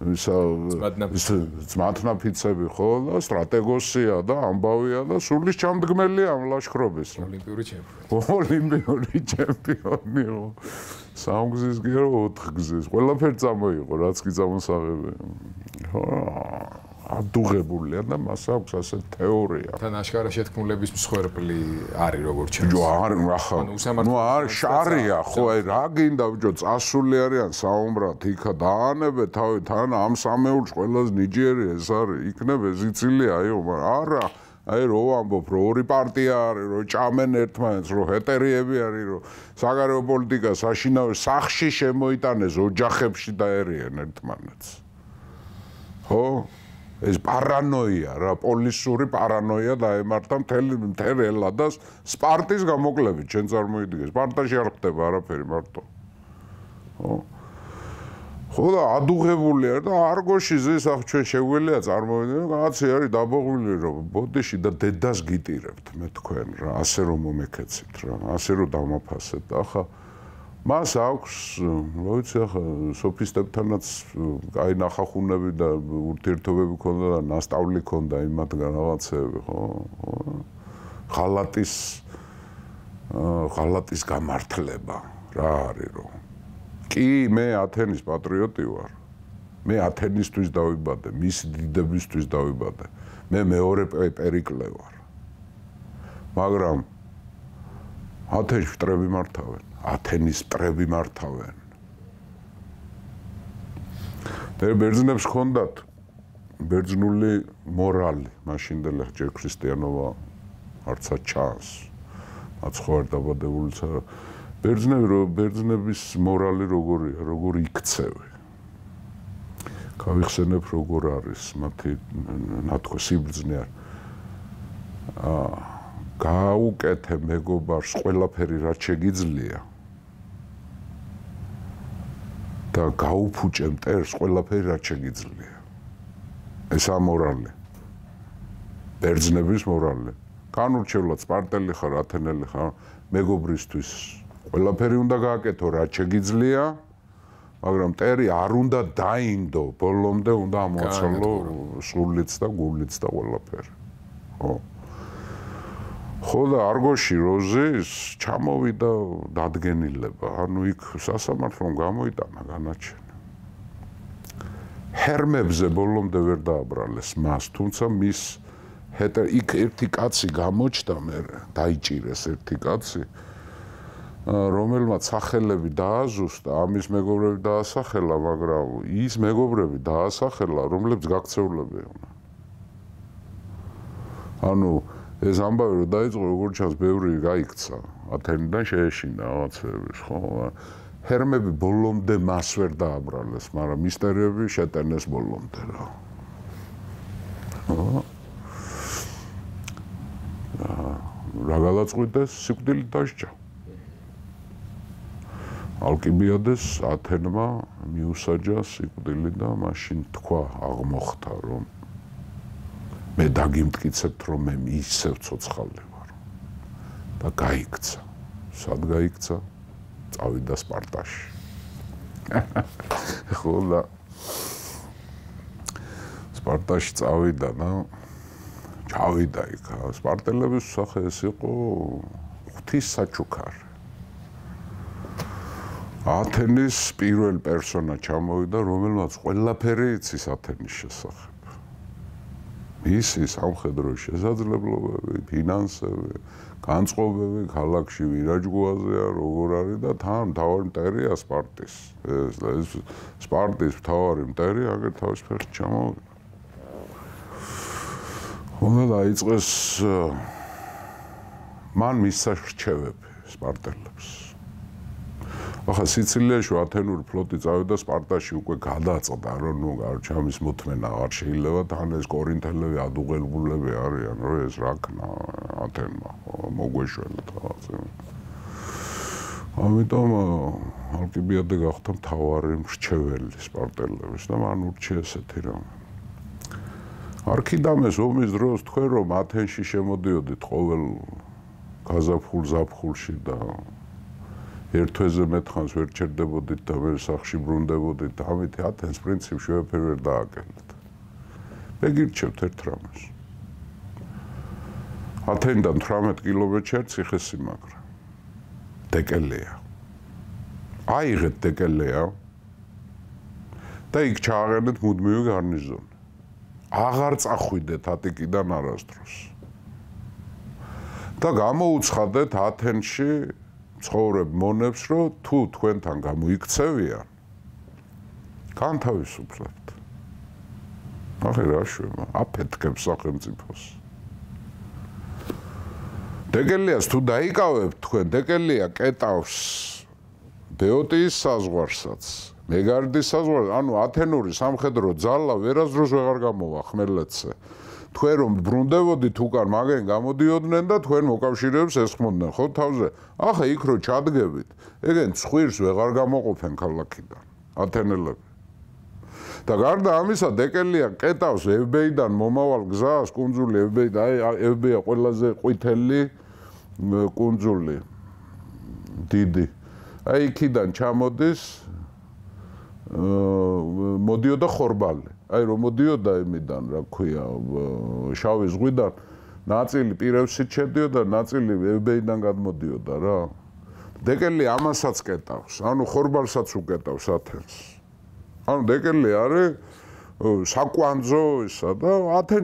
ძმათნაფიცები ხო და სტრატეგოსია და ამბავია და სულის ჩამდგმელია ამ ლაშქრობის. ოლიმპიური ჩემპიონი. ოლიმპიური ჩემპიონი ხო. 3 გზის გერო 4 გზის. ყველაფერი წამოიღო, რაც კი წამოსაღები. ხო, ადუღებულია და მას აქვს ასე თეორია. თან აშკარა შეთქმულების მსხვერპლი არის როგორც ჩანს. ნუ არ შარია, ხო, აი რა გინდა ბიჭო, წასული არიან საომრად, იქა დაანებე თავი თან ამ სამეულში ყველაზე ნიჭიერი ეს არის, იქნებ ზიცილია, აიო, მაგრამ არა. აი რო ამბობ რომ ორი პარტია არის, რომ ჭამენ ერთმანეთს, რომ ჰეტერიები არის, რომ საგარეო პოლიტიკა საშინაო სახში შემოიტანეს ოჯახებში დაერიან ერთმანეთს. ხო? ეს პარანოია რა, პოლისური პარანოია დაემართა მთელ ელადას სპარტის გამოკლებით, ჩვენ წარმოიდგინეთ. სპარტაში არ ხდება არაფერი მარტო. ხო? ხო და ადუღებული არ და არგოში ზის ახ ჩვენ შეგვიძლია წარმოვიდგინოთ კაცი არის დაბოღული რომ ბოდიში და დედას გიტირებთ მე თქვენ რა ასე რომ მომეკეცით რა ასე რომ დამაფასეთ ახლა მას აქვს რა ვიცი ახლა სოფისტებთანაც აი ნახახუნები და ურთიერთობები ქონდა და ნასწავლი ქონდა იმათგან რაღაცები ხო ღალატის გამართლება რა არის რომ კი მე ათენის პატრიოტი ვარ მე ათენისთვის დავიბადე მისი დიდებისთვის დავიბადე მე მეორე პერიკლე ვარ მაგრამ ათენის მტრები მართავენ ათენის მტრები მართავენ ბერძნებს ჰქონდათ ბერძნული მორალი მაშინდელი ჯერ ქრისტიანობა არცა ჩანს მათ ხო არ დაბადებულიც არა ბერძნების მორალი როგორია როგორ იქცევი გავიხსენებ როგორ არის მათი ნათქვი სიბრძნე გაუკეთე მეგობარს ყველაფერი რაც შეგიძლია და გაუფუჭე მტერს ყველაფერი რაც შეგიძლია ეს ამორალი ბერძნების მორალი განურჩევლად სპარტელი ხარ ათენელი ხარ მეგობრისთვის ყველაფერი უნდა გააკეთო რაც შეგიძლია მაგრამ მტერი არ უნდა დაინდო ბოლომდე უნდა ამოაცალო სულიც და გულიც და ყველაფერი ხო და არგოში როზის ჩამოვიდა დადგენილება ანუ იქ სასამართლომ გამოიტანა განაჩენი ჰერმებზე ბოლომდე ვერ დააბრალეს მას თუმცა მის იქ ერთი კაცი გამოჩნდა მე დაიჭირეს ერთი კაცი რომელმაც სახელები დააზუსტა ამის მეგობრები დაასახელა მაგრამ ის მეგობრები დაასახელა რომლებიც გაქცეულებია ანუ ეს ამბავი რომ დაიწყო როგორც ჩანს ბევრი გაიქცა ათენიდან შეეშინა რაღაცების ხო ჰერმები ბოლომდე მას ვერ დააბრალეს მაგრამ მისტერიები შეტენეს ბოლომდე რა რა გადაწყვიტეს სიკვდილით დასჯა ალკიბიადეს ათენმა მიუსაჯა სიკვდილი და მაშინ თქვა აღმოხდა რომ მე დაგიმტკიცებთ რომ მე ისევ ცოცხალი ვარ და გაიქცა სად გაიქცა წავიდა სპარტაში ხო და სპარტაში წავიდა და ჩავიდა იქ სპარტელების სახე ეს იყო ღვთის საჩუქარი ათენის პირველ პერსონა ჩამოვიდა რომელმაც ყველაფერი იცის ათენის შესახებ მისი სამხედრო შესაძლებლობები ფინანსები განწყობები ქალაქში ვირაჯგუაზეა როგორ არის და თან მთავარი მტერია სპარტის ეს სპარტის მთავარი მტერი აგერ თავისფერად ჩამოვიდა უნდა დაიწყეს მან მისცა რჩევები სპარტელებს ახლა სიცილიაში ათენური ფლოტი წავიდა სპარტაში უკვე გადაწყდა რომ ნუ ჩამის მოთმენა არ შეიძლება თან ეს კორინთელები ადუღებულები არიან რომ ეს რა ქნა ათენმა მოგვეშველა რაღაცა ამიტომ ალკიბიადე გახდა მთავარი მრჩეველი სპარტელების და მან ურჩია ესეთი რამ არქიდამეს ომის დროს თქვენ რომ ათენში შემოდიოდით ყოველ გაზაფხულ ზაფხულში და ერთვეზე მეთხანს ვერ ჩერდებოდით და ვერ სახში ბრუნდებოდით და ამით ათენს პრინციპში ვერაფერ ვერ დააკეთეთ. მე გირჩევთ ერთ რამეს. ათენიდან 18 კილომეტრ ციხესიმაგრე. დეკელეა. აიღეთ დეკელეა და იქ ჩააღენეთ მუდმივი გარნიზონი. აღარ წახვიდეთ ატიკიდან არასდროს. და გამოუცხადეთ ათენში ცხოვრებ მონებს, რომ თუ თქვენთან გამოიქცევიან, განთავისუფლებთ. ახლა რა შვება, აფეთქებს სახელმწიფოს. დეკელიას თუ დაიკავებთ თქვენ, დეკელია კეტავს ბეოტიის საზღვარსაც, მეგარდის საზღვარს, ანუ ათენური სამხედრო ძალა ვერასდროს ვეღარ გამოვა ხმელეთზე. თქვენ რომ ბრუნდებოდით უკან მაგენ გამოდიოდნენ და თქვენ მოკავშირეებს ესხმოდნენ ხო თავზე ახლა იქ რო ჩადგებით ეგენ ცხვირს ვეღარ გამოყოფენ ქალაქიდან ათენელები და გარდა ამისა დეკელია კეტავს FB-დან მომავალ გზას, კუნძული FB და FB-ა ყველაზე ყვითელი კუნძული დიდი. აი იქიდან ჩამოდის მოდიოდა ხორბალი. აი რომ მოდიოდა იმიდან, რა ქვია, შავი ზღვიდან, ნაწილი პირევსით შედიოდა, ნაწილი FB-დან გადმოდიოდა რა. დეკელი ამასაც კეტავს, ანუ ხორბალსაც უკეტავს ათენს. ანუ დეკელი არის საკვანძო ისა და ათენ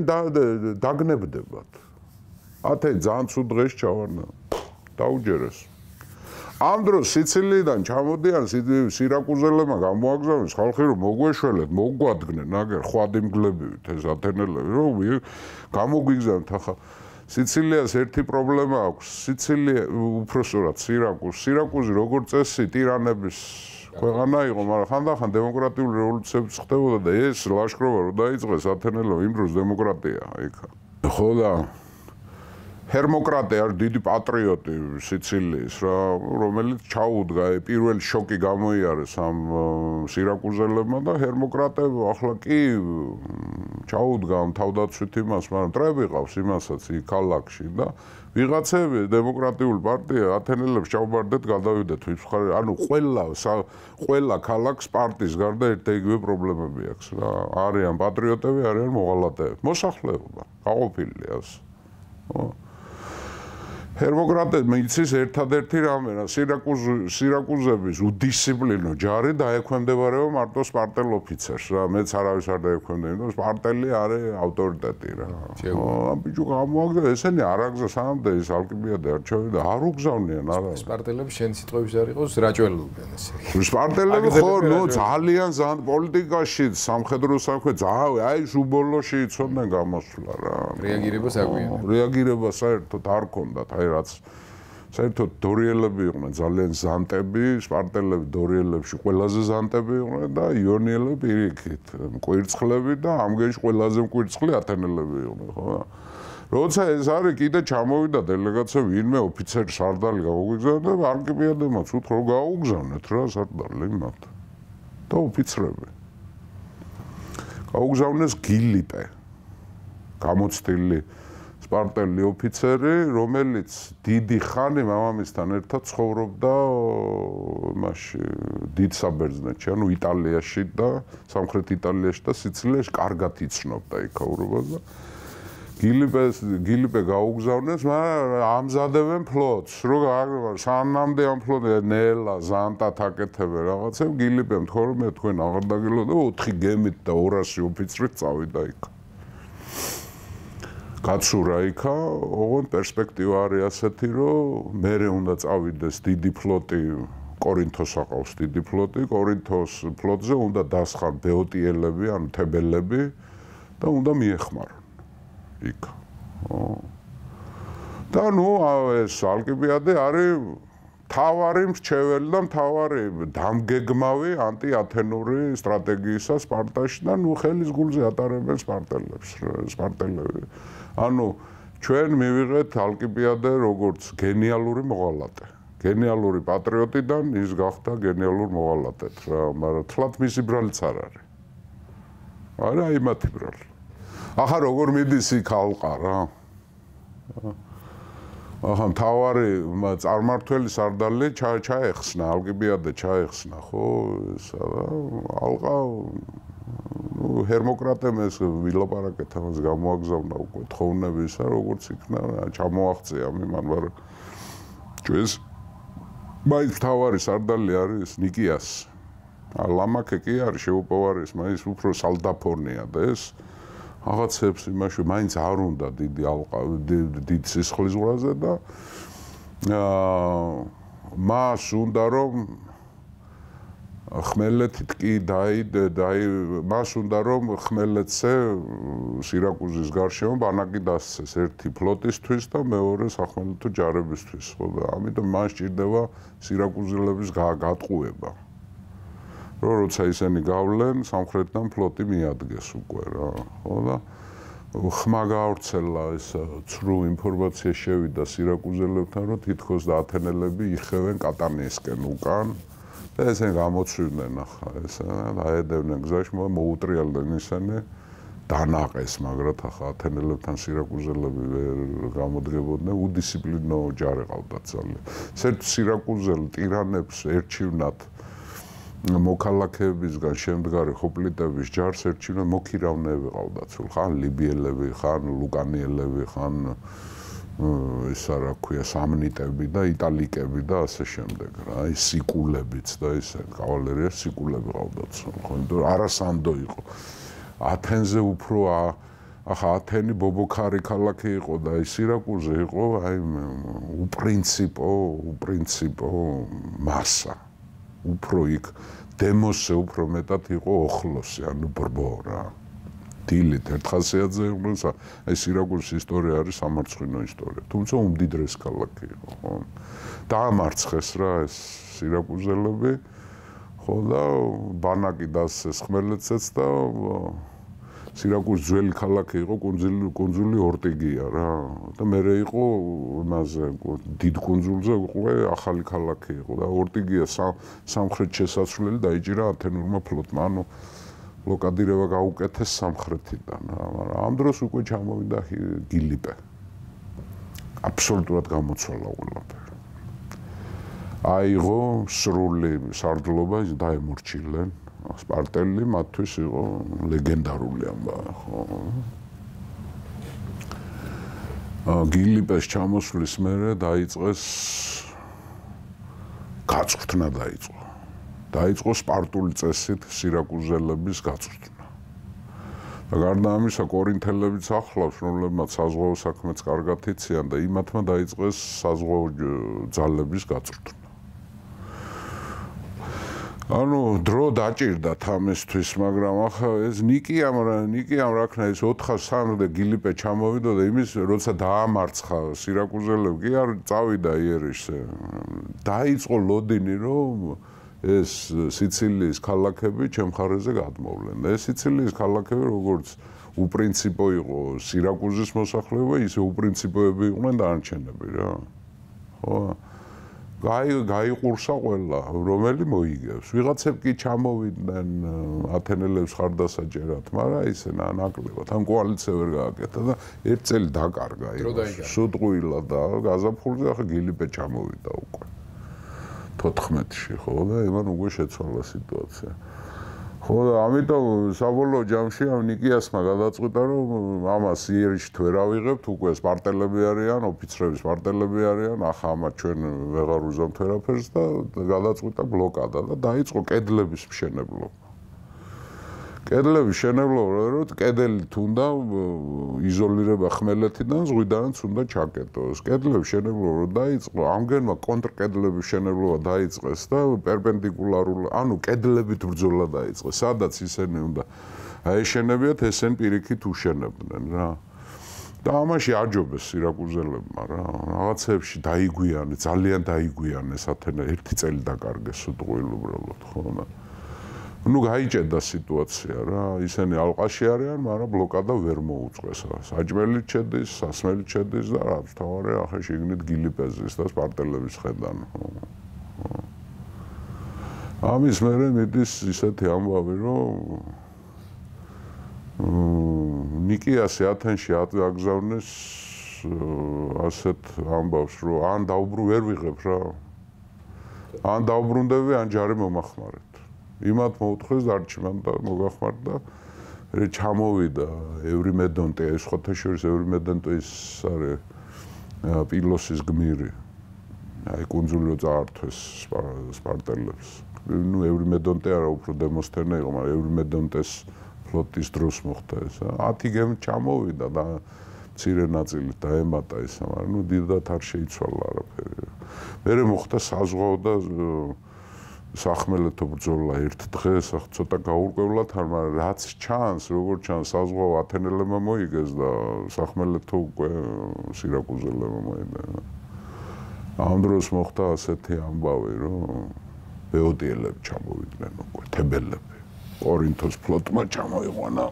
დაგნებდებათ. ათენ ძალიან ცუდ დღეს ჩავარდა. დაუჯერეს. ამ დროს სიცილიიდან ჩამოდიან სირაკუზელებმა გამოაგზავნეს ხალხი რომ მოგვეშველეთ, მოგვადგნენ აგერ ხვადიმგლებივით ეს ათენელები რომ გამოგვიგზავნთ ახლა სიცილიას ერთი პრობლემა აქვს. სიცილია უпроსტად სირაკუზი როგორც წესი ტირანების ქვეყანა იყო, მაგრამ ხანდახან დემოკრატიული რევოლუციები ხდებოდა და ეს ლაშქრობა რომ დაიწყეს ათენელებმა იმ დროს დემოკრატია იქა. ხო და ჰერმოკრატე არის დიდი პატრიოტი სიცილიის რა, რომელიც ჩაუდგა პირველი შოკი გამოიარეს ამ სირაკუზელებმა და ჰერმოკრატე ახლა კი ჩაუდგა ამ თავდაცვით იმას, მაგრამ ტრები ყავს იმასაც იქ ქალაქში და ვიღაცები დემოკრატიული პარტია ათენელებს ჩაუბარდეთ გადავიდეთ ვიფხარ, ანუ ყველა ქალაქს პარტიის გარდა ერთ-ერთი პრობლემები აქვს რა. არიან პატრიოტები, არიან მოღალატეები. მოსახლეობა გაყოფილია ეს. ჰერმოკრატებმა იცის ერთადერთი რამე რა სირაკუზების უდისციპლინო ჯარი დაექვემდებარება მარტო სპარტელ ოფიცერს რა მეც არავის არ დაექვემდებარება სპარტელი არის ავტორიტეტი რა ამ ბიჭო გამოაგზავნა ესენი არ აგზა სამდე ის ალკიბიადე არჩევი და არ უგზავნიან არა სპარტელები შენ სიტყვების არ იყოს რაჭველობენ ესე სპარტელები ხო ნუ ძალიან ზან პოლიტიკაში სამხედრო საქმე აი უბოლოში იცოდნენ გამოსვლა რა რეაგირებას აგვიანებენ რეაგირება საერთოდ არ ქონდათ აი რაც საერთოდ დორიელები იყვნენ ძალიან ზანტები, სპარტელები დორიელებში ყველაზე ზანტები იყვნენ და იონიელები პირიქით, მკვირცხლები და ამგეში ყველაზე მკვირცხლი ათენელები იყვნენ, ხო? როცა ეს არის კიდე ჩამოვიდა დელეგაცია ვინმე ოფიცერი სარდალი გაუგზავნა და არქიპიადემაც უთხრა რომ გაუგზავნეთ რა სარდალი მათ და ოფიცრები. გაუგზავნეს გილიპე გამოცდილი სპარტელი ოფიცერი, რომელიც დიდი ხანი მამამისთან ერთად ცხოვრობდა მასში დიდ საბერძნეთში, ანუ იტალიაში და სამხრეთ იტალიაში და სიცილიაში კარგად იცნობდა იქაურობას და გილიპე გაუგზავნეს, მაგრამ ამზადებენ ფლოტს, რომ სანამდე ამ ფლოტი ნელა, ზანტა თაკეთებენ რაღაცებს, გილიპემ თქვა რომ მე თქვენ აღარ დაგილო და 4 გემით და 200 ოფიცრით წავიდა იქ. გაცურა იქა, ოღონდ პერსპექტივა არის ასეთი, რომ მერე უნდა წავიდეს დიდი ფლოტი, კორინთოს აყავს დიდი ფლოტი, კორინთოს ფლოტზე უნდა დასხან ბეოტიელები, ანუ თებელები და უნდა მიეხმარონ იქ. და ნუ ეს ალკიბიადე არის თავარი მრჩეველი და თავარი დამგეგმავი ანტიათენური სტრატეგიისა სპარტაში და ნუ ხელის გულზე ატარებენ სპარტელები. ანუ ჩვენ მივიღეთ ალკიბიადე როგორც გენიალური მოღალატე. გენიალური პატრიოტიდან ის გახდა გენიალურ მოღალატედ რა, მაგრამ თლათ მისი ბრალიც არ არის. არა იმათი ბრალი. ახლა როგორ მიდის იქ ალყა რა. ახლა მთავარი წარმართველი სარდალი ჩაეხსნა, ალკიბიადე ჩაეხსნა, ხო, ესა და ალყა ჰერმოკრატემ ეს ვილაპარაკეთ ამას გამოაგზავნა უკვე თხოვნებისა, როგორც იქნა ჩამოაღწია მან, მაგრამ ჩვენს მაინც მთავარი სარდალი არის ნიკიას. ლამაკე კი არის შეუპოვარეს, მაინც უფრო სალდაფორნია და ეს რაღაცებს იმაში მაინც არ უნდა დიდი ალყა, დიდ სისხლის ზღვრაზე და მას უნდა რომ ხმელეთით კი მას უნდა რომ ხმელეთზე სირაკუზის გარშემო ბანაკი დასცეს ერთი ფლოტისთვის და მეორე სახმელეთო ჯარებისთვის, ხო და ამიტომ მას სჭირდება სირაკუზელების გატყუება. როცა ისინი გავლენ, სამხრეთიდან ფლოტი მიადგეს უკვე რა, ხო და ხმა გავრცელა ეს ცრუ ინფორმაცია შევიდა სირაკუზელებთან, რომ თითქოს და ათენელები იხევენ კატანიისკენ უკან და ესენ გამოცვიდნენ ახლა ესა დაედევნენ გზაში მოუტრიალდნენ ისინი დანაყეს მაგრამ ახლა ათენელებთან სირაკუზელები ვერ გამოდგებოდნენ უდისციპლინო ჯარი ყავდათ ძალიან ერთ სირაკუზელ ტირანებს ერჩივნათ მოქალაქეებისგან შემდგარი ხოპლიტების ჯარს ერჩივნათ მოქირავნეები ყავდათ სულ ხან ლიბიელები ხან ლუკანიელები ხან ისა რა ქვია სამნიტები და იტალიკები და ასე შემდეგ რა ის სიკულებიც და ისე კავალერია სიკულები ყავდათ ხო იმიტომ არასანდო იყო ათენზე უფრო ახლა ათენი ბობოქარი ქალაქი იყო და ის სირაკუზე იყო აი უპრინციპო მასა უფრო იქ დემოსზე უფრო მეტად იყო ოხლოსი ანუ ბრბო რა დილით ერთ ხასიათზე იყო აი სირაკუზის ისტორია არის სამარცხინო ისტორია თუმცა უმდიდრეს ქალაქი იყო ხო დაამარცხეს რა ეს სირაკუზელები ხო და ბანაკი დასცეს ხმელეთსაც და სირაკუზი ძველი ქალაქი იყო კუნძული ორტიგია რა და მერე იყო იმაზე დიდ კუნძულზე უკვე ახალი ქალაქი იყო და ორტიგია სამხრეთ შესასვლელი დაიჭირა ათენურმა ფლოტმა ანუ ბლოკადირება გაუკეთეს სამხრეთიდან მაგრამ ამ დროს უკვე ჩამოვიდა გილიპე აბსოლუტურად გამოცვალა ყველაფერი აიღო სრული სარდლობა დაემორჩილნენ სპარტელი მათთვის იყო ლეგენდარული ამბავი ხო გილიპეს ჩამოსვლის მერე დაიწყეს გაწვრთნა დაიწყო სპარტული წესით სირაკუზელების გაწვრთნა და გარდა ამისა კორინთელებიც ახლავს რომლებმაც საზღვაო საქმეც კარგად იციან და იმათმა დაიწყეს საზღვაო ძალების გაწვრთნა ანუ დრო დაჭირდათ ამისთვის მაგრამ ახლა ეს ნიკიამ რა ქნა ეს 403 გილიპე ჩამოვიდა და იმის როცა დაამარცხა სირაკუზელები კი არ წავიდა იერიშზე დაიწყო ლოდინი რომ ეს სიცილიის ქალაქები ჩემ მხარეზე გადმოვლენ და ეს სიცილიის ქალაქები როგორც უპრინციპო იყო სირაკუზის მოსახლეობა ისე უპრინციპოები იყვნენ დანარჩენები რა ხო გაიყურსა ყველა რომელი მოიგებს ვიღაცები კი ჩამოვიდნენ ათენელებს ხარდასაჭერად მაგრამ ისე ნაკლებად ამ კოალიცია ვერ გააკეთა და ერთ წელი დაკარგა სუდღუილა და გაზაფხულზე ახლა გილიპე ჩამოვიდა უკვე 14-ში ხო და იმან უკვე შეცვალა სიტუაცია ხო და ამიტომ საბოლოო ჯამში ამ ნიკიასმა გადაწყვიტა რომ ამას იერიშით ვერ ავიღებთ უკვე სპარტელები არიან ოფიცრები სპარტელები არიან ახლა ამათ ჩვენ ვეღარ უზამთ ვერაფერს და გადაწყვიტა ბლოკადა და დაიწყო კედლების მშენებლობა რომ კედელი თუნდა იზოლირება ხმელეთიდან ზღვიდანაც უნდა ჩაკეტოს კედლების შენებლობა რომ დაიწყო ამგენმა კონტრკედლების შენებლობა დაიწყეს და პერპენდიკულარულად ანუ კედლებით ბრძოლა დაიწყეს სადაც ისინი უნდა აეშენებიათ ესენ პირიქით უშენებდნენ რა და ამაში აჯობეს სირაკუზელებმა რა რაღაცებში დაიგვიანეს ძალიან დაიგვიანეს ათენა ერთი წელი დაკარგეს უდღუილ უბრალოდ ხო ну გაიჭედა სიტუაცია რა ისინი ალყაში არიან მაგრამ ბლოკადა ვერ მოუწყვეს საჭმელი ჩედის სასმელი ჩედის და რა თავარი ახლა შიგნით გილიპეზის და სპარტელების ხედან ამის მერე მიდის ისეთი ამბავი რომ ნიკიასი ათენში აგზავნეს ასეთ ამბავს რომ ან დაუბრუნ ვერ ვიღებ რა ან დაუბრუნდები ან ჯარი მომახმარეთ იმათ მოუთხეს დარჩმან და მოგახმარდა ჩამოვიდა ევრიმედონტე ეს ხოთაშორის ევრიმედონტის არის პილოსის გმირი აი კუნძული რო წაართვეს სპარტელებს ну ევრიმედონტე არა უფრო დემოსთენე იყო მაგრამ ევრიმედონტეს ფლოტის დროს მოხდა ეს 10 გემი ჩამოვიდა და მცირე ნაწილით დაემატა ისა მაგრამ ну დიდად არ შეიცვალა არაფერი მერე მოხდა საზღვაო და სახმელეთო ბრძოლა ერთ დღეს ცოტა გაურკვევლად მაგრამ რაც ჩანს როგორც ჩანს საზღვაო ათენელებმა მოიგეს და სახმელეთო უკვე სირაკუზელებმა მოიგეს ამ დროს მოხდა ასეთი ამბავი რომ ბეოდიელები ჩამოვიდნენ უკვე თებელები კორინთოს ფლოტმა ჩამოიყვანა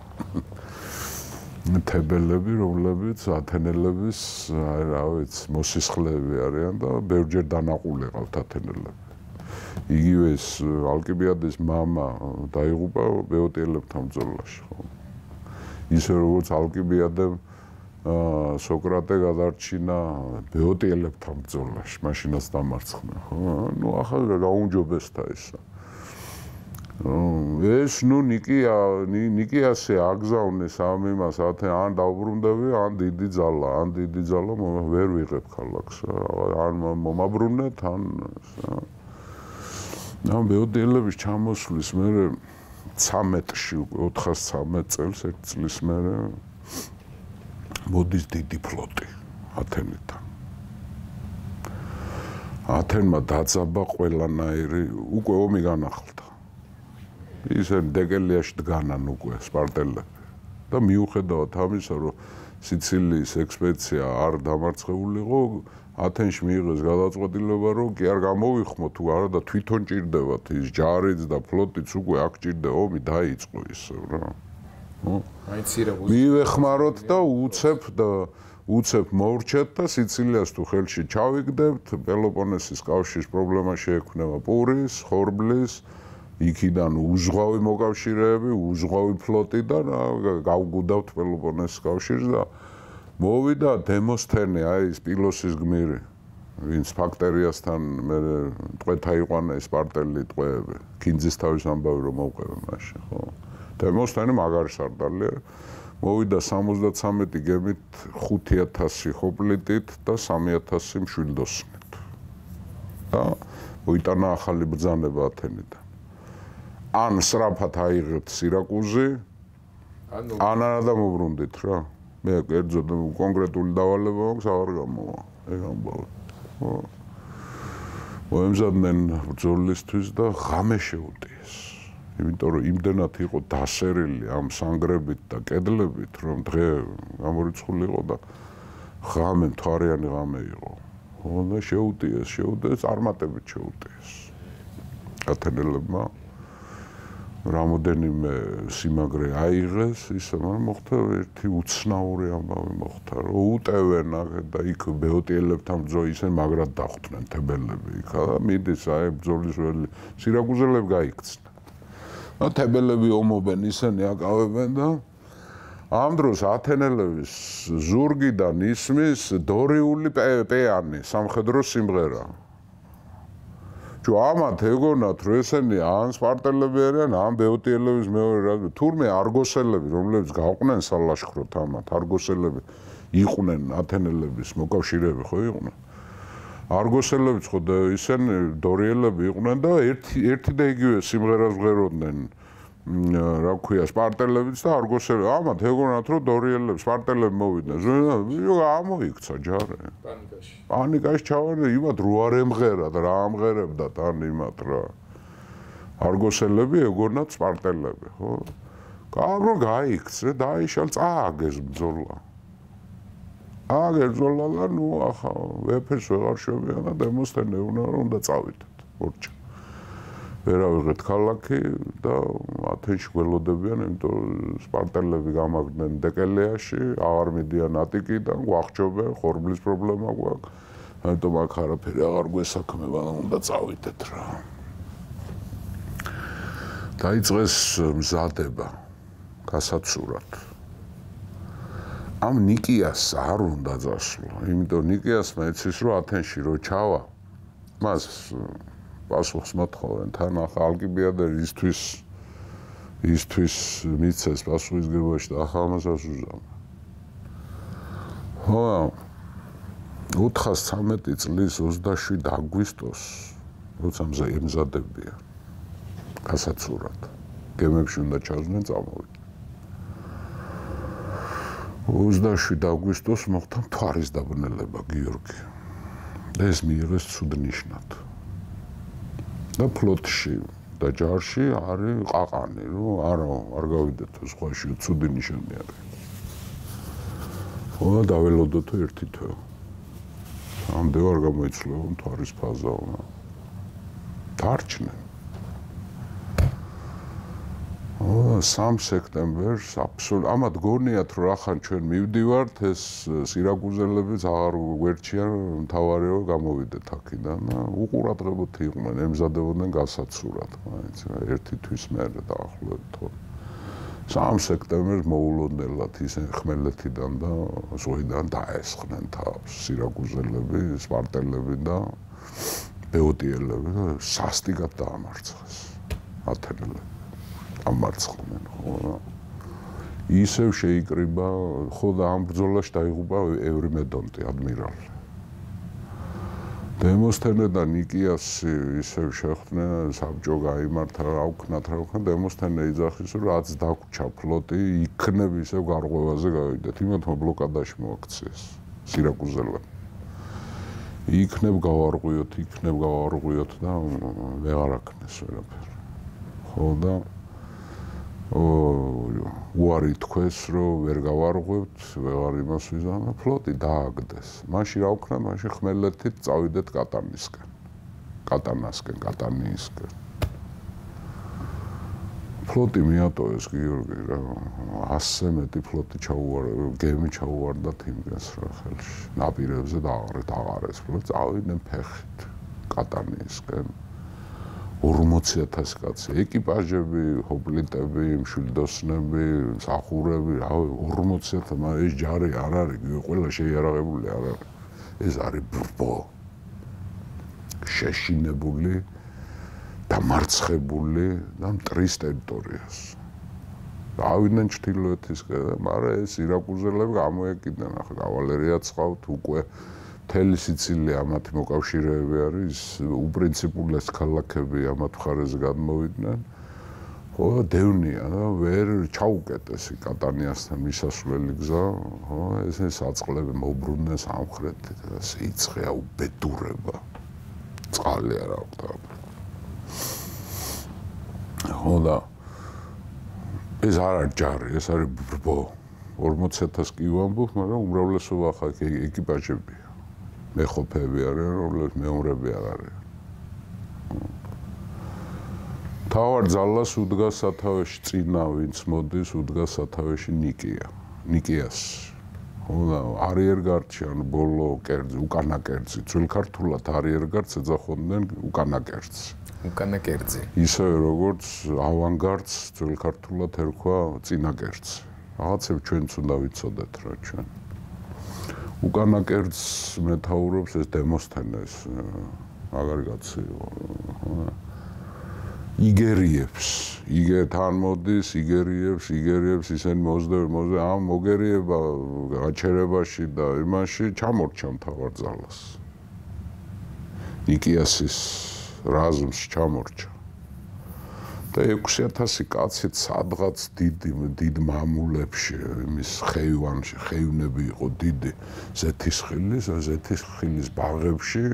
თებელები რომლებიც ათენელების რა ვიცი მოსისხლეები არიან და ბევრჯერ დანაყული ყავთ ათენელები იგივე ეს ალკიბიადეს მამა დაიღუპა ბეოტიელებთან ბრძოლაში, ხო? ისე როგორც ალკიბიადემ სოკრატე გადარჩინა ბეოტიელებთან ბრძოლაში, მაშინაც დამარცხნა, ხო? ნუ ახლა გაუმჯობესდა ესა. ეს ნუ ნიკიასე აგზავნეს ამ იმას ან დაუბრუნდები, ან დიდი ძალა ვერ ვიღებ ქალაქს. ან მომაბრუნეთ, ან ბეოტიელების ჩამოსვლის მერე 13-ში, 413 წელს ერთ წლის მერე მოდის დიდი ფლოტი ათენიდან. ათენმა დაძაბა ყველანაირი, უკვე ომი განახლდა. ისინი დეგელიაში დგანან უკვე სპარტელები და მიუხედავად ამისა, რომ სიცილიის ექსპედიცია არ დამარცხებულიყო, ათენში მიიღეს გადაწყვეტილება, რომ კი არ გამოვიხმოთ თუ არა და თვითონ ჭირდებათ ის ჯარიც და ფლოტიც უკვე აქ ჭირდება, ომი დაიწყო ისევ რა. მივეხმაროთ და უცებ მოვრჩეთ და სიცილიას თუ ხელში ჩავიგდებთ, პელოპონესის კავშირის პრობლემა შეექმნება პურის, ხორბლის, იქიდან უზღვავი მოკავშირეები, უზღვავი ფლოტი და გავგუდავთ პელოპონესის კავშირს და მოვიდა დემოსთენე, აი ეს პილოსის გმირი, ვინც ფაქტერიასთან მე ტყვეთა იყვანა სპარტელი ტყვეები, კინძის თავის ამბავი რომ მოვყევე მაშინ, ხო? დემოსთენე მაგარი სარდალია, მოვიდა 73 გემით, 5000 ჰოპლიტით და 3000 მშვილდოსნით. და მოიტანა ახალი ბრძანება ათენიდან. ან სწრაფად აიღებთ სირაკუზი, ან არა დამობრუნდით რა. მე კერძოდ კონკრეტული დავალება მაქვს, აღარ გამოვა ეგ ამბავი. ხო. მოემზადნენ ბრძოლისთვის და ღამე შეუტიეს. იმიტომ რომ იმდენად იყო დასერილი ამ სანგრებით და კედლებით, რომ დღე გამორიცხული იყო და ღამე მთვარიანი ღამე იყო. ხო და შეუტიეს, წარმატებით შეუტიეს. ათენელებმა რამოდენიმე სიმაგრე აიღეს, ისე მაგრამ მოხდა ერთი უცნაური ამბავი მოხდა, რომ უტევენ და იქ ბეოტიელებთან ბრძოლა ისე მაგრად დახვდნენ თებელები იქ და მიდის აი ბრძოლის ველი სირაკუზელები გაიქცნენ. და თებელები ომობენ, ისინი აკავებენ და ამ დროს ათენელების ზურგიდან ისმის დორიული პეანი, სამხედრო სიმღერა. ამათ ეგონათ, რომ ესენი ან სპარტელები არიან, ან ბეოტიელების მეორე რაზმი, თურმე არგოსელები, რომლებიც გაყვნენ სალაშქროთ ამათ, არგოსელები იყვნენ ათენელების მოკავშირეები, ხო იყვნენ? არგოსელებიც ხო და ისინი დორიელები იყვნენ და ერთი და იგივე სიმღერას ვღეროდნენ, რა ქვია, სპარტელებიც და არგოსელები. ამათ ეგონათ, რომ დორიელები, სპარტელები მოვიდნენ. გამოიქცა ჯარი. პანიკაში ჩავარდა, იმათ რო არ ემღერათ, რა ამღერებდათ ან იმათ რა. არგოსელები ეგონათ სპარტელები, ხო? გაიქცე, დაიშალ, წააგეს ბრძოლა. ბრძოლა და ნუ ახლა ვეფერს ვეღარ შევია და დემოსთენე უნდა წავიდეთ ორჩა. ვერავიღეთ ქალაქი და ათენში გველოდებიან, იმიტომ სპარტელები გამაგდნენ დეგელიაში, აღარ მიდიან ატიკიდან, გვახჩობენ, ხორბლის პრობლემა გვაქვს. ამიტომ აქ არაფერი აღარ გვესაქმება, უნდა წავიდეთ რა. დაიწყეს მზადება გასაცურად. ამ ნიკიას არ უნდა წასვლა, იმიტომ ნიკიასმა ეცის რომ ათენში რო ჩავა, მას პასუხს მოთხოვენ, თან ახლა ალკიბიადე ისთვის მიცეს პასუხისგებაში და ახალმაზრას უზამა. ხო, 413 წლის 27 აგვისტოს, როცა ემზადებიან გასაცურად, გემებში უნდა ჩავდნენ, წამოვიდნენ. 27 აგვისტოს მოხდა მთვარის დაბნელება გიორგი. ეს მიიღეს ცუდნიშნად. და ფლოტში და ჯარში არის ყაყანი, რომ არ გავიდეთო სხვაში, ცუდი ნიშანი არის. ხო, დაველოდოთო ერთი თვე. ამდე არ გამოიცვლება მთვარის ფაზა. დარჩნენ. 3 სექტემბერს აბსოლუტურად ამათ გონიათ რომ ახან ჩვენ მივდივართ ეს სირაკუზელებიც აღარ გვერდჩიან მთავარიო გამოვიდეთ აქედან უყურადღებოთი იყვნენ ემზადებოდნენ გასაცურად მაინც ერთი თვის მერე დაახლოებით 3 სექტემბერს მოულოდნელად ისინი ხმელეთიდან და ზღვიდან დაესხნენ თავს სირაკუზელები სპარტელები და ბეოტიელები და სასტიკად დაამარცხეს ათენელები ამარცხდნენ ხო ისევ შეიკრიბა ხო და ამ ბრძოლაში დაიღუპა ევრიმედონტი ადმირალი დემოსთენე და ნიკიასი ისევ შეხვდნენ საბჭო გაიმართა რა ვქნათ დემოსთენე იძახის რომ რაც დაგვრჩა ფლოტი იქნებ ისევ გარღვევაზე გავიდეთ იმათმა ბლოკადაში მოაქციეს სირაკუზელები იქნებ გავარღვიოთ და ვეღარ აქნეს ვერაფერი ხო და უარი თქვეს რომ ვერ გავარღვევთ ვეღარ იმას ვიზამ ფლოტი დააგდეს მაშინ რა ვქნა მაშინ ხმელეთით წავიდეთ კატანიისკენ ფლოტი მიატოვეს გიორგი რა 100-ზე მეტი ფლოტი გემი ჩაუვარდათ იმას რა ხელში ნაპირებზე დააღარეს ფლოტი წავიდნენ ფეხით კატანიისკენ 40,000 კაცი ეკიპაჟები, ჰოპლიტები, მშვილდოსნები, მსახურები, 40,000 მაგრამ ეს ჯარი არ არის, ყველა შეიარაღებული არ არის. ეს არის ბრბო. შეშინებული, დამარცხებული და მტრის ტერიტორიას. დავიდნენ ჩრდილოეთისკენ, მაგრამ ეს ირაკუზელები გამოეკიდნენ, ახლა კავალერიაც ყავთ უკვე მთელი სიცილია ამათი მოკავშირეები არის უპრინციპულეს ქალაქები ამათ მხარეზე გადმოვიდნენ ხო დევნია და ვერ ჩაუკეტეს კატანიასთან მისასვლელი გზა ხო ეს საწყლები მოbrunდნენ სამხრეთით და სიცხეა უბედურება წყალი არა აქვს ხო და ეს არ არის ჯარი ეს არის ბრბო 40,000 კი ვამბობ მაგრამ უმრავლესობა ხა ეკიპაჟებია მეხოფები არიან, რომლებიც მეომრები არ არიან. თავარ ძალას უდგას სათავეში წინა ვინც მოდის, უდგას სათავეში ნიკიას. ხო, არიერგარდში ან ბოლო კერძი, უკანა კერძი, ძველ ქართულად არიერგარდს ეძახოდნენ უკანა კერძს. უკანა კერძი. ისევე როგორც ავანგარდს ძველ ქართულად ერქვა წინა კერძს. რაღაცებს ჩვენც უნდა ვიცოდეთ რა ჩვენ. უკანა კერძს მეთაურობს ეს დემოსთენეს მაგარი კაცი იყო იგერიებს თან მოდის იგერიებს ისინი მოძდევენ ამ მოგერიება გაჩერებაში და იმაში ჩამორჩა მთავარ ძალას ნიკიასის რაზმს ჩამორჩა და 6,000 კაცით სადღაც დიდ მამულებში იმის ხეივნები იყო დიდი ზეთისხილის ბაღებში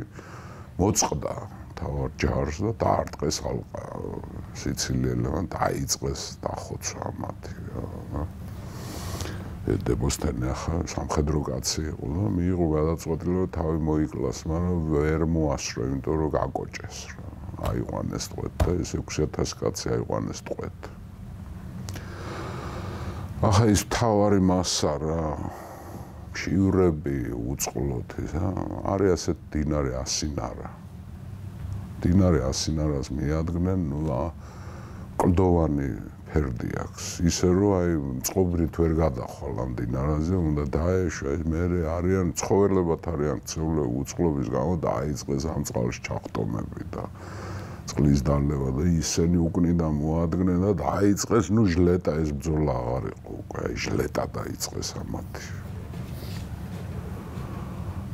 მოწყდა თავარ ჯარს და დაარტყეს ალყა სიცილიელებმა დაიწყეს დახოცვა მათი დემოსთენე ახლა სამხედრო კაცი იყო და მიიღო გადაწყვეტილება თავი მოიკლას მაგრამ ვერ მოასწრო იმიტომ რომ გაკოჭეს აიყვანეს ტყვედ და ეს 6,000 კაცი აიყვანეს ტყვედ. ახლა ის თავარი მასა რა შიურები უწყლოთ ეს არის ასეთ დინარე ასინარა. დინარე ასინარას მიადგნენ კლდოვანი ფერდი აქვს. ისე რომ აი წყობრით ვერ გადახვალ ამ დინარაზე უნდა დაეშვა ეს მე არიან ცხოველებად არიან ქცეულები უწყლობის გამო დაიწყეს ამ წყალში ჩახტომები და წყლის დალევა და ისინი უკნიდან მოადგნენ და დაიწყეს ნუ ჟლეტა ეს ბრძოლა აღარ იყო უკვე აი ჟლეტა დაიწყეს ამათი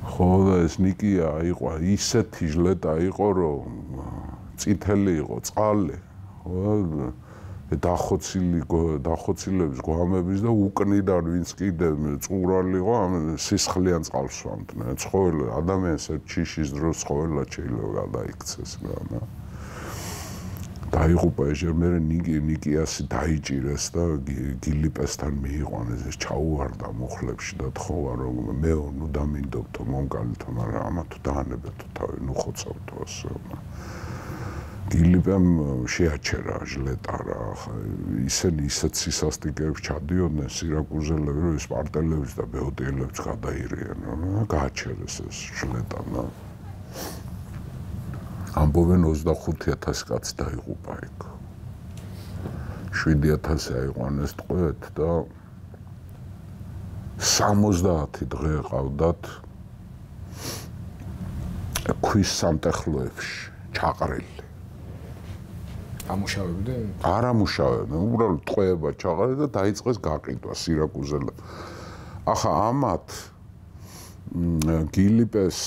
ხო და ეს ნიკია იყო ისეთი ჟლეტა იყო რომ წითელი იყო წყალი ხო დახოცილების გვამების და უკნიდან ვინც კიდე წყურალი იყო ამ სისხლიან წყალს სვამდნენ ცხოველი ადამიანს ჩიშის დროს ცხოველად შეიძლება გადაიქცეს რა დაიღუპა ეჟერ მე ნიკიასი დაიჭირეს და გილიპესთან მიიყვანეს ეს ჩაუვარდა მუხლებში და თხოვა რომ მეო ნუ დამინდობთო მომკალითო მაგრამ ამა თუ დაანებეთო თავი ნუ ხოცავთო ასე გილიპემ შეაჩერა ჟლეტა რა, ისინი ისეთ სისასტიკეებს ჩადიოდნენ სირაკუზელები, რომ სპარტელებს და ბეოტიელებს გადაირიან, გააჩერეს ეს ჟლეტა. ამბობენ 25,000 კაცი დაიღუპა იქ. 7,000 აიყვანეს ტყვედ და 70 დღე ყავდათ ქვის სამტეხლოებში ჩაყრილი. ამუშავებდნენ? არ ამუშავებდნენ, უბრალოდ ტყვეება ჩაყრილი და დაიწყეს გაყიდვა სირაკუზელებს. ახლა ამათ გილიპეს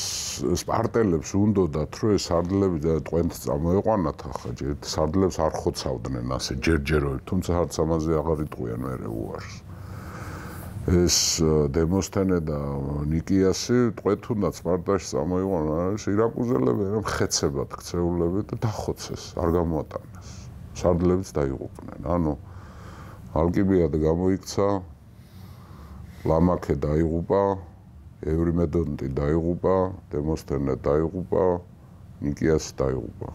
სპარტელებს უნდათ რომ ეს სარდლები და ტყვედ წამოეყვანათ ახლა სარდლებს არ ხოცავდნენ ასე ჯერჯერობით, თუმცა არც ამაზე აღარ იტყვიან მერე უარს. ეს დემოსთენე და ნიკიასი ტყვედ უნდა სპარტაში წამოიყვანონ, სირაკუზელები ხეცებად ქცეულები და დახოცეს, არ გამოატანეს. სარდლებიც დაიღუპნენ. ანუ ალკიბიადე გამოიქცა, ლამაქე დაიღუპა, ევრიმედონტი დაიღუპა, დემოსთენე დაიღუპა, ნიკიასი დაიღუპა.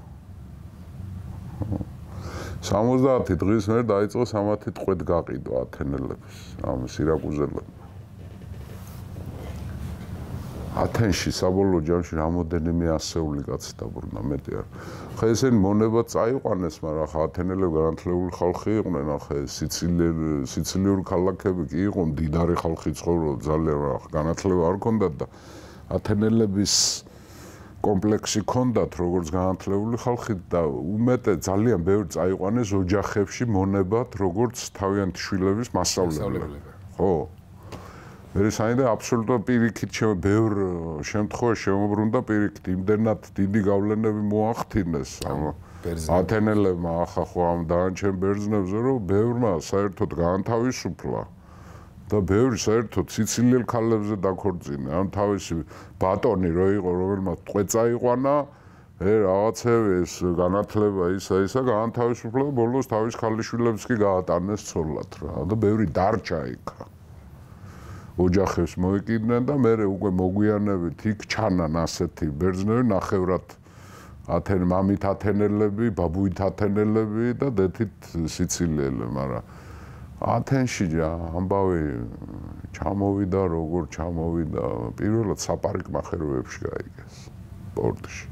70 დღის მერე დაიწყო სამათი ტყვედ გაყიდვა ათენელების, ამ სირაკუზელებმა. ათენში საბოლოო ჯამში რამოდენიმე ასეული კაცი დაბრუნდა, მეტი არ. ხა ესენი მონებად წაიყვანეს, მაგრამ ხა ათენელები განათლებული ხალხი იყვნენ, ხა სიცილიური ქალაქები კი იყო, მდიდარი ხალხი ცხოვრობდა, ძალიან რა, განათლება არ ჰქონდათ და ათენელების კომპლექსი ჰქონდათ, როგორც განათლებული ხალხი და უმეტე ძალიან ბევრი წაიყვანეს ოჯახებში მონებად, როგორც თავიანთი შვილების მასწავლებლები. ხო. მე საერთოდ აბსოლუტურად პირიქით ბევრ შემთხვევაში შემოbrunდა პირიქით, იმდენად დიდი გავლენები მოახდინეს ამ ათენელებმა, ახლა ხო ამ დაანჩენ ბერძნებზე, რომ ბევრმა საერთოდ გაანთავისუფლა და ბევრი საერთოდ სიცილიელ ქალებზე დაქორწინა. ამ თავისი ბატონი რო იყო, რომელმაც ტყვე წაიყვანა, რაღაცები ეს განათლება ისა გაანთავისუფლა და ბოლოს თავის ქალიშვილებს კი გაატანეს ცოლად რა. და ბევრი დარჩა იქ. ოჯახებს მოეკიდნენ და მე უკვე მოგვიანებით იქ ჩანან ასეთი ბერძნები, ნახევრად მამით ათენელები, ბაბუით ათენელები და დედით სიცილიელები, მაგრამ ათენში ამბავი ჩამოვიდა, როგორ ჩამოვიდა, პირველად საპარიკმახეროებში გაიგეს, პორტში.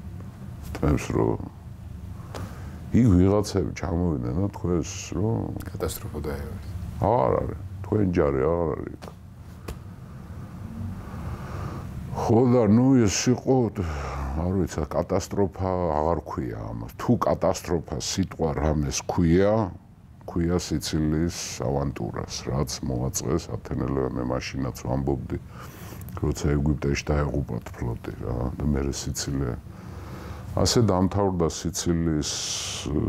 თმებს რომ იქ ვიღაცები ჩამოვიდნენ და თქვენს რომ კატასტროფა დაემართა. აღარ არის, თქვენ ჯარი აღარ არის. ხო და ნუ ეს იყო, არ ვიცი, კატასტროფა აღარ ქვია ამას. თუ კატასტროფა სიტყვა რამეს ქვია სიცილიის ავანტურას, რაც მოაწყეს ათენელებმა. მე მაშინაც ვამბობდი, როცა ეგვიპტეში დაეღუპათ ფლოტი რა და მე სიცილია. ასე დამთავრდა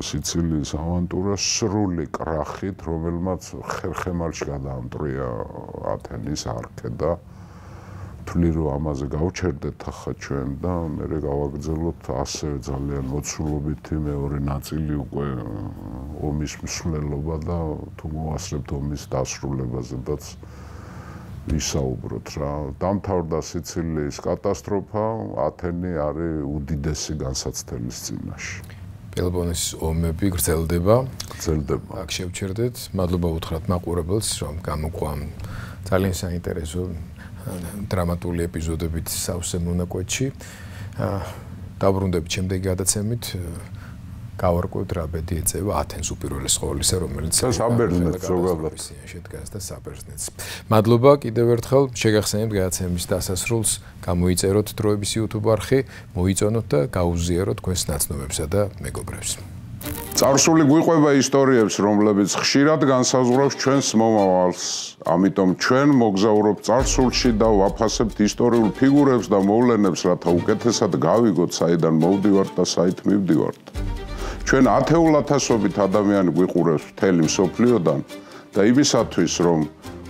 სიცილიის ავანტურა სრული კრახით, რომელმაც ხერხემალში გადაამტრია ათენის არქე და თვლი რომ ამაზე გავჩერდეთ ახლა ჩვენ და მე გავაგრძელოთ ასე ძალიან მოცულობითი მეორე ნაწილი უკვე ომის მსვლელობა და თუ მოვასწრებთ ომის დასრულებაზედაც ვისაუბროთ რა. დამთავრდა სიცილიის კატასტროფა, ათენი არის უდიდესი განსაცდელის წინაშე. პელოპონესის ომები გრძელდება. აქ შევჩერდეთ. მადლობა უთხრათ მაყურებელს, რომ გამოყვა ძალიან საინტერესო დრამატული ეპიზოდებით სავსე მონაკვეთში. დაბრუნდებით შემდეგი გადაცემით. გავარკვევთ რა ბედი ეწევა ათენს უპირველეს ყოვლისა, რომელიც საბერძნეთს ზოგადად შედგას და საბერძნეთს. მადლობა კიდევ ერთხელ, შეგახსენებთ გადაცემის დასასრულს, გამოიწეროთ დროების YouTube არხი, მოიწონოთ და გაუზიაროთ თქვენს ნაცნობებსა და მეგობრებს. წარსული გვიყვება ისტორიებს, რომლებიც ხშირად განსაზღვრავს ჩვენს მომავალს. ამიტომ ჩვენ მოგზაურობთ წარსულში და ვაფასებთ ისტორიულ ფიგურებს და მოვლენებს, რათა უკეთესად გავიგოთ, საიდან მოვდივართ და საით მივდივართ. ჩვენ ათეულათასობით ადამიანი გვიყურებს მთელი მსოფლიოდან და იმისათვის, რომ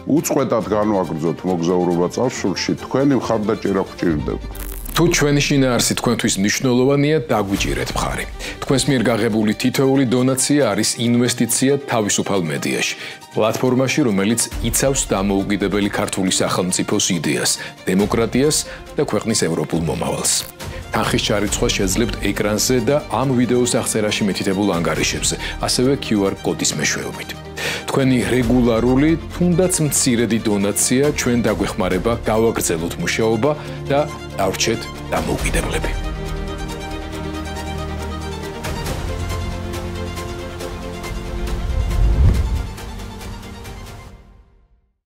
უწყვეტად განვაგრძოთ მოგზაურობა წარსულში, თქვენი მხარდაჭერა გვჭირდება. თუ ჩვენი შინაარსი თქვენთვის მნიშვნელოვანია, დაგვიჭირეთ მხარი. თქვენს მიერ გაღებული თითოეული დონაცია არის ინვესტიცია თავისუფალ მედიაში, პლატფორმაში, რომელიც იცავს დამოუკიდებელი ქართული სახელმწიფოს იდეას, დემოკრატიას და ქვეყნის ევროპულ მომავალს. თანხის ჩარიცხვა შეძლებთ ეკრანზე და ამ ვიდეოს აღწერაში მითითებულ ანგარიშებზე, ასევე QR კოდის მეშვეობით. თქვენი რეგულარული, თუნდაც მცირედი დონაცია ჩვენ დაგვეხმარება გავაგრძელოთ მუშაობა და დავრჩეთ დამოუკიდებლები.